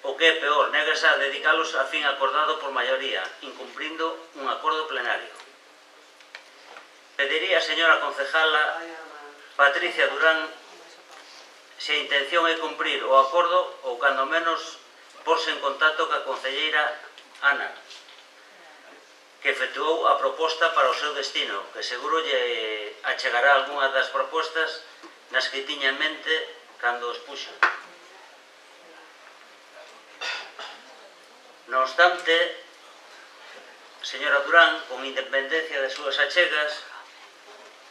O que é peor, negase a dedicalos a fin acordado por maioría, incumprindo un acordo plenario. Pediría a señora concejala Patricia Durán se a intención é cumprir o acordo ou, cando menos, porse en contacto ca concelleira Ana, que efectuou a proposta para o seu destino, que seguro lle achegará algunha das propostas nas que tiña en mente cando os puxo. Non obstante, señora Durán, con independencia das súas achegas,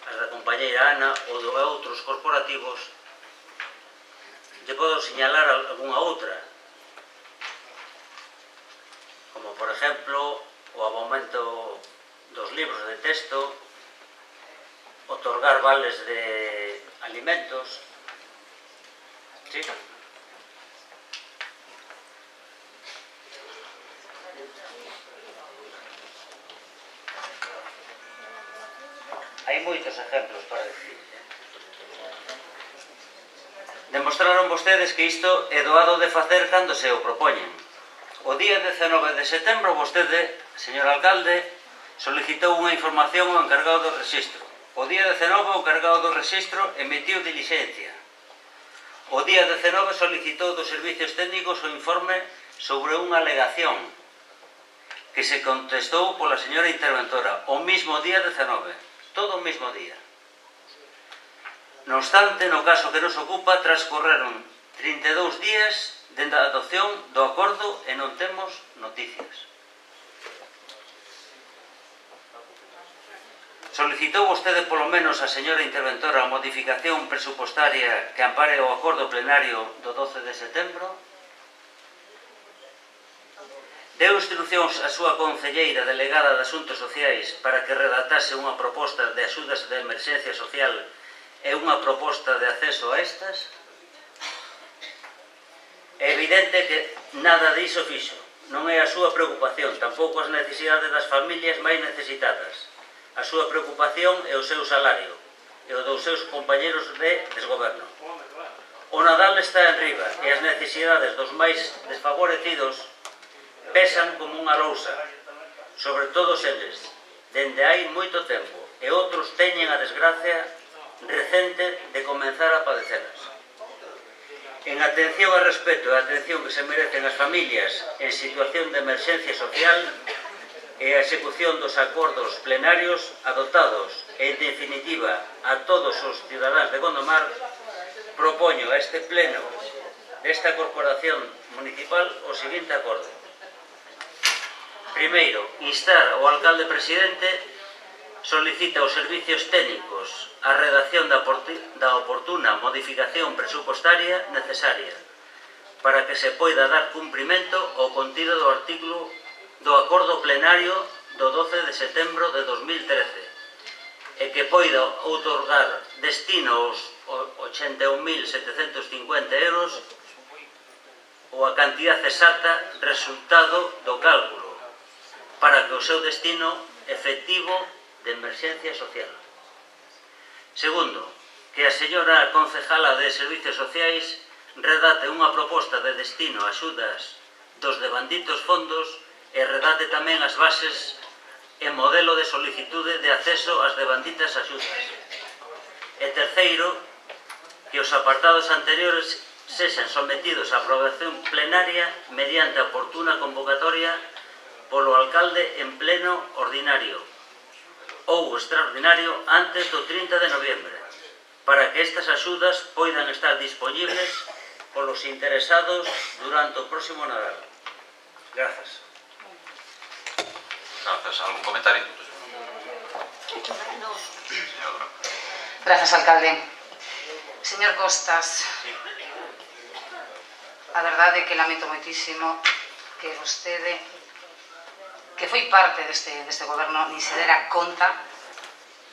as da compañeira Ana ou de outros corporativos, lle podo señalar algunha outra, como por exemplo o abonamento dos libros de texto, otorgar vales de alimentos. Sí. Hai moitos exemplos para decir. Demostraron vostedes que isto é doado de facer cando se o propoñen. O día 19 de setembro vostede, señor alcalde, solicitou unha información ao encargado do rexistro. O día 19 o encargado do rexistro emitiu diligencia. O día 19 solicitou dos servicios técnicos o informe sobre unha alegación que se contestou pola señora interventora o mismo día 19, todo o mismo día. Non obstante, no caso que nos ocupa, transcorreron 32 días dende a adopción do acordo e non temos noticias. Solicitou vostede polo menos a señora interventora a modificación presupostaria que ampare o acordo plenario do 12 de setembro? Deu instruccións a súa concelleira delegada de Asuntos Sociais para que redactase unha proposta de axudas de emerxencia social e unha proposta de acceso a estas? É evidente que nada diso fixo. Non é a súa preocupación, tampouco as necesidades das familias máis necesitadas. A súa preocupación é o seu salario e o dos seus compañeros de desgoberno. O Nadal está en riba e as necesidades dos máis desfavorecidos pesan como unha lousa sobre todos eles, dende hai moito tempo, e outros teñen a desgracia recente de comenzar a padecelas. En atención ao respeto e a atención que se merecen as familias en situación de emerxencia social e a execución dos acordos plenarios adoptados e, en definitiva, a todos os cidadáns de Gondomar, propoño a este pleno desta corporación municipal o seguinte acordo. Primeiro, instar ao alcalde presidente solicita aos servicios técnicos a redacción da oportuna modificación presupostaria necesaria para que se poida dar cumprimento ao contido do artículo do acordo plenario do 12 de setembro de 2013 e que poida outorgar destino aos 81.750 euros ou a cantidad exacta resultado do cálculo para que o seu destino efectivo de emerxencia social. Segundo, que a señora concejala de Servicios Sociais redate unha proposta de destino a axudas dos devanditos fondos e redate tamén as bases e modelo de solicitude de acceso ás devanditas axudas. E terceiro, que os apartados anteriores sexan sometidos a aprobación plenaria mediante a oportuna convocatoria polo alcalde en pleno ordinario ou extraordinario antes do 30 de novembro, para que estas axudas poidan estar disponibles polos interesados durante o próximo Nadal. Grazas. Grazas. Algún comentario? Grazas, alcalde. Señor Costas, a verdade é que lamento moitísimo que vostede, que foi parte deste goberno, nin se dera conta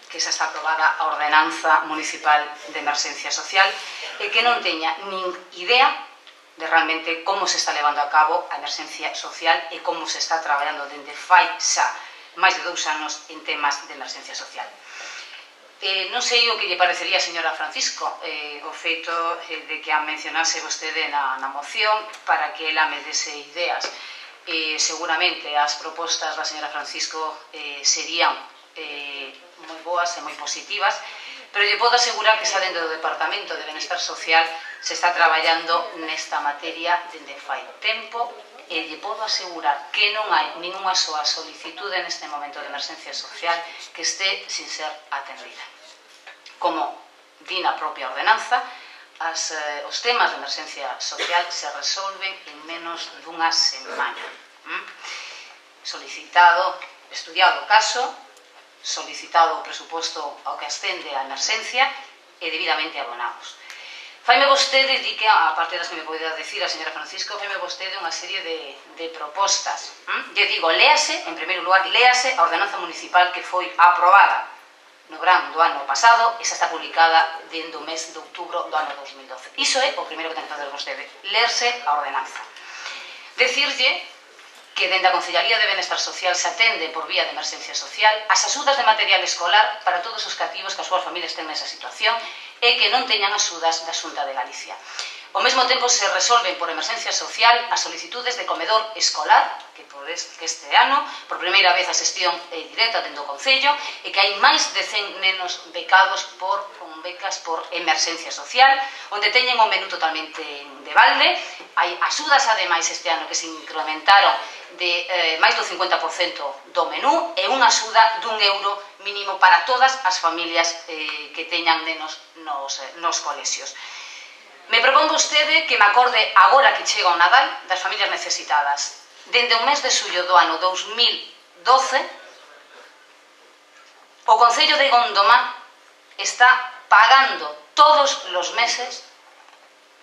que xa está aprobada a ordenanza municipal de emerxencia social e que non teña nin idea de realmente como se está levando a cabo a emerxencia social e como se está traballando dende fai xa máis de 2 anos en temas de emerxencia social. Non sei o que lle parecería, señora Francisco, o feito de que a mencionase vostede na moción para que ela me dese ideas. Seguramente as propostas da señora Francisco serían moi boas e moi positivas, pero lle podo asegurar que xa dentro do Departamento de Benestar Social se está traballando nesta materia dende fai tempo e lle podo asegurar que non hai ninguna soa solicitude neste momento de emerxencia social que este sin ser atendida. Como di na propia ordenanza, os temas de emerxencia social se resolven en menos dunha semana. Solicitado, estudiado o caso, solicitado o presuposto ao que ascende a emerxencia e debidamente abonados. Faime vostede, di que, a parte das que me podía decir a señora Francisco, faime vostede unha serie de propostas. Lle digo, léase, en primeiro lugar, léase a ordenanza municipal que foi aprobada no verán do ano pasado e xa está publicada dentro do mes de outubro do ano 2012. Iso é o primeiro que ten que facer vostede, lerse a ordenanza. Decirlle que dende a Concellaría de Benestar Social se atende por vía de emerxencia social as axudas de material escolar para todos os cativos que as súas familias ten nesa situación e que non teñan axudas da Xunta de Galicia. Ao mesmo tempo se resolven por emerxencia social as solicitudes de comedor escolar, que este ano, por primeira vez a xestión directa dentro do Concello, e que hai máis de 100 nenos becados con becas por emerxencia social, onde teñen o menú totalmente de balde. Hai axudas, ademais, este ano que se incrementaron de máis do 50% do menú e unha axuda dun euro mínimo para todas as familias que teñan nenos nos colexios. Me propón vostede que me acorde agora que chega o Nadal das familias necesitadas. Dende o mes de xullo do ano 2012, o Concello de Gondomar está pagando todos os meses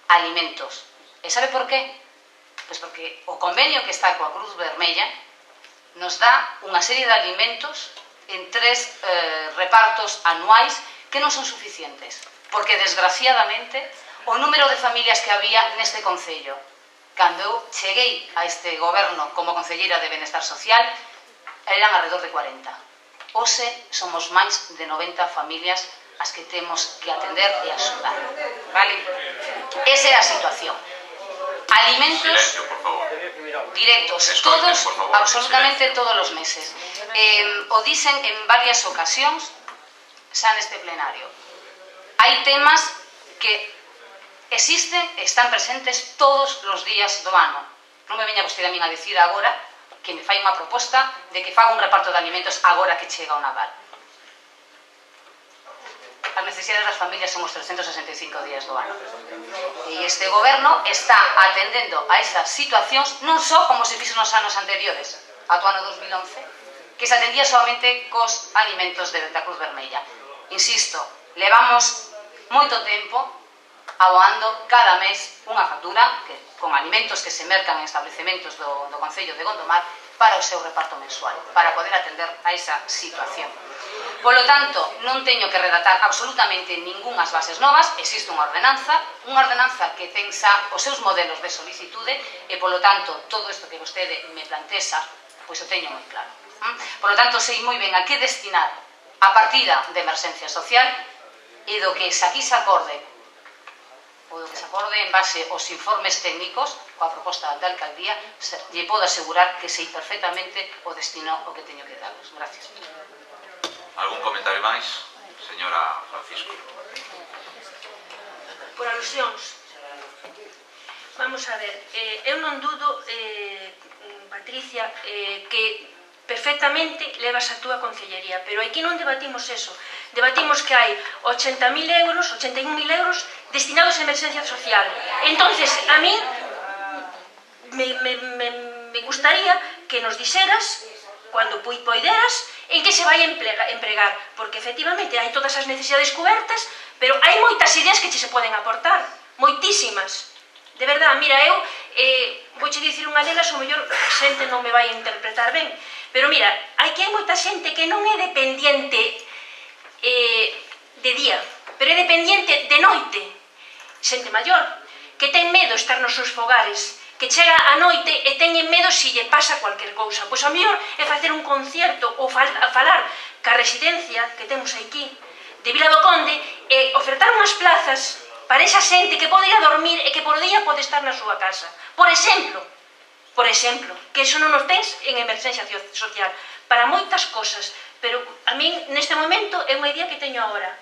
alimentos. E sabe por qué? Pois porque o convenio que está coa Cruz Vermella nos dá unha serie de alimentos en 3 repartos anuais que non son suficientes, porque desgraciadamente o número de familias que había neste Concello cando eu cheguei a este goberno como concelleira de Benestar Social eran alrededor de 40. Hoxe somos máis de 90 familias as que temos que atender e axudar. Vale? Esa é a situación. Alimentos directos, todos, absolutamente todos os meses. O dicen en varias ocasións xa neste plenario. Hai temas que existen e están presentes todos os días do ano. Non me veña vostede a min a dicir agora que me fai unha proposta de que faga un reparto de alimentos agora que chega o Nadal. As necesidades das familias son os 365 días do ano. E este goberno está atendendo a esas situacións non só como se fixo nos anos anteriores, ata o ano 2011, que se atendía solamente cos alimentos da Cruz Vermella. Insisto, levamos moito tempo aboando cada mes unha factura con alimentos que se mercan en establecementos do Concello de Gondomar para o seu reparto mensual, para poder atender a esa situación. Polo tanto, non teño que redactar absolutamente ningunhas bases novas, existe unha ordenanza que ten xa os seus modelos de solicitude e, polo tanto, todo isto que vostede me plantexa, pois o teño moi claro. Polo tanto, sei moi ben a que destinar a partida de emerxencia social e do que aquí se acorde, ou do que se acorde en base aos informes técnicos, coa proposta da alcaldía, lle podo asegurar que sei perfectamente o destino o que teño que darlos. Gracias. Algún comentario máis? Señora Francisco. Por alusións. Vamos a ver, eu non dudo, Patricia, que perfectamente levas a túa concellería, pero aquí non debatimos eso. Debatimos que hai 80.000 euros, 81.000 euros destinados a emerxencia social. Entonces, a mí me gustaría que nos dixeras, cando poideras, en que se vai empregar, porque efectivamente hai todas as necesidades cobertas, pero hai moitas ideas que che se poden aportar, moitísimas. De verdad, mira, eu vouche dicir unha delas, o mellor a xente non me vai interpretar ben, pero mira, hai moita xente que non é dependiente de día, pero é dependiente de noite, xente maior, que ten medo de estar nos seus fogares, que chega a noite e teñen medo se lle pasa cualquier cousa. Pois a mellor é facer un concierto ou falar ca residencia que temos aquí de Vila do Conde e ofertar unhas plazas para esa xente que pode ir a dormir e que por día pode estar na súa casa. Por exemplo, que eso non nos tens en emerxencia social, para moitas cosas, pero a min neste momento é unha idea que teño agora.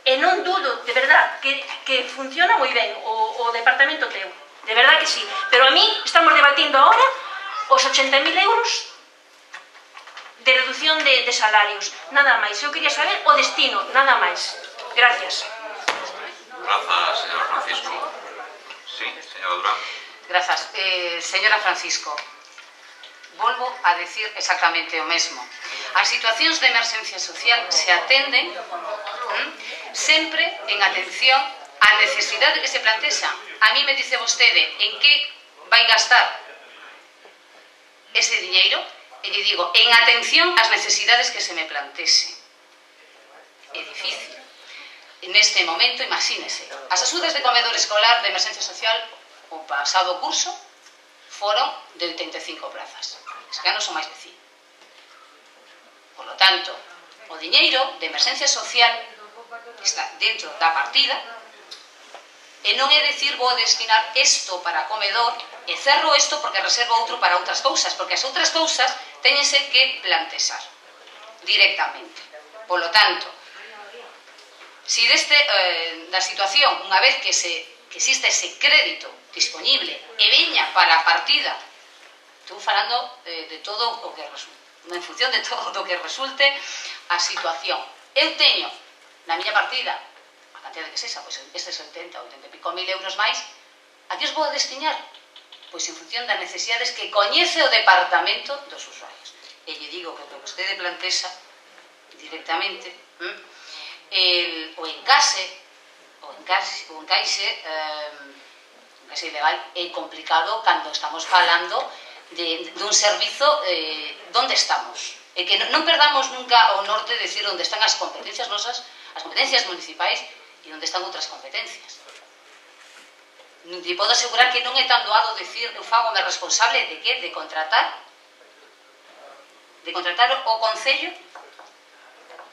E non dudo, de verdad, que funciona moi ben o departamento teu. De verdad que sí, pero a mí estamos debatindo ahora os 80.000 euros de reducción de salarios, nada máis. Eu quería saber o destino, nada máis. Gracias. Grazas, señor Francisco. Sí, señora Durán. Grazas. Señora Francisco, volvo a decir exactamente o mesmo. As situacións de emerxencia social se atenden sempre en atención á necesidade que se plantexa. A mí me dice vostede en que vai gastar ese diñeiro e lle digo, en atención ás necesidades que se me plantese. É difícil. Neste momento, imagínese, as axudas de comedor escolar de emerxencia social o pasado curso foron de 85 plazas. Es que non son máis de 100. Por lo tanto, o diñeiro de emerxencia social está dentro da partida e non é dicir vou destinar isto para comedor e cerro isto porque reservo outro para outras cousas, porque as outras cousas teñense que plantexar directamente. Por lo tanto, si da situación, unha vez que existe ese crédito disponible e veña para a partida, estou falando de todo o que resulte, en función de todo o que resulte a situación. Eu teño na miña partida, a cantidade que sexa, pois estes 80 ou 80 e pico mil euros máis, a que os vou destinar? Pois en función das necesidades que coñece o departamento dos usuarios. E lle digo que o que vostede plantexa directamente o encaixe ilegal é complicado cando estamos falando dun servizo donde estamos. E que non perdamos nunca o norte de decir onde están as competencias nosas, as competencias municipais e onde están outras competencias. E podo asegurar que non é tan doado decir eu fago-me responsable de que? De contratar o Concello,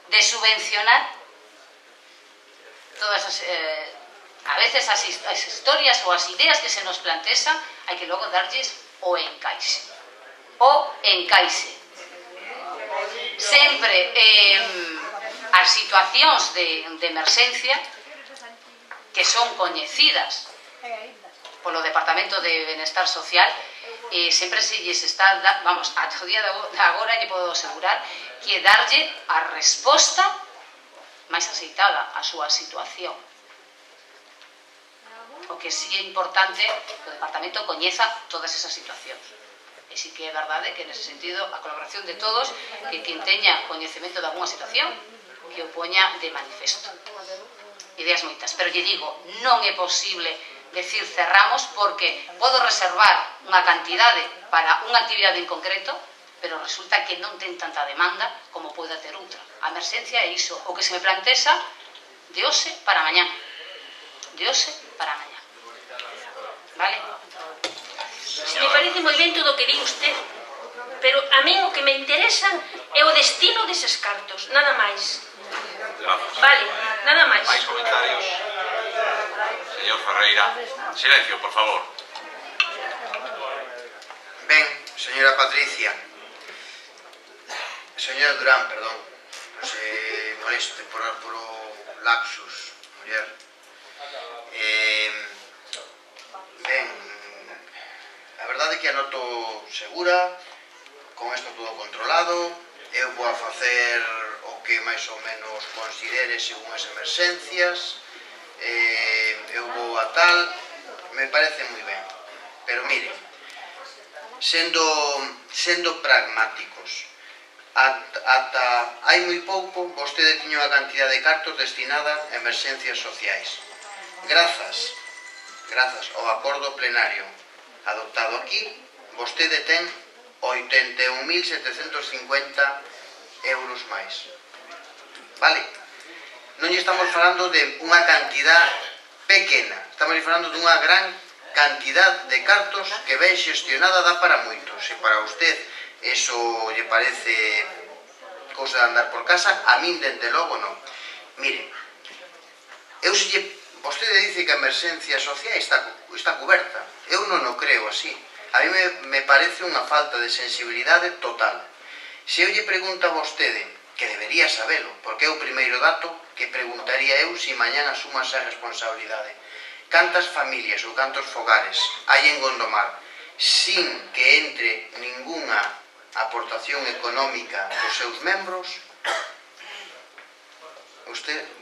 de subvencionar todas as a veces as historias ou as ideas que se nos plantexan, hai que logo darlles o encaixe. Sempre as situacións de emerxencia que son coñecidas polo Departamento de Benestar Social, sempre se lles está, vamos, ata o día de agora lle podo asegurar que darlle a resposta máis aceitada á súa situación. O que sí é importante que o Departamento coñeza todas esas situacións. E sí que é verdade que nese sentido a colaboración de todos, que quen teña coñecemento de alguna situación que o poña de manifesto. Ideas moitas, pero lle digo, non é posible decir cerramos porque podo reservar unha cantidade para unha actividade en concreto, pero resulta que non ten tanta demanda como poida ter outra. A emerxencia é iso, o que se me plantexa de hoxe para mañá. De hoxe para mañá. Vale? Me parece moi ben todo o que di usted, pero a min o que me interesa é o destino deses cartos, nada máis. Vale, Nada máis. Máis comentarios? Señor Ferreira. Silencio, por favor. Ben, señora Patricia. Señora Durán, perdón. Se moleste por o lapsus, muller. Ben, a verdade é que a noto segura, con isto todo controlado, eu vou a facer o que máis ou menos considere según as emerxencias, eu vou a tal, me parece moi ben. Pero mire, sendo pragmáticos, ata hai moi pouco vostede tiña unha cantidad de cartos destinada a emerxencias sociais. Grazas ao acordo plenario adoptado aquí, vostede ten 81.750 euros máis. Vale? Non lle estamos falando de unha cantidad pequena, estamos falando dunha gran cantidad de cartos que ben xestionada dá para moito. Se para usted eso lle parece cousa de andar por casa, a min dende logo non. Mire, vostede dice que a emerxencia social está coberta. Eu non o creo así. A mí me parece unha falta de sensibilidade total. Se eu lle pregunto a vostede, que debería sabelo, porque é o primeiro dato que preguntaría eu se mañán asuma esa responsabilidade. Cantas familias ou cantos fogares hai en Gondomar sin que entre ninguna aportación económica dos seus membros?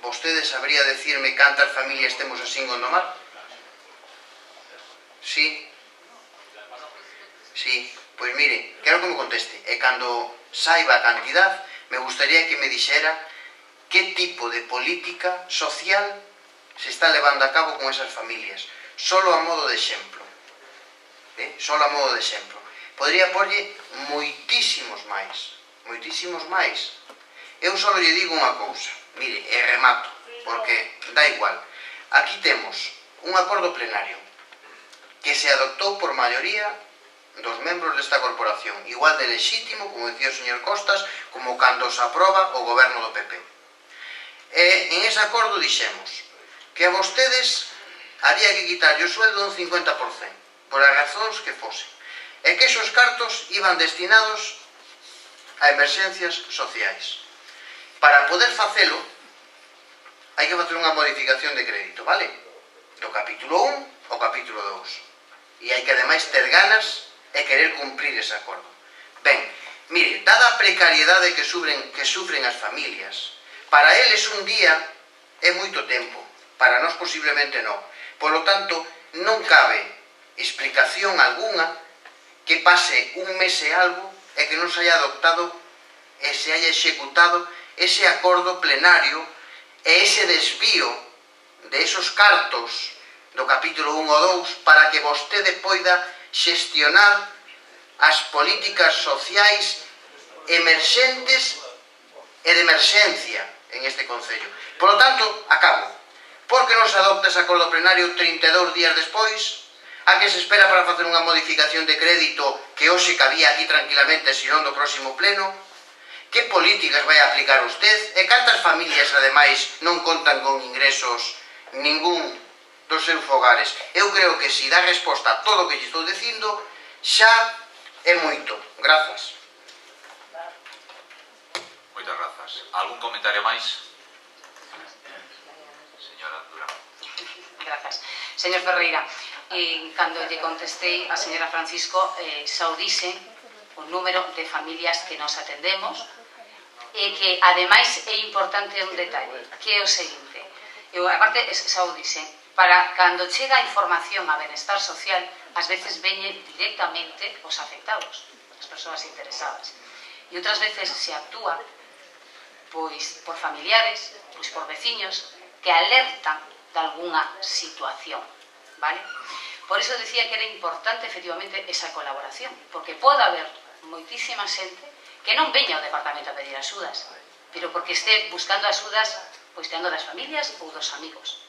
Vostede sabría decirme cantas familias temos así en Gondomar? Sí. Sí, pois mire, quero que me conteste. E cando saiba a cantidad, me gustaría que me dixera que tipo de política social se está levando a cabo con esas familias. Solo a modo de exemplo. Solo a modo de exemplo. Podría porlle moitísimos máis. Moitísimos máis. Eu só lle digo unha cousa. Mire, e remato, porque dá igual. Aquí temos un acordo plenario que se adoptou por maioría dos membros desta corporación, igual de lexítimo, como decía o señor Costas, como cando se aproba o goberno do PP. E en ese acordo dixemos que a vostedes había que quitarlle o sueldo un 50%, por as razóns que fosen, e que esos cartos iban destinados a emerxencias sociais. Para poder facelo, hai que facer unha modificación de crédito, vale? Do capítulo 1 ao capítulo 2. E hai que ademais ter ganas e querer cumprir ese acordo. Ben, mire, dada a precariedade que sufren as familias, para eles un día é moito tempo, para nós posiblemente non. Por lo tanto, non cabe explicación algunha que pase un mes e algo e que non se haya adoptado e se haya executado ese acordo plenario e ese desvío de esos cartos do capítulo 1 ou 2 para que vostede poida xestionar as políticas sociais emerxentes e de emerxencia en este Concello. Por lo tanto, acabo. Por que non se adopta ese acordo plenario 32 días despois? A que se espera para facer unha modificación de crédito que hoxe cabía aquí tranquilamente, senón do próximo pleno? Que políticas vai aplicar usted? E cantas familias, ademais, non contan con ingresos ningún dos seus fogares? Eu creo que se dá resposta a todo o que lle estou dicindo, xa é moito. Grazas. Moitas grazas. Algún comentario máis? Señora Durán. Grazas. Señor Ferreira, cando lle contestei a señora Francisco, xa o dixen o número de familias que nos atendemos e que, ademais, é importante un detalle, que é o seguinte. Eu, aparte, xa o dixen, para cando chega a información a benestar social, ás veces veñen directamente os afectados, as persoas interesadas. E outras veces se actúa pois por familiares, pois por veciños que alertan de algunha situación, vale? Por iso decía que era importante efectivamente esa colaboración, porque pode haber moitísima xente que non veña ao departamento a pedir axudas, pero porque este buscando axudas pois tirando das familias ou dos amigos.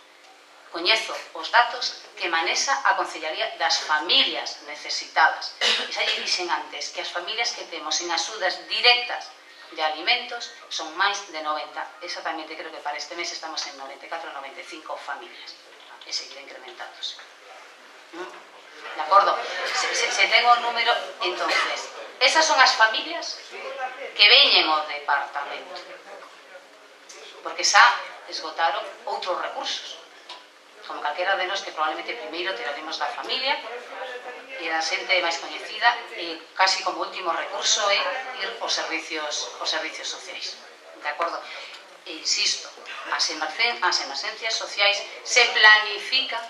Coñezo os datos que manexa a Concellaría das familias necesitadas. E xa lle dixen antes que as familias que temos en axudas directas de alimentos son máis de 90, exactamente creo que para este mes estamos en 94 ou 95 familias e seguir incrementándose. De acordo? Se ten o número, entonces, esas son as familias que veñen ao departamento, porque xa esgotaron outros recursos, como calquera de nós que probablemente primeiro tiraremos da familia e da xente máis coñecida e casi como último recurso é ir aos servicios sociais. De acordo? E insisto, as emergencias sociais se planifican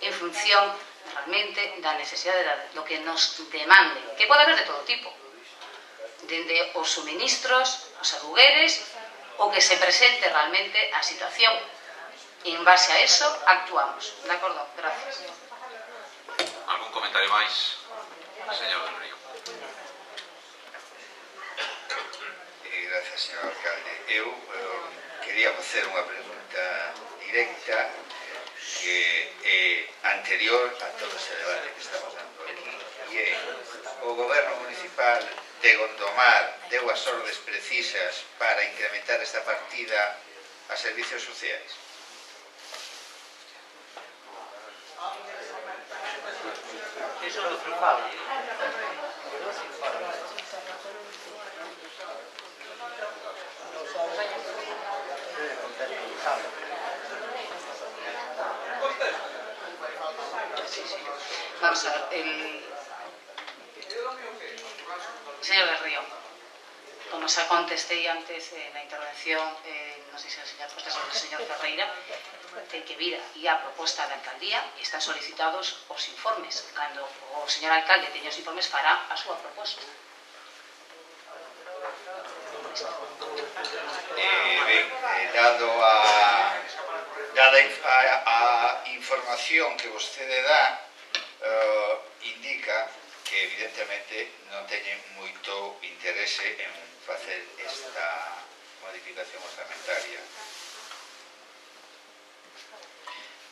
en función realmente da necesidade do que nos demande, que pode haber de todo tipo, dende os suministros, os alugueres, o que se presente realmente a situación. E en base a eso actuamos. De acordo? Gracias. Algún comentario máis? Señor del Río. Gracias, señor alcalde. Eu quería facer unha pregunta directa que é anterior a todo ese debate que estamos dando aquí, e é: o goberno municipal de Gondomar deu as ordes precisas para incrementar esta partida a servicios sociais? Eso é o que fala. Vamos a ver, señor del Río, como xa contestei antes na intervención, non sei se o señor Costas ou o señor Ferreira, ten que vir aquí a proposta da alcaldía e están solicitados os informes. Cando o señor alcalde teña os informes fará a súa proposta. Dado a información que vostede dá, indica que evidentemente non teñen moito interese en facer esta modificación orzamentaria.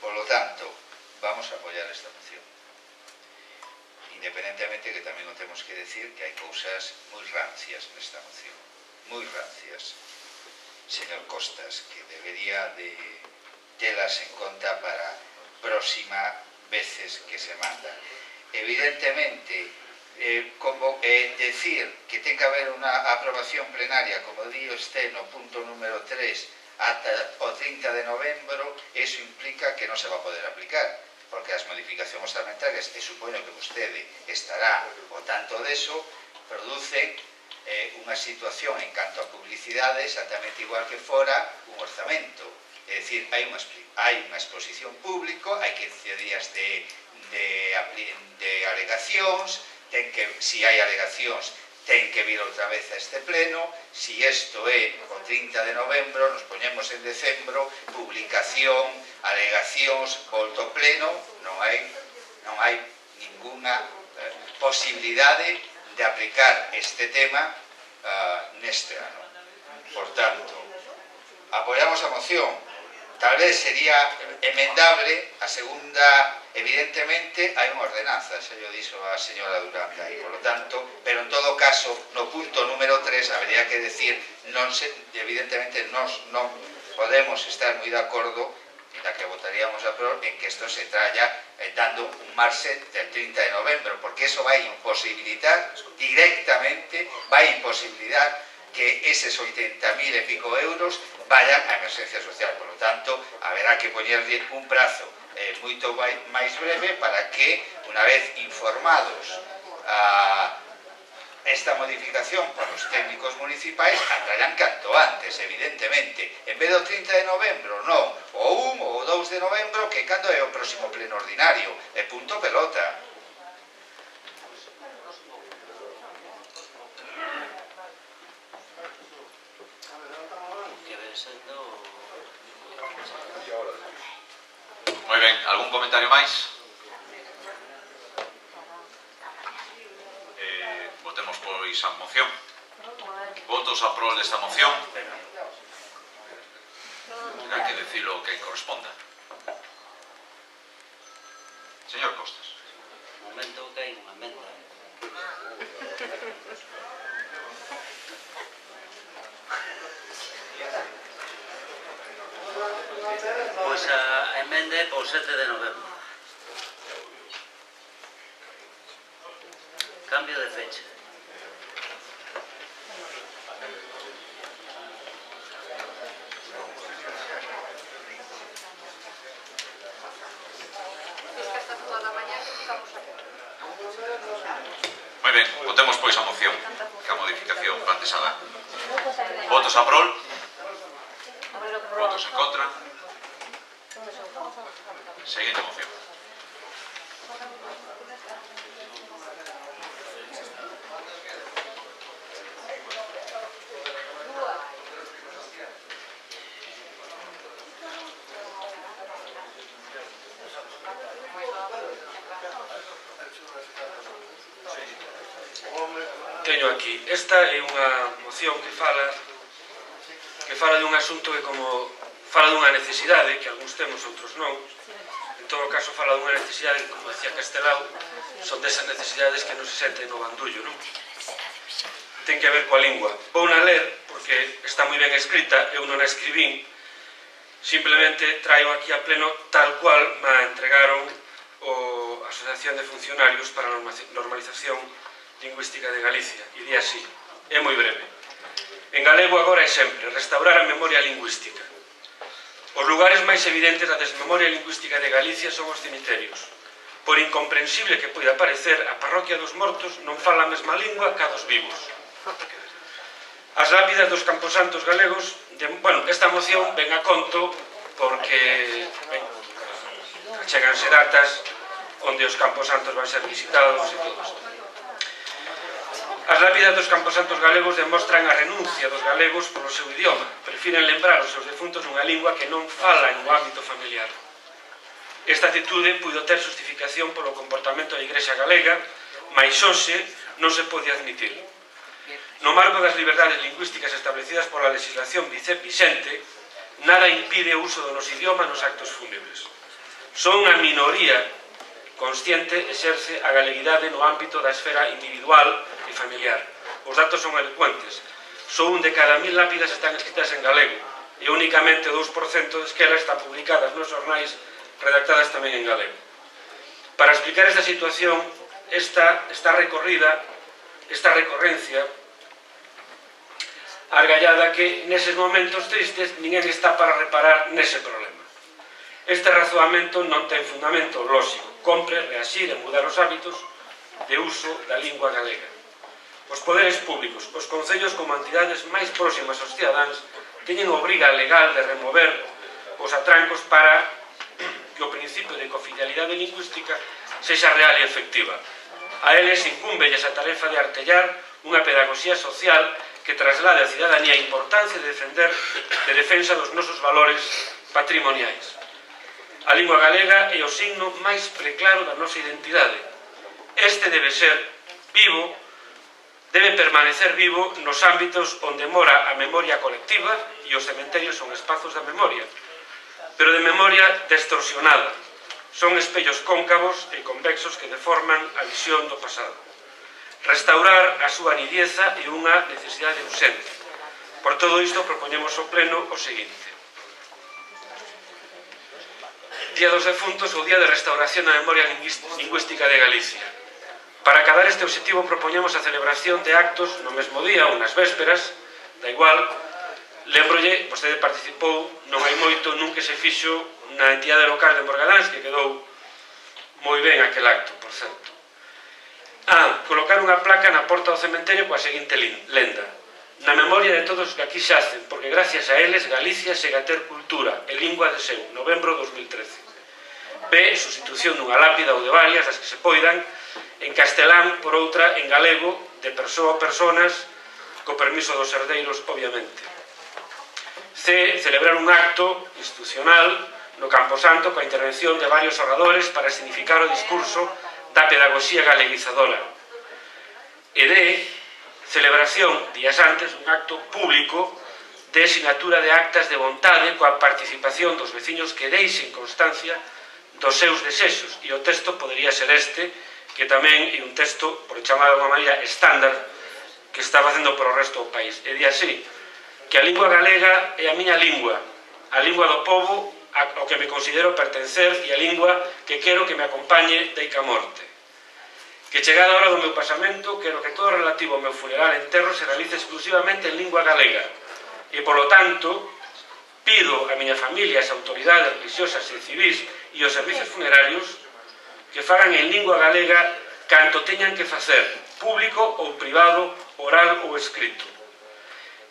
Por lo tanto, vamos a apoiar esta moción, independentemente que tamén o temos que decir que hai cousas moi rancias nesta moción, moi rancias, señor Costas, que debería de telas en conta para próxima veces que se manda. Evidentemente, decir que ten que haber unha aprobación plenaria, como di este no punto número 3, ata o 30 de novembro, eso implica que non se va a poder aplicar, porque as modificacións orzamentarias, que supoño que vostede estará ao tanto deso, producen unha situación en canto a publicidade exactamente igual que fora un orzamento. É dicir, hai unha exposición público, hai 15 días de alegacións, si hai alegacións ten que vir outra vez a este pleno, si isto é o 30 de novembro, nos poñemos en decembro, publicación, alegacións, volto ao pleno, non hai ninguna posibilidade de aplicar este tema neste ano. Por tanto, apoiamos a moción. Tal vez sería emendable a segunda, evidentemente hai unha ordenanza, xa yo dixo a señora Duranda, e por lo tanto, pero en todo caso, no punto número 3 habería que decir, evidentemente nós non podemos estar moi de acordo na que votaríamos a prol en que isto se tralla dando un marxe del 30 de novembro, porque eso vai imposibilitar directamente, vai imposibilitar que eses 80.000 e pico euros vayan a emergencia social. Por lo tanto, haberá que poñerle un prazo moito máis breve para que, unha vez informados esta modificación por os técnicos municipais, a trayan canto antes, evidentemente. En vez do 30 de novembro, non. O 1 ou 2 de novembro, que cando é o próximo pleno ordinario. E punto pelota. Moi ben, algún comentario máis? Votemos pois a moción. Votos a prol desta moción. Terá que decilo que corresponda. Señor Costas. Un momento que hai unha emenda. emenda é por 7 de novembro. Cambio de fecha. Moi ben, votemos pois a moción, que a modificación plantexada. Votos a prol? Votos en contra? Seguinte moción. Teño aquí, esta é unha moción que fala dun asunto que como fala dunha necesidade que algúns temos, outros non. En todo caso fala dunha necesidade que, como decía Castelao, son desas necesidades que non se senten no bandullo, non? Ten que ver coa lingua. Vou na ler porque está moi ben escrita, eu non a escribín, simplemente traio aquí a pleno tal cual me entregaron a Asociación de Funcionarios para a Normalización Lingüística de Galicia, e di así, é moi breve. En galego agora é sempre restaurar a memoria lingüística. Os lugares máis evidentes da desmemoria lingüística de Galicia son os cemiterios. Por incomprensible que poida parecer, a parroquia dos mortos non fala a mesma lingua que a dos vivos. As lápidas dos camposantos galegos, esta moción ven a conto porque cheganse datas onde os camposantos van ser visitados e todo isto. As lápidas dos camposantos galegos demostran a renuncia dos galegos polo seu idioma. Prefiren lembrar os seus defuntos nunha lingua que non falan no ámbito familiar. Esta actitude puido ter justificación polo comportamento da Igrexa galega, mais hoxe non se pode admitir. No marco das liberdades lingüísticas establecidas pola legislación vicente, nada impide o uso do noso idioma nos actos fúnebres. Son unha minoría consciente exerce a galeguidade no ámbito da esfera individual e familiar. Os datos son elocuentes. Só un de cada 1000 lápidas están escritas en galego e únicamente o 2% desquelas están publicadas nos xornais redactadas tamén en galego. Para explicar esta situación, esta recorrencia argallada que neses momentos tristes ninguén está para reparar nese problema. Este razoamento non ten fundamento lóxico. Compre reaxir e mudar os hábitos de uso da lingua galega. Os poderes públicos, os concellos como entidades máis próximas aos cidadáns teñen obriga legal de remover os atrancos para que o principio de cooficialidade lingüística sexa real e efectiva. A eles incúmbelles a tarefa de artellar unha pedagogía social que traslade á cidadanía a importancia de defensa dos nosos valores patrimoniais. A lingua galega é o signo máis preclaro da nosa identidade. Este debe ser vivo, debe permanecer vivo nos ámbitos onde mora a memoria colectiva e os cementerios son espazos da memoria, pero de memoria distorsionada. Son espellos cóncavos e convexos que deforman a visión do pasado. Restaurar a súa nideza é unha necesidade urxente. Por todo isto propoñemos ao pleno o seguinte: Día dos Defuntos ou Día de Restauración da Memoria Lingüística de Galicia. Para acadar este objetivo propoñemos a celebración de actos no mesmo día ou nas vésperas, da igual. Lembrolle, vostede participou non hai moito nun que se fixo na entidade local de Morgadáns, que quedou moi ben aquel acto, por certo. Colocar unha placa na porta do cementerio coa seguinte lenda: na memoria de todos que aquí xacen, porque gracias a eles Galicia segue a ter cultura e lingua de seu, novembro 2013. B, sustitución dunha lápida ou de varias, das que se poidan, en castelán, por outra, en galego, de persoa a personas, co permiso dos herdeiros, obviamente. C, celebrar un acto institucional no Camposanto coa intervención de varios oradores para significar o discurso da pedagogía galeguizadora. E D, celebración, días antes, un acto público de sinatura de actas de vontade coa participación dos veciños que deixen constancia dos seus desexos, e o texto podería ser este, que tamén é un texto, por chamar de alguma maneira, estándar, que está facendo por o resto do país. E di así, que a lingua galega é a miña lingua, a lingua do povo, ao que me considero pertencer e a lingua que quero que me acompañe deica morte. Que chegada a hora do meu pasamento, quero que todo relativo ao meu funeral e enterro se realice exclusivamente en lingua galega e, polo tanto, pido a miña familia, as autoridades religiosas e civis e os servicios funerarios que fagan en lingua galega canto teñan que facer, público ou privado, oral ou escrito.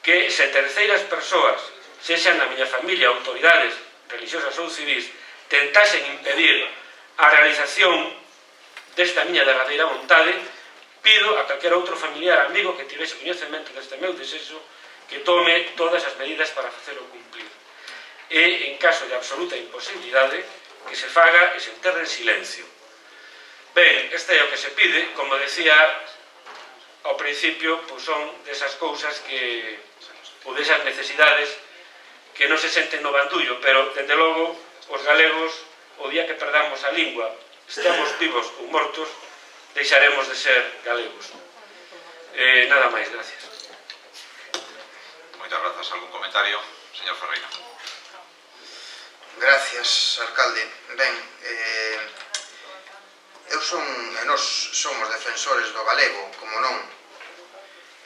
Que se terceiras persoas, sexan na miña familia, autoridades religiosas ou civis, tentasen impedir a realización desta miña derradeira vontade, pido a calquera outro familiar amigo que tivese coñecemento deste meu desexo que tome todas as medidas para facelo cumplir. E, en caso de absoluta imposibilidade, que se faga e se enterre en silencio. Ben, este é o que se pide, como decía ao principio, son desas cousas que, ou desas necesidades que non se senten no bandullo, pero, dende logo, os galegos, o día que perdamos a lingua, estemos vivos ou mortos, deixaremos de ser galegos. Nada máis, gracias. Moitas grazas. Algún comentario? Señor Ferreira. Gracias, alcalde. Ben, nós somos defensores do galego, como non,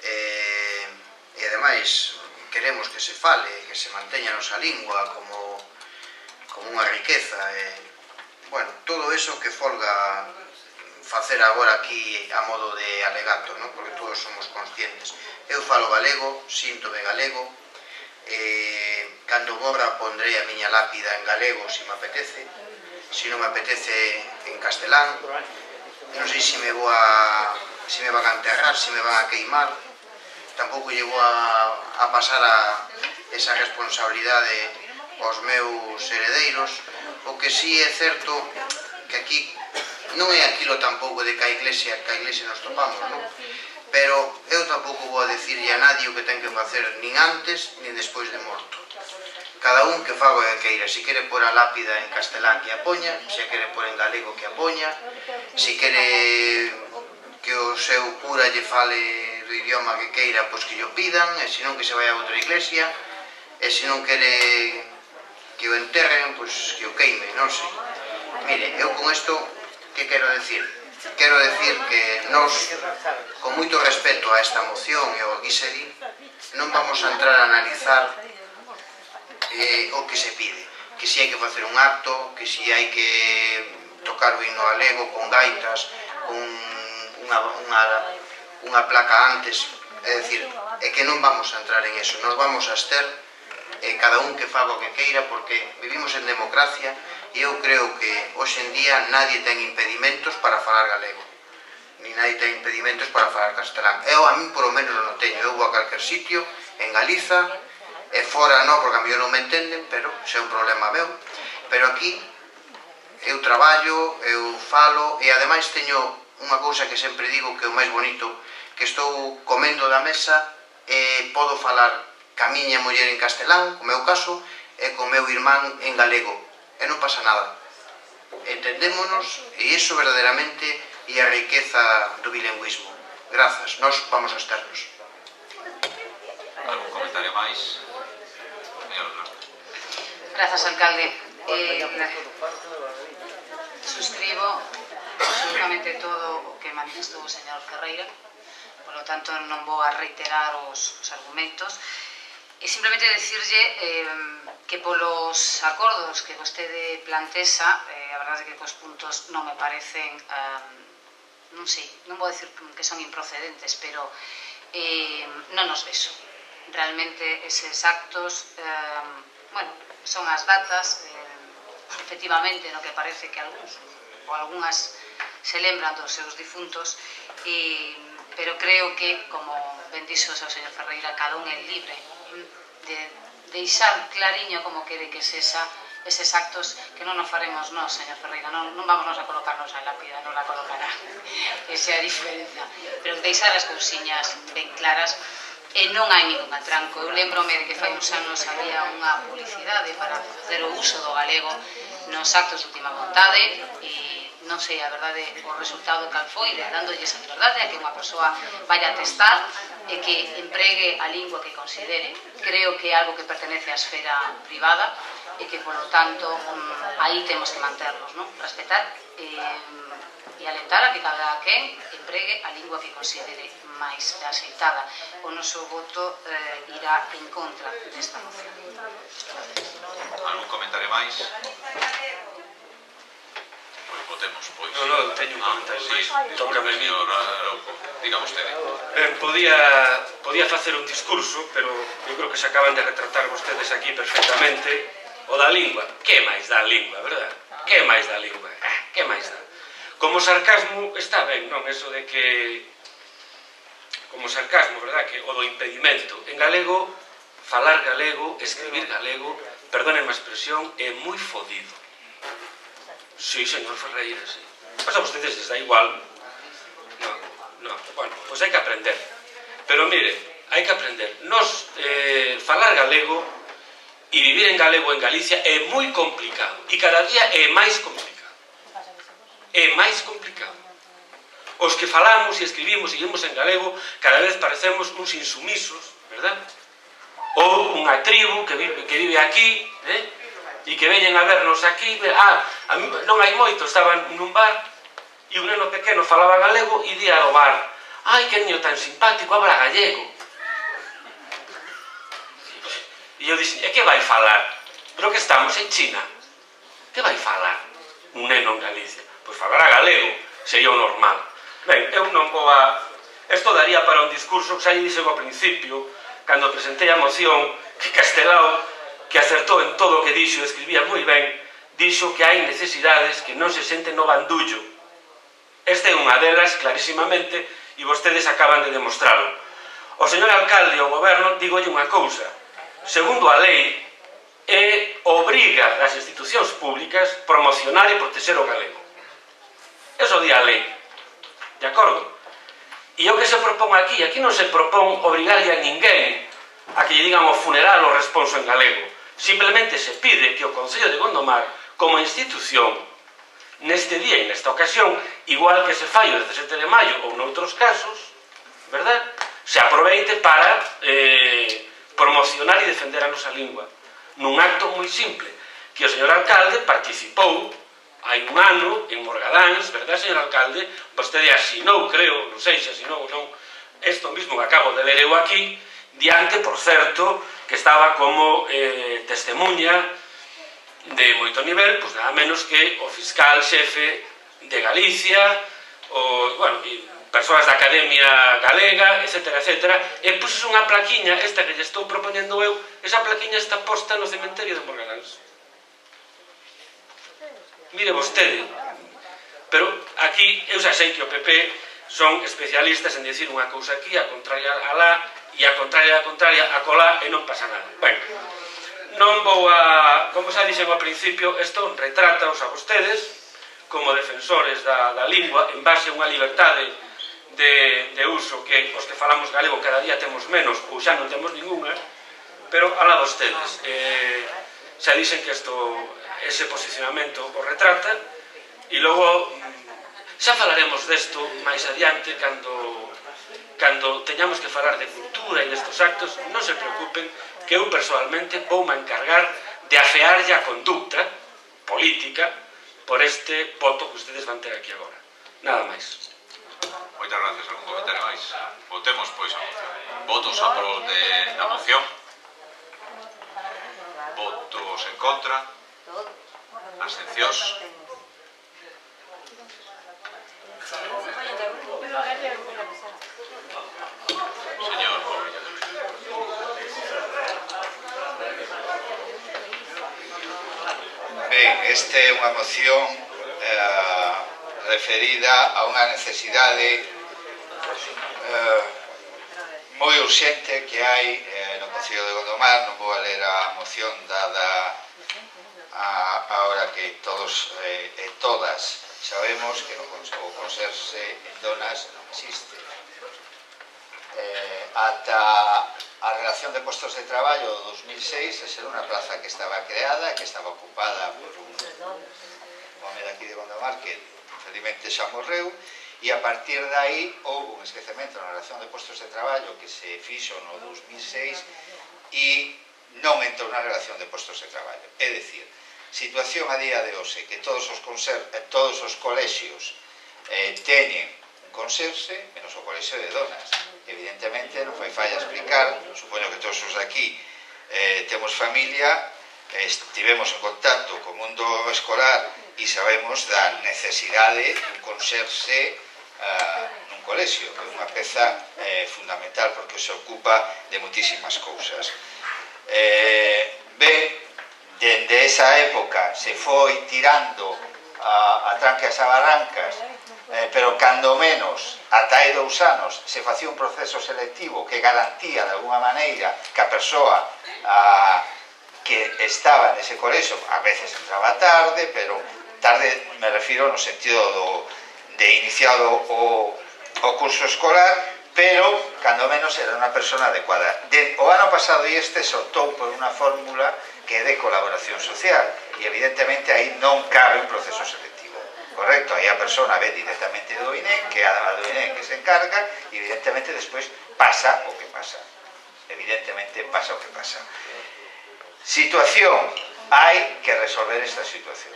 e ademais queremos que se fale, que se manteña a nosa lingua como unha riqueza. Bueno, todo eso que folga facer agora aquí a modo de alegato, porque todos somos conscientes. Eu falo galego, síntome galego, cando morra pondrei a miña lápida en galego se me apetece, se non me apetece en castelán, non sei se me van a enterrar, se me van a queimar, tampouco llevo a pasar esa responsabilidade aos meus heredeiros. O que sí é certo que aquí non é aquilo tampouco de que a iglesia nos topamos, non? Pero eu tampouco vou a decirlle a nadie o que ten que facer nin antes nin despois de morto. Cada un que faga o que queira, se quere pôr a lápida en castelán que a poña, se quere pôr en galego que a poña, se quere que o seu cura lle fale do idioma que queira, pois que lle pidan, e se non que se vai a outra iglesia, e se non quere que o enterren, pois que o queime, non sei. Mire, eu con isto, que quero decir? Quero decir que nós, con moito respeto a esta moción e ao que se di, non vamos a entrar a analizar o que se pide, que se hai que facer un acto, que se hai que tocar o himno galego con gaitas, con unha placa antes, é dicir, é que non vamos a entrar en eso, nos vamos a estar cada un que faga o que queira, porque vivimos en democracia e eu creo que hoxe en día nadie ten impedimentos para falar galego, ni nadie ten impedimentos para falar castelán. Eu a mí polo menos non teño, eu vou a calquer sitio en Galiza, e fora non, porque a mí non me entenden, pero se é un problema meu. Pero aquí eu traballo, eu falo, e ademais teño unha cousa que sempre digo que é o máis bonito, que estou comendo da mesa e podo falar ca miña muller en castelán, co meu caso, e co meu irmán en galego, e non pasa nada. Entendémonos, e iso verdadeiramente é a riqueza do bilingüismo. Grazas, nós vamos a estarnos. Algún comentario máis? Grazas, alcalde. Suscribo absolutamente todo o que manifestou o señor Ferreira, polo tanto non vou a reiterar os argumentos, e simplemente decirlle que polos acordos que vostede plantesa, a verdade é que os puntos non me parecen, non sei, non vou dicir que son improcedentes, pero non nos vexo. Realmente eses actos, bueno, son as datas, efectivamente, no que parece que algúns ou algunhas se lembran dos seus difuntos, pero creo que, como ben dixo o señor Ferreira, cada un é libre de deixar clariño como quere que sexa eses actos, que non nos faremos nós, señor Ferreira, non vamos a colocarnos a lápida, non la colocará, esa é a diferenza, pero deixar as cousiñas ben claras. E non hai ningún atranco. Eu lembrome de que fai uns anos había unha publicidade para facer o uso do galego nos actos de última vontade, e non sei a verdade o resultado cal foi, dándolles a verdade a que unha persoa vaya a testar e que empregue a lingua que considere. Creo que é algo que pertenece á esfera privada e que, polo tanto, aí temos que manternos, non? Respetar e alentar a que cada quen empregue a lingua que considere máis axeitada. O noso voto irá en contra desta moción. Algún comentario máis? Pois votemos, pois. Non, teño un comentario máis. Tócame a mí. Señor Araujo, diga vostede. Podía facer un discurso, pero eu creo que se acaban de retratar vostedes aquí perfectamente. O da lingua, que máis dá a lingua, verdad? Que máis dá a lingua? Que máis dá? Como sarcasmo está ben, non? Eso de que... Como sarcasmo, verdad? Que o do impedimento. En galego, falar galego, escribir galego, perdonen a expresión, é moi fodido. Sí, señor Ferreira, sí. Mas a vostedes les da igual. No, bueno, pois hai que aprender. Pero mire, hai que aprender. Nos, falar galego e vivir en galego en Galicia é moi complicado. E cada día é máis complicado. É máis complicado. Os que falamos e escribimos e vivimos en galego cada vez parecemos uns insumisos, verdad? Ou unha tribu que vive aquí, e que veñen a vernos aquí. Non hai moito, estaban nun bar e un neno pequeno falaba galego e día ao bar: ai, que niño tan simpático, habla gallego. E eu dixen: e que vai falar? Pero que estamos en China. Que vai falar un neno en Galicia? Pois falará galego, sería o normal. Ben, eu non vou a... Isto daría para un discurso que xa lle dixen ao principio, cando presentei a moción, que Castelao, que acertou en todo o que dixo e escribía moi ben, dixo que hai necesidades que non se senten no bandullo. Esta é unha delas, clarísimamente, e vostedes acaban de demostrarlo. O señor alcalde e o goberno, digolle unha cousa: segundo a lei, obriga das institucións públicas promocionar e protexer o galego. Eso di a lei. De acordo? E o que se propón aquí non se propón obrigarlle a ninguén a que lle digan o funeral o responso en galego. Simplemente se pide que o Concello de Gondomar, como institución, neste día e nesta ocasión, igual que se fai o 17 de maio ou noutros casos, verdad? Se aproveite para promocionar e defender a nosa lingua. Nun acto moi simple, que o señor alcalde participou hai un ano en Morgadáns, verdad, señor alcalde? Vostede asinou, creo, non sei se asinou ou non, isto mismo que acabo de ler eu aquí, diante, por certo, que estaba como testemunha de moito nivel, pois nada menos que o fiscal xefe de Galicia, persoas da Academia Galega, etcétera, etcétera, e puxes unha plaquiña, esta que lle estou propoñendo eu, esa plaquiña está posta no cementerio de Morgadáns. Mire vostede, pero aquí eu xa sei que o PP son especialistas en decir unha cousa aquí, a contraria alá, e a contraria a colá, e non pasa nada. Ben, non vou a... Como xa dixen ao principio, isto retrataos a vostedes como defensores da lingua en base a unha liberdade de uso que os que falamos galego cada día temos menos ou xa non temos ninguna, pero alá vostedes. Xa dixen que ese posicionamento o retrata, e logo xa falaremos desto máis adiante cando teñamos que falar de cultura e destos actos. Non se preocupen, que eu personalmente voume encargar de afearlle a conducta política por este voto que ustedes van ter aquí agora. Nada máis. Moitas gracias. Algún comentario máis? Votemos, pois, a moción. Votos a prol da moción. Votos en contra. Abstencións. Señor Porriño. Ben, esta é unha moción referida a unha necesidade moi urxente que hai no Concello de Gondomar. Non vou a ler a moción dada ahora que todos e todas sabemos que o conserxe en Donas non existe. Ata a relación de postos de traballo do 2006, esa era unha plaza que estaba creada, que estaba ocupada por un home de aquí de Gondomar que infelizmente xa morreu, e a partir de aí houve un esquecemento na relación de postos de traballo que se fixo no 2006 e non entra unha relación de postos de traballo. É dicir, situación a día de hoxe que todos os colexios teñen un conserxe, menos o colexio de donas. Evidentemente, non fai falla explicar, supoño que todos os aquí temos familia, estivemos en contacto co mundo escolar e sabemos da necesidade dun conserxe nun colexio, que é unha peza fundamental porque se ocupa de muitísimas cousas. Ben, dende esa época se foi tirando a trancas a barrancas, pero cando menos ata hai 2 anos se facía un proceso selectivo que garantía de alguma maneira que a persoa que estaba nese colexio, a veces entraba tarde, pero tarde me refiro no sentido de iniciado o curso escolar, pero cando menos era unha persona adecuada. O ano pasado este soltou por unha fórmula que é de colaboración social e evidentemente aí non cabe un proceso selectivo, correcto? Aí a persona ve directamente do INEM, que é a do INEM que se encarga e evidentemente despois pasa o que pasa. Evidentemente pasa o que pasa. Situación, hai que resolver esta situación.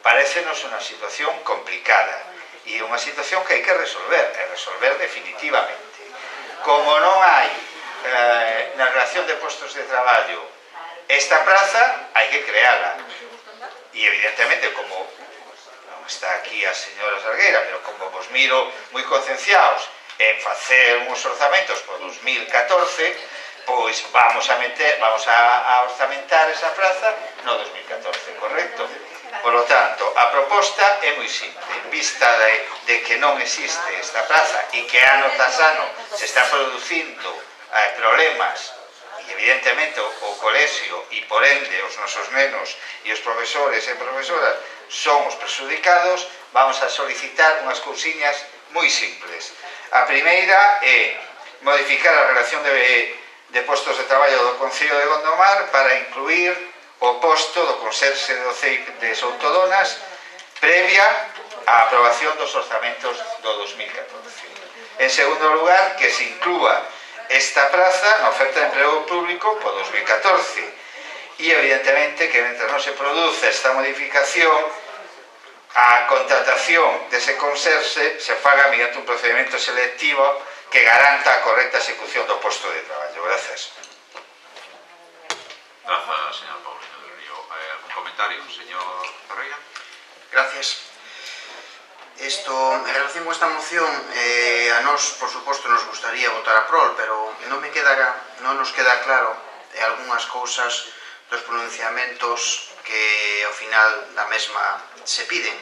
Parécenos unha situación complicada e unha situación que hai que resolver, e resolver definitivamente. Como non hai na relación de postos de traballo esta praza, hai que creala. E evidentemente, como non está aquí a señora Salgueira, pero como vos miro moi concienciados en facer uns orzamentos por 2014, pois vamos a orzamentar esa praza no 2014, correcto? Por lo tanto, a proposta é moi simple. En vista de que non existe esta praza e que ano tras ano se está producindo problemas e evidentemente o colexio e por ende os nosos nenos e os profesores e profesoras son os perjudicados, vamos a solicitar unhas cousiñas moi simples. A primeira é modificar a relación de postos de traballo do Concello de Gondomar para incluir o posto do conserxe do CEIP de Soutodonas previa á aprobación dos orzamentos do 2014. En segundo lugar, que se inclúa esta praza na oferta de emprego público por 2014 e evidentemente que mentre non se produce esta modificación a contratación dese conserxe se faga mediante un procedimento selectivo que garanta a correcta execución do posto de traballo. Gracias. Gracias, señor Paulino del Río. ¿Algún comentario, señor Ferreira? Gracias. Esto, en relación con esta moción, a nos, por suposto, nos gustaría votar a prol, pero non nos queda claro algunhas cousas dos pronunciamentos que ao final da mesma se piden.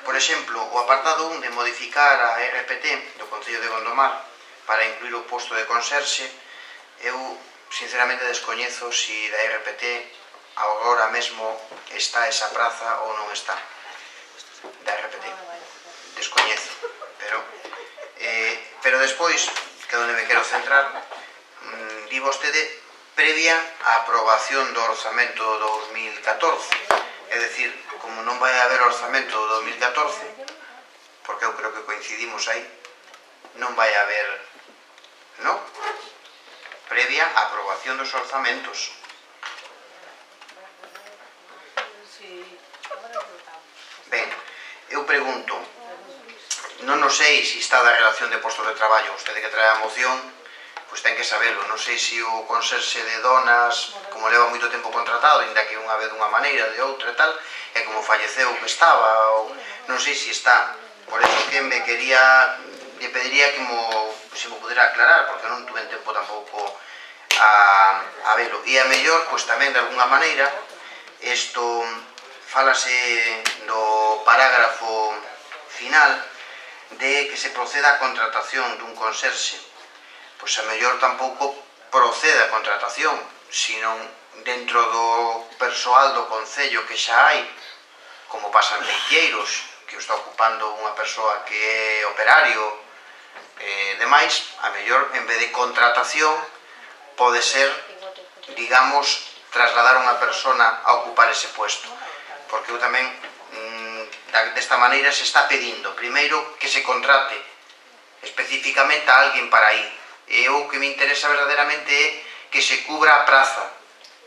Por exemplo, o apartado 1 de modificar a RPT do Concello de Gondomar para incluir o posto de conserxe, eu sinceramente descoñezo se da RPT agora mesmo está esa praza ou non está da RPT, descoñezo, pero despois, que é onde me quero centrar, di vostede previa a aprobación do orzamento do 2014, é dicir, como non vai haber orzamento do 2014, porque eu creo que coincidimos aí, non vai haber, non? Previa a aprobación dos orzamentos. Ben, eu pregunto, non sei se está da relación de postos de traballo, usted que trae a moción, pois ten que saberlo, non sei se o conserxe de donas, como leva moito tempo contratado, ainda que unha vez dunha maneira, de outra e tal, e como falleceu que estaba, ou non sei se está. Por eso que me pediría que se me pudera aclarar, porque non tuve tempo tampouco a velo. E a mellor, pois tamén de alguna maneira, isto falase do parágrafo final de que se proceda a contratación dun conserxe. Pois a mellor tampouco procede a contratación, senón dentro do persoal do Concello que xa hai, como pasan leiteiros, que o está ocupando unha persoa que é operario e demais, a mellor en vez de contratación pode ser, digamos, trasladar unha persona a ocupar ese puesto, porque eu tamén desta maneira se está pedindo primeiro que se contrate especificamente a alguén para ir, e o que me interesa verdadeiramente é que se cubra a praza,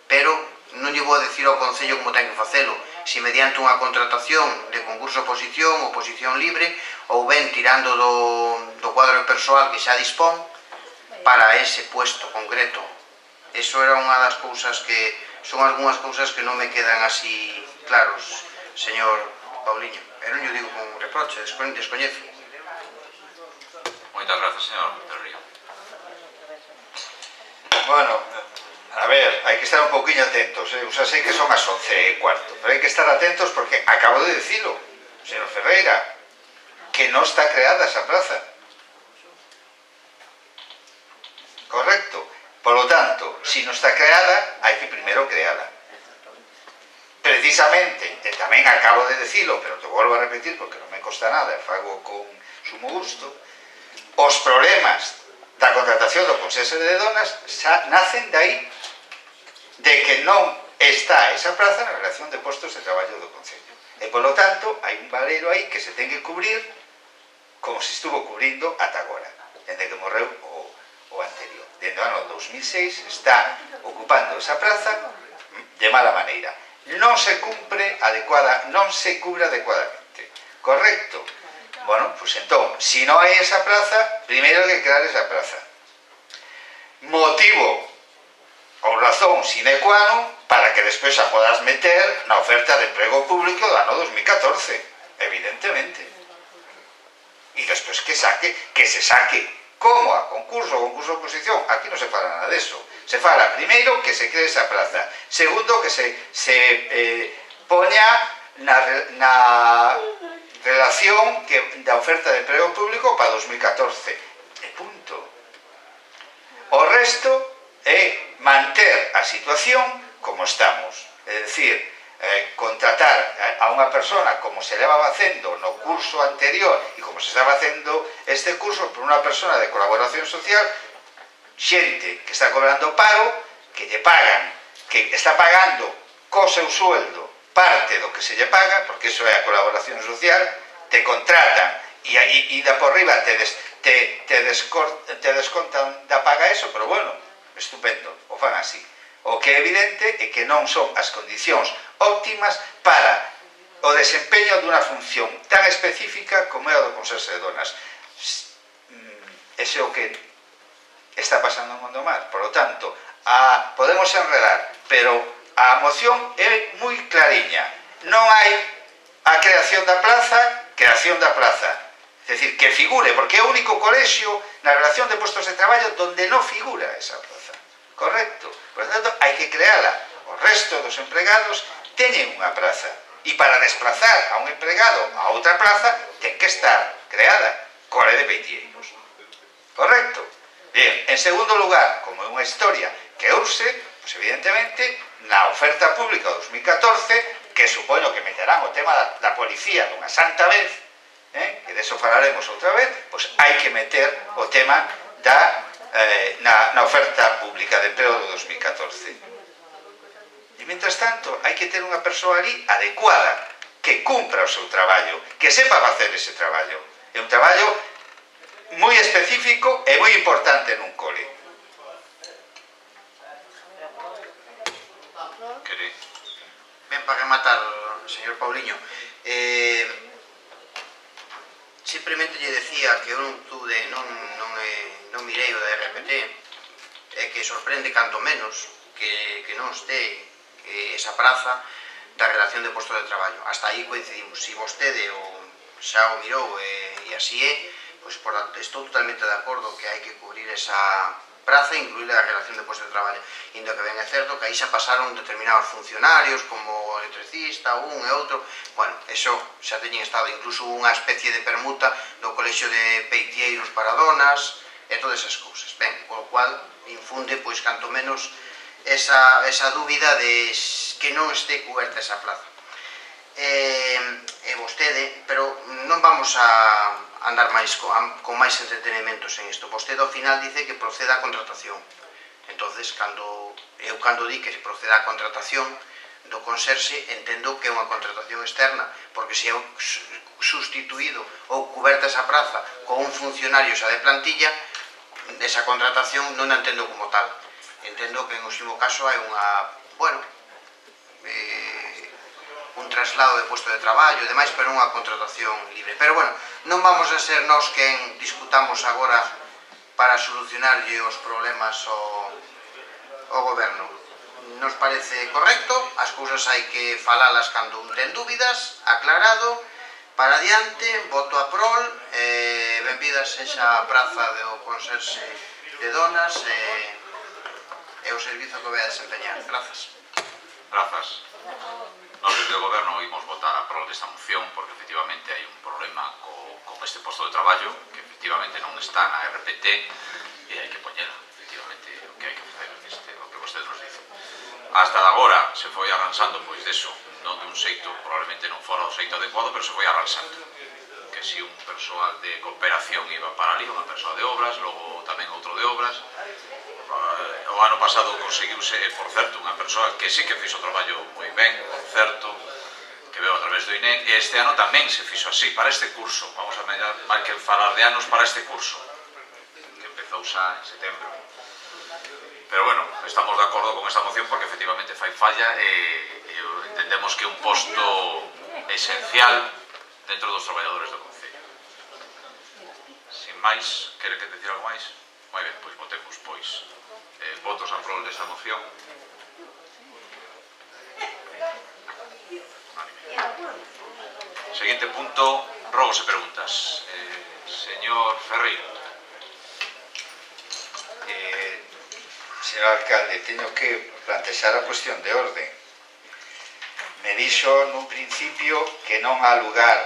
pero non lle vou decir ao Concello como ten que facelo, se mediante unha contratación de concurso-oposición, oposición libre, ou ben tirando do cuadro persoal que xa dispón para ese puesto concreto. Eso era unha das cousas que son algunhas cousas que non me quedan así claros, señor Pauliño. E non lle digo con reproche, descoñezo. Moitas grazas, señor Río. Bueno, a ver, hai que estar un pouquiño atentos, eu xa sei que son as 11:15, pero hai que estar atentos porque acabo de dicilo, señor Ferreira, que non está creada esa praza. Correcto. Por lo tanto, si non está creada, hai que primeiro creala. Precisamente, e tamén acabo de dicilo, pero te volvo a repetir porque non me costa nada, fago con sumo gusto, os problemas da contratación do Consello de Donas xa nacen de aí, de que non está esa praza na relación de postos de traballo do Concello. E, polo tanto, hai un valero aí que se ten que cubrir como se estuvo cubrindo ata agora, dende que morreu o anterior. Dende o ano 2006 está ocupando esa praza de mala maneira. Non se cubre adecuadamente. Correcto? Bueno, pues entón, si non hai esa praza, primeiro hai que crear esa praza. Motivo ou razón sine qua non para que despois a podas meter na oferta de emprego público do ano 2014, evidentemente. E despois que se saque como a concurso-oposición. Aquí non se fala nada deso. Se fala, primeiro, que se cree esa praza. Segundo, que se poña na relación da oferta de emprego público para 2014. E punto. O resto é manter a situación como estamos. É dicir, contratar a unha persona como se leva facendo no curso anterior e como se está facendo este curso por unha persona de colaboración social, xente que está cobrando paro, que lle pagan, que está pagando co seu sueldo parte do que se lle paga, porque iso é a colaboración social, te contratan e da por riba te descontan da paga eso, pero bueno, estupendo, o fan así. O que é evidente é que non son as condicións óptimas para o desempeño dunha función tan específica como é a do Consello de Donas. Ese é o que está pasando no mundo mar. Por lo tanto, podemos enredar, pero a moción é moi clariña. Non hai a creación da praza, Es decir, que figure, porque é o único colexio na relación de postos de traballo donde non figura esa praza. Correcto? Por tanto, hai que creala. O resto dos empregados teñen unha praza. E para desplazar a un empregado a outra praza, ten que estar creada. Cole de peitieiros. Correcto? Bien, en segundo lugar, como é unha historia que urxe, pues evidentemente, na oferta pública 2014, que supoño que meterán o tema da policía dunha santa vez, que deso falaremos outra vez, pues hai que meter o tema na oferta pública de emprego do 2014. E, mientras tanto, hai que ter unha persoa ali adecuada, que cumpra o seu traballo, que sepa facer ese traballo. É un traballo moi específico e moi importante nun cole. Ben, para rematar, señor Pauliño, simplemente lle decía que eu non mirei o da RPT, e que sorprende canto menos que non este esa praza da relación de postos de traballo. Hasta aí coincidimos. Si vostede xa o mirou e así é, pois estou totalmente de acordo que hai que cubrir esa praza e incluir a relación de postos de traballo. Indo que ben é certo que aí xa pasaron determinados funcionarios como electricista, un e outro. Bueno, eso xa teñen estado, incluso unha especie de permuta do colexio de peitieiros para donas e todas esas cousas. Ben, polo cual infunde, pois, canto menos esa dúbida de que non este cuberta esa plaza. E vostede, pero non vamos a andar máis con máis entretenimentos en isto. Vostede ao final dice que proceda a contratación. Entonces, cando di que proceda a contratación do conserxe, entendo que é unha contratación externa, porque se é sustituído ou cuberta esa praza con un funcionario xa de plantilla, esa contratación non a entendo como tal. Entendo que en último caso hai unha, bueno, un traslado de puesto de traballo e demais, pero unha contratación libre. Pero bueno, non vamos a ser nós quen discutamos agora para solucionarlle os problemas ao goberno. Nos parece correcto, as cousas hai que falalas cando un ten dúbidas, aclarado, para adiante, voto a prol, benvidas sexa a praza do Conserxe de Donas e o servizo que vai a desempeñar. Grazas. Grazas. Nós desde o goberno oímos votar a prol desta moción porque efectivamente hai un problema con este posto de traballo que efectivamente non está na RPT e hai que poñela, efectivamente, o que hai que facer, o que vostede nos dice. Hasta agora se foi arransando pois deso, non de un xeito, probablemente non fora o xeito adecuado, pero se foi arransando. Que si un persoal de cooperación iba para ali, unha persoa de obras, logo tamén outro de obras. O ano pasado conseguiuse, por certo, unha persoa que sí que fixo o traballo moi ben, por certo, que veo a través do INEM, e este ano tamén se fixo así, para este curso. Vamos a mellar, máis que falar de anos, para este curso, que empezou xa en setembro. Pero bueno, estamos de acordo con esta moción porque efectivamente fai falla e entendemos que é un posto esencial dentro dos traballadores do Concello. Sin máis, quere que decir algo máis? Moi ben, pois votemos, pois. Votos a prol desta moción. Seguinte punto, rogos e preguntas. Señor Ferreira. Señor alcalde, teño que plantexar a cuestión de orden. Me dixo nun principio que non há lugar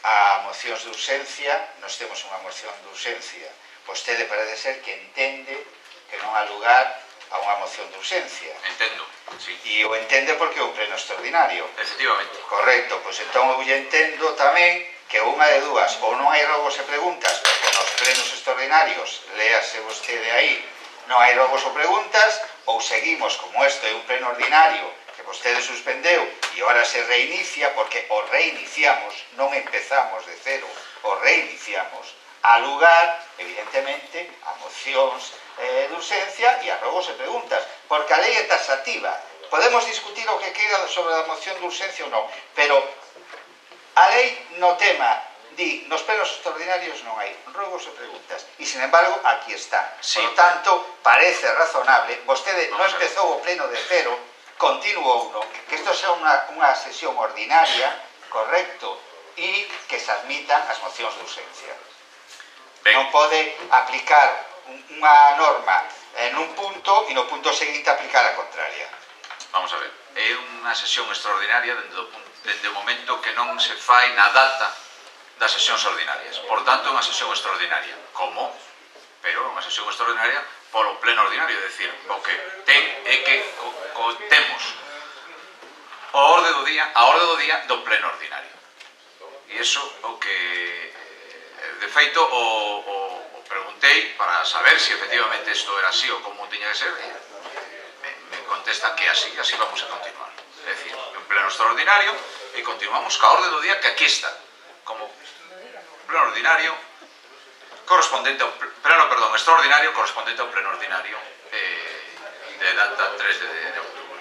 a mocións de urxencia. Nos temos unha moción de urxencia. Vostede parece ser que entende que non há lugar a unha moción de urxencia. Entendo, sí. E o entende porque é un pleno extraordinario. Efectivamente. Correcto, pois entón eu entendo tamén que unha de dúas, ou non hai rogos e preguntas, porque nos plenos extraordinarios, léase vostede aí, non hai rogos ou preguntas, ou seguimos como isto é un pleno ordinario que vostede suspendeu e ahora se reinicia, porque o reiniciamos, non empezamos de cero, o reiniciamos, a lugar, evidentemente, a mocións de urxencia e a rogos e preguntas, porque a lei é taxativa. Podemos discutir o que queira sobre a moción de urxencia ou non, pero a lei no tema di, nos plenos extraordinarios non hai rogos e preguntas, e sin embargo aquí están. Sí. Por lo tanto, parece razonable, vostede non empezou o pleno de cero, continuou non, que isto sea unha sesión ordinaria, correcto, e que se admitan as mocións de urxencia. Ben. Non pode aplicar unha norma en un punto e no punto seguinte aplicar a contraria. Vamos a ver, é unha sesión extraordinaria dende o momento que non se fai na data das sesións ordinarias. Por tanto, é unha sesión extraordinaria. Como? Pero é unha sesión extraordinaria polo pleno ordinario, é dicir, o que ten é que temos a orde do día do pleno ordinario. E iso o que, de feito, o preguntei para saber se efectivamente isto era así ou como tiña que ser, me contestan que así vamos a continuar. É dicir, en pleno extraordinario e continuamos ca orde do día que aquí está, como pleno ordinario correspondente ao extraordinario correspondente ao pleno ordinario de data 3 de outubro.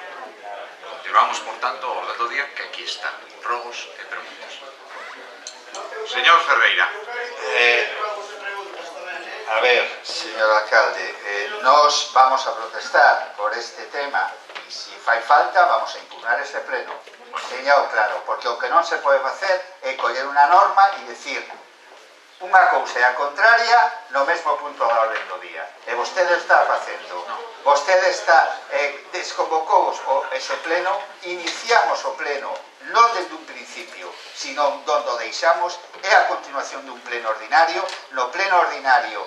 Continuamos, por tanto, a orde do día que aquí está, rogos e preguntas. Señor Ferreira. A ver, señor alcalde, nos vamos a protestar por este tema e se fai falta vamos a impugnar este pleno. Teñao claro, porque o que non se pode facer é coller unha norma e decir unha cousa e a contraria no mesmo punto da orden do día. E vostede está facendo. Vostede está desconvocou ese pleno, iniciamos o pleno non desde un principio, sino donde o deixamos, é a continuación dun pleno ordinario. No pleno ordinario,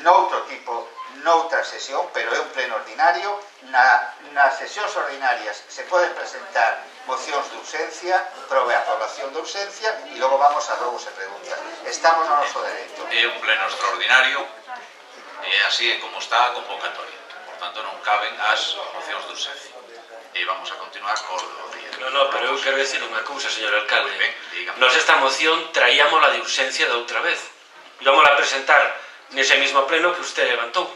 noutro tipo, noutra sesión, pero é un pleno ordinario. Nas sesións ordinarias se poden presentar mocións de urxencia, probe a aprobación de urxencia e logo vamos a rogos e preguntas. Estamos no noso dereito. É un pleno extraordinario e así é como está a convocatoria. Por tanto, non caben as mocións de urxencia. E vamos a continuar con o día. No, pero eu quero decir unha cousa, señor alcalde. Muy ben, dígame. Nos esta moción traíamos la de urxencia da outra vez. Íbamos a presentar nese mismo pleno que usted levantou.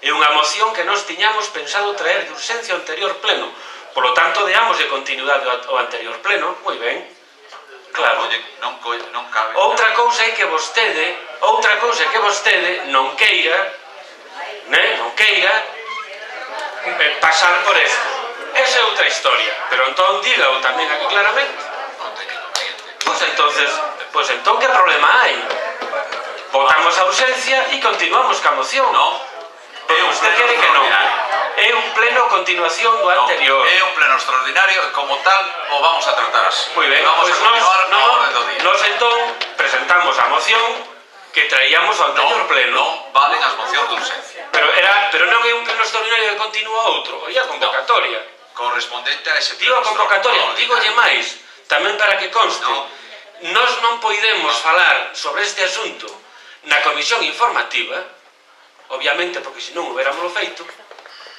É unha moción que nós tiñamos pensado traer de urxencia ao anterior pleno. Por lo tanto, deamos de continuidade ao anterior pleno. Moi ben. Claro. Non cabe. Outra cousa é que vostede non queira pasar por esto. Esa é outra historia. Pero entón dígao tamén aquí claramente. Pois entón que problema hai? Votamos a urxencia e continuamos ca moción. Non. Porque usted quere que non. É un pleno continuación do anterior. É un pleno extraordinario e como tal o vamos a tratar así. Moi ben, vamos a continuar a orde do día. Nos entón presentamos a moción que traíamos ao anterior pleno. Non valen as mocións de urxencia. Pero non é un pleno extraordinario que continúa outro. Oye, a convocatoria. Correspondente a ese Digo a convocatoria, dígolle máis, tamén para que conste. Nós non poidemos falar sobre este asunto na comisión informativa, obviamente porque senón o hubiéramos feito,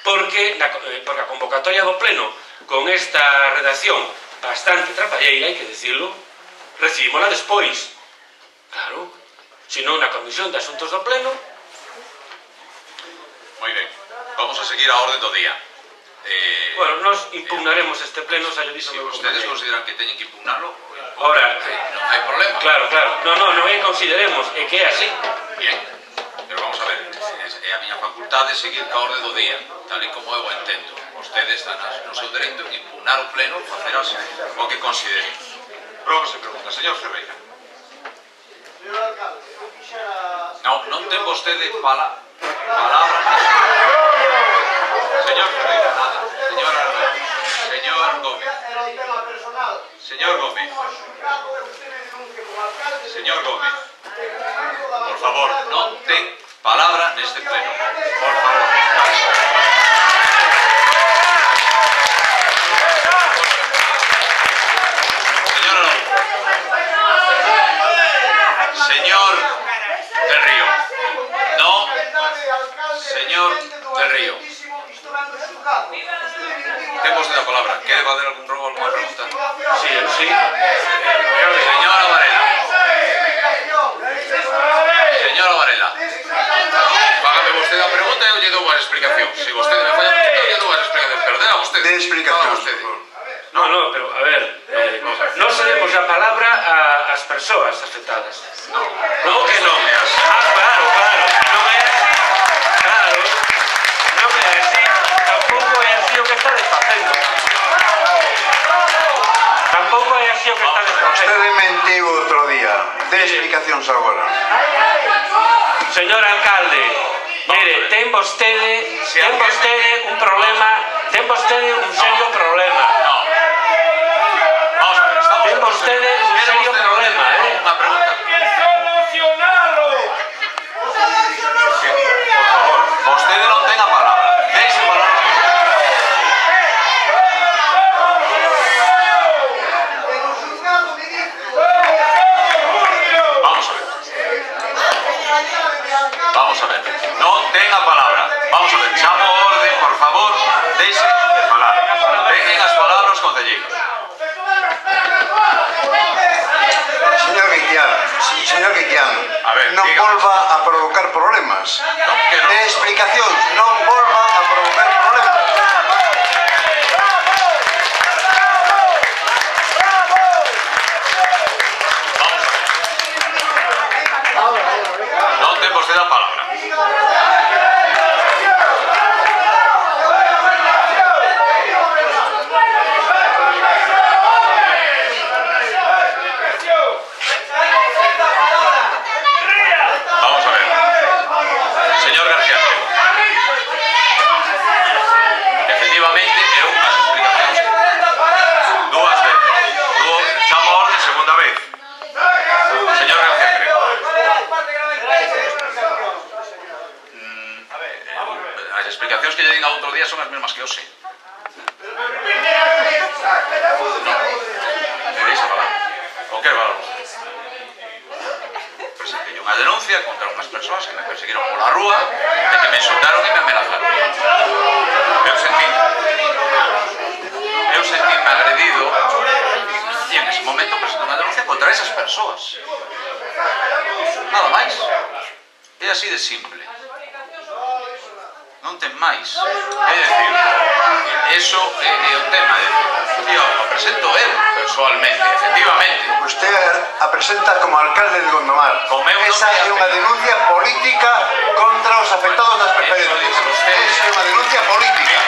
porque a convocatoria do pleno con esta redacción bastante trapalleira, hai que decirlo, recibímola despois. Claro, senón na comisión de asuntos do pleno. Moi ben, vamos a seguir a orde do día. Bueno, nós impugnaremos este pleno, xa lle dixo Se meu vostedes compañero. consideran que teñen que impugnarlo, Ahora, non hai problema. claro, non é consideremos, é que é así. Bien, pero vamos a ver, é a miña facultade seguir ca orde do día, tal e como eu entendo. Vostedes están no seu dereito de impugnar o pleno, facer así, o que consideren. Logo se pregunta, señor Ferreira. Señor alcalde, eu quixera... Non ten vostede palabra. Señor Ferreira, nada. Señor Gómez. Era un tema personal. Señor Gómez. Señor Gómez. Por favor, non ten palabra neste pleno. Por favor. Señor del Río. No. Señor del Río. Ten vostede a palabra. Quere fazer algún robo, alguna pregunta? Sí. Señora Varela. Señora Varela. Págame vostede a pregunta e eu lle dou as explicacións. Se vostede me falla a pregunta, eu lle dou as explicacións. Pero dela vostede. De explicacións, Fala vostede. No, pero a ver, non cedemos a palabra ás persoas afectadas. Non que non. Claro, non é así. Claro, non é así. Tampouco é así o que está desfacendo. Tampouco é así o que está desfacendo. Vostede mentiu outro día. De explicacións agora. Señor alcalde, mire, ten vostede un problema, ten vostede un serio problema. Vamos a ver, estamos... Ten vostede un serio problema, Unha pregunta. Por favor, vostede non ten a palabra. Deixe falar. Vamos a ver. Non ten a palabra. Vamos a ver. Chamo orde, por favor. Deixe de falar. Teñen as palabras, concelleiros. Señor Guitián, A ver, non dígame. volva a provocar problemas. Non, que non. De explicacións, non volva a provocar problemas. Non ten vostede a palabra. Vamos a ver. Señor García Arquero. Efectivamente, eu as explicacións dúas veces. Chamo a orde segunda vez. Señor García Arquero. As explicacións que lle din a outro día son as mesmas que eu sei. Me deixa falar. O que falar vostede? Presentei unha denuncia contra unhas persoas que me perseguiron pola rúa e que me insultaron e me amenazaron. Eu sentíme agredido e en ese momento presentei unha denuncia contra esas persoas. Nada máis. É así de simple. Non ten máis. É dicir, eso é o tema. E o presento eu, persoalmente, efectivamente. Usted a presenta como alcalde de Gondomar. Esa é unha denuncia política contra os afectados das preferentes. É unha denuncia política.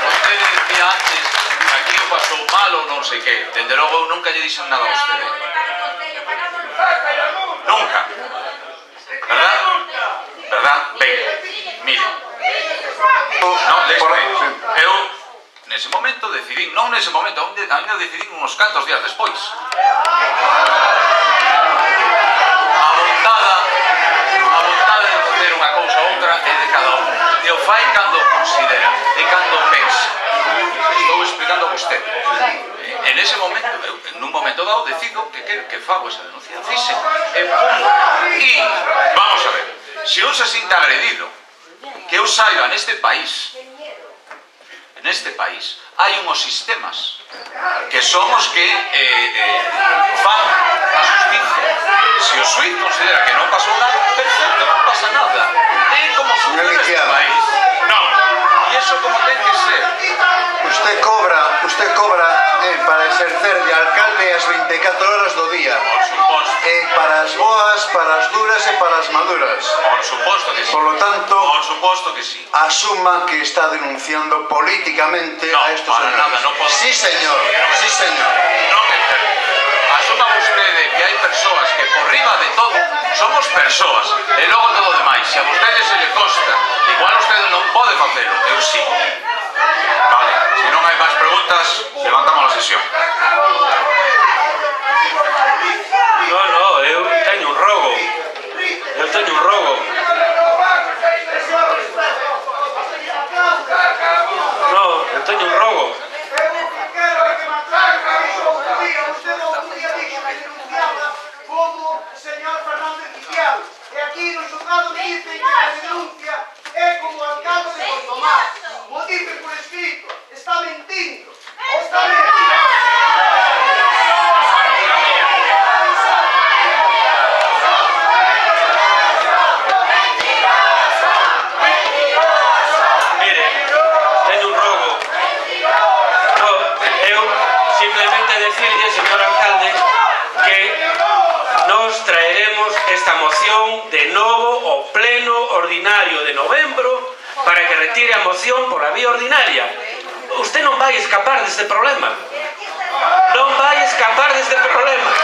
Vostede decía antes que aquí o pasou mal ou non sei que. Dende logo eu nunca lle dixen nada a vostede. Nunca. ¿Verdad? ¿Verdad? Ben, mire. Non, déxame. Eu, nese momento, decidín, non nese momento, ainda decidín uns cantos días despois. A vontade de facer unha cousa ou outra é de cada un. E o fai cando considera, e cando pensa. Estou explicando a vostede. En ese momento, en un momento dado, decido que fago esa denuncia. Fixe, e punto. E, vamos a ver, se un se sinta agredido, que eu saiba neste país, hai unhos sistemas que son os que fan a justicia. Se o xuiz considera que non pasou nada, perfecto, non pasa nada. É como funciona este país. Non, e iso como ten que ser. Usted cobra para exercer de alcalde as 24 horas do día. Por suposto. Para as boas, para as duras e para as maduras. Por suposto que sí. Por lo tanto, por suposto que sí. Asuma que está denunciando políticamente a estos señores. Nada, no puedo. Sí, señor. Sí, señor. Non é certo. Asuma vostede que hai persoas que por riba de todo somos persoas e logo todo demais. Se a vostede se lle costa, igual vostede non pode facelo, eu sí. Vale, se non hai máis preguntas, levantamos a sesión. No, eu teño un rogo. No, eu teño un rogo. Como señor Fernández Vicial, e aquí no xulgado dicen que a denuncia é como alcalde de Gondomar. Mo dice por escrito, está mentindo. Está mentindo. Mire, teño un rogo. Eu simplemente decirlle, señor alcalde, que nos traeremos esta moción de novo ao pleno ordinario de novembro para que retire a moción por a vía ordinaria. Usted non vai escapar deste problema. Non vai escapar deste problema.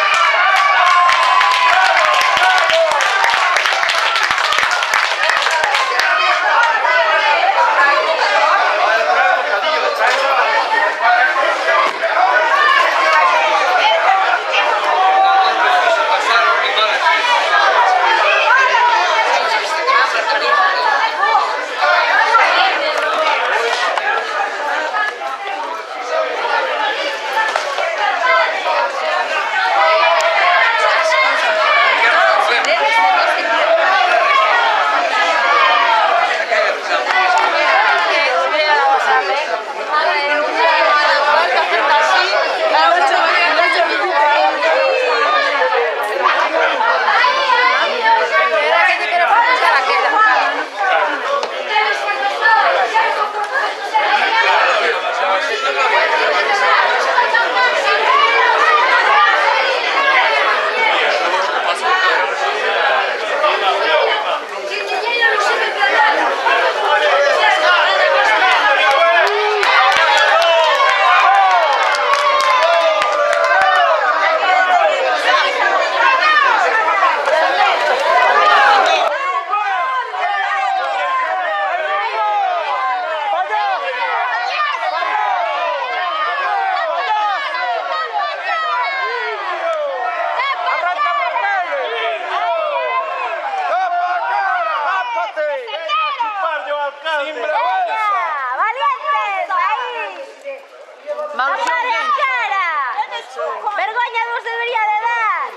¡Vergoña nos debería de dar!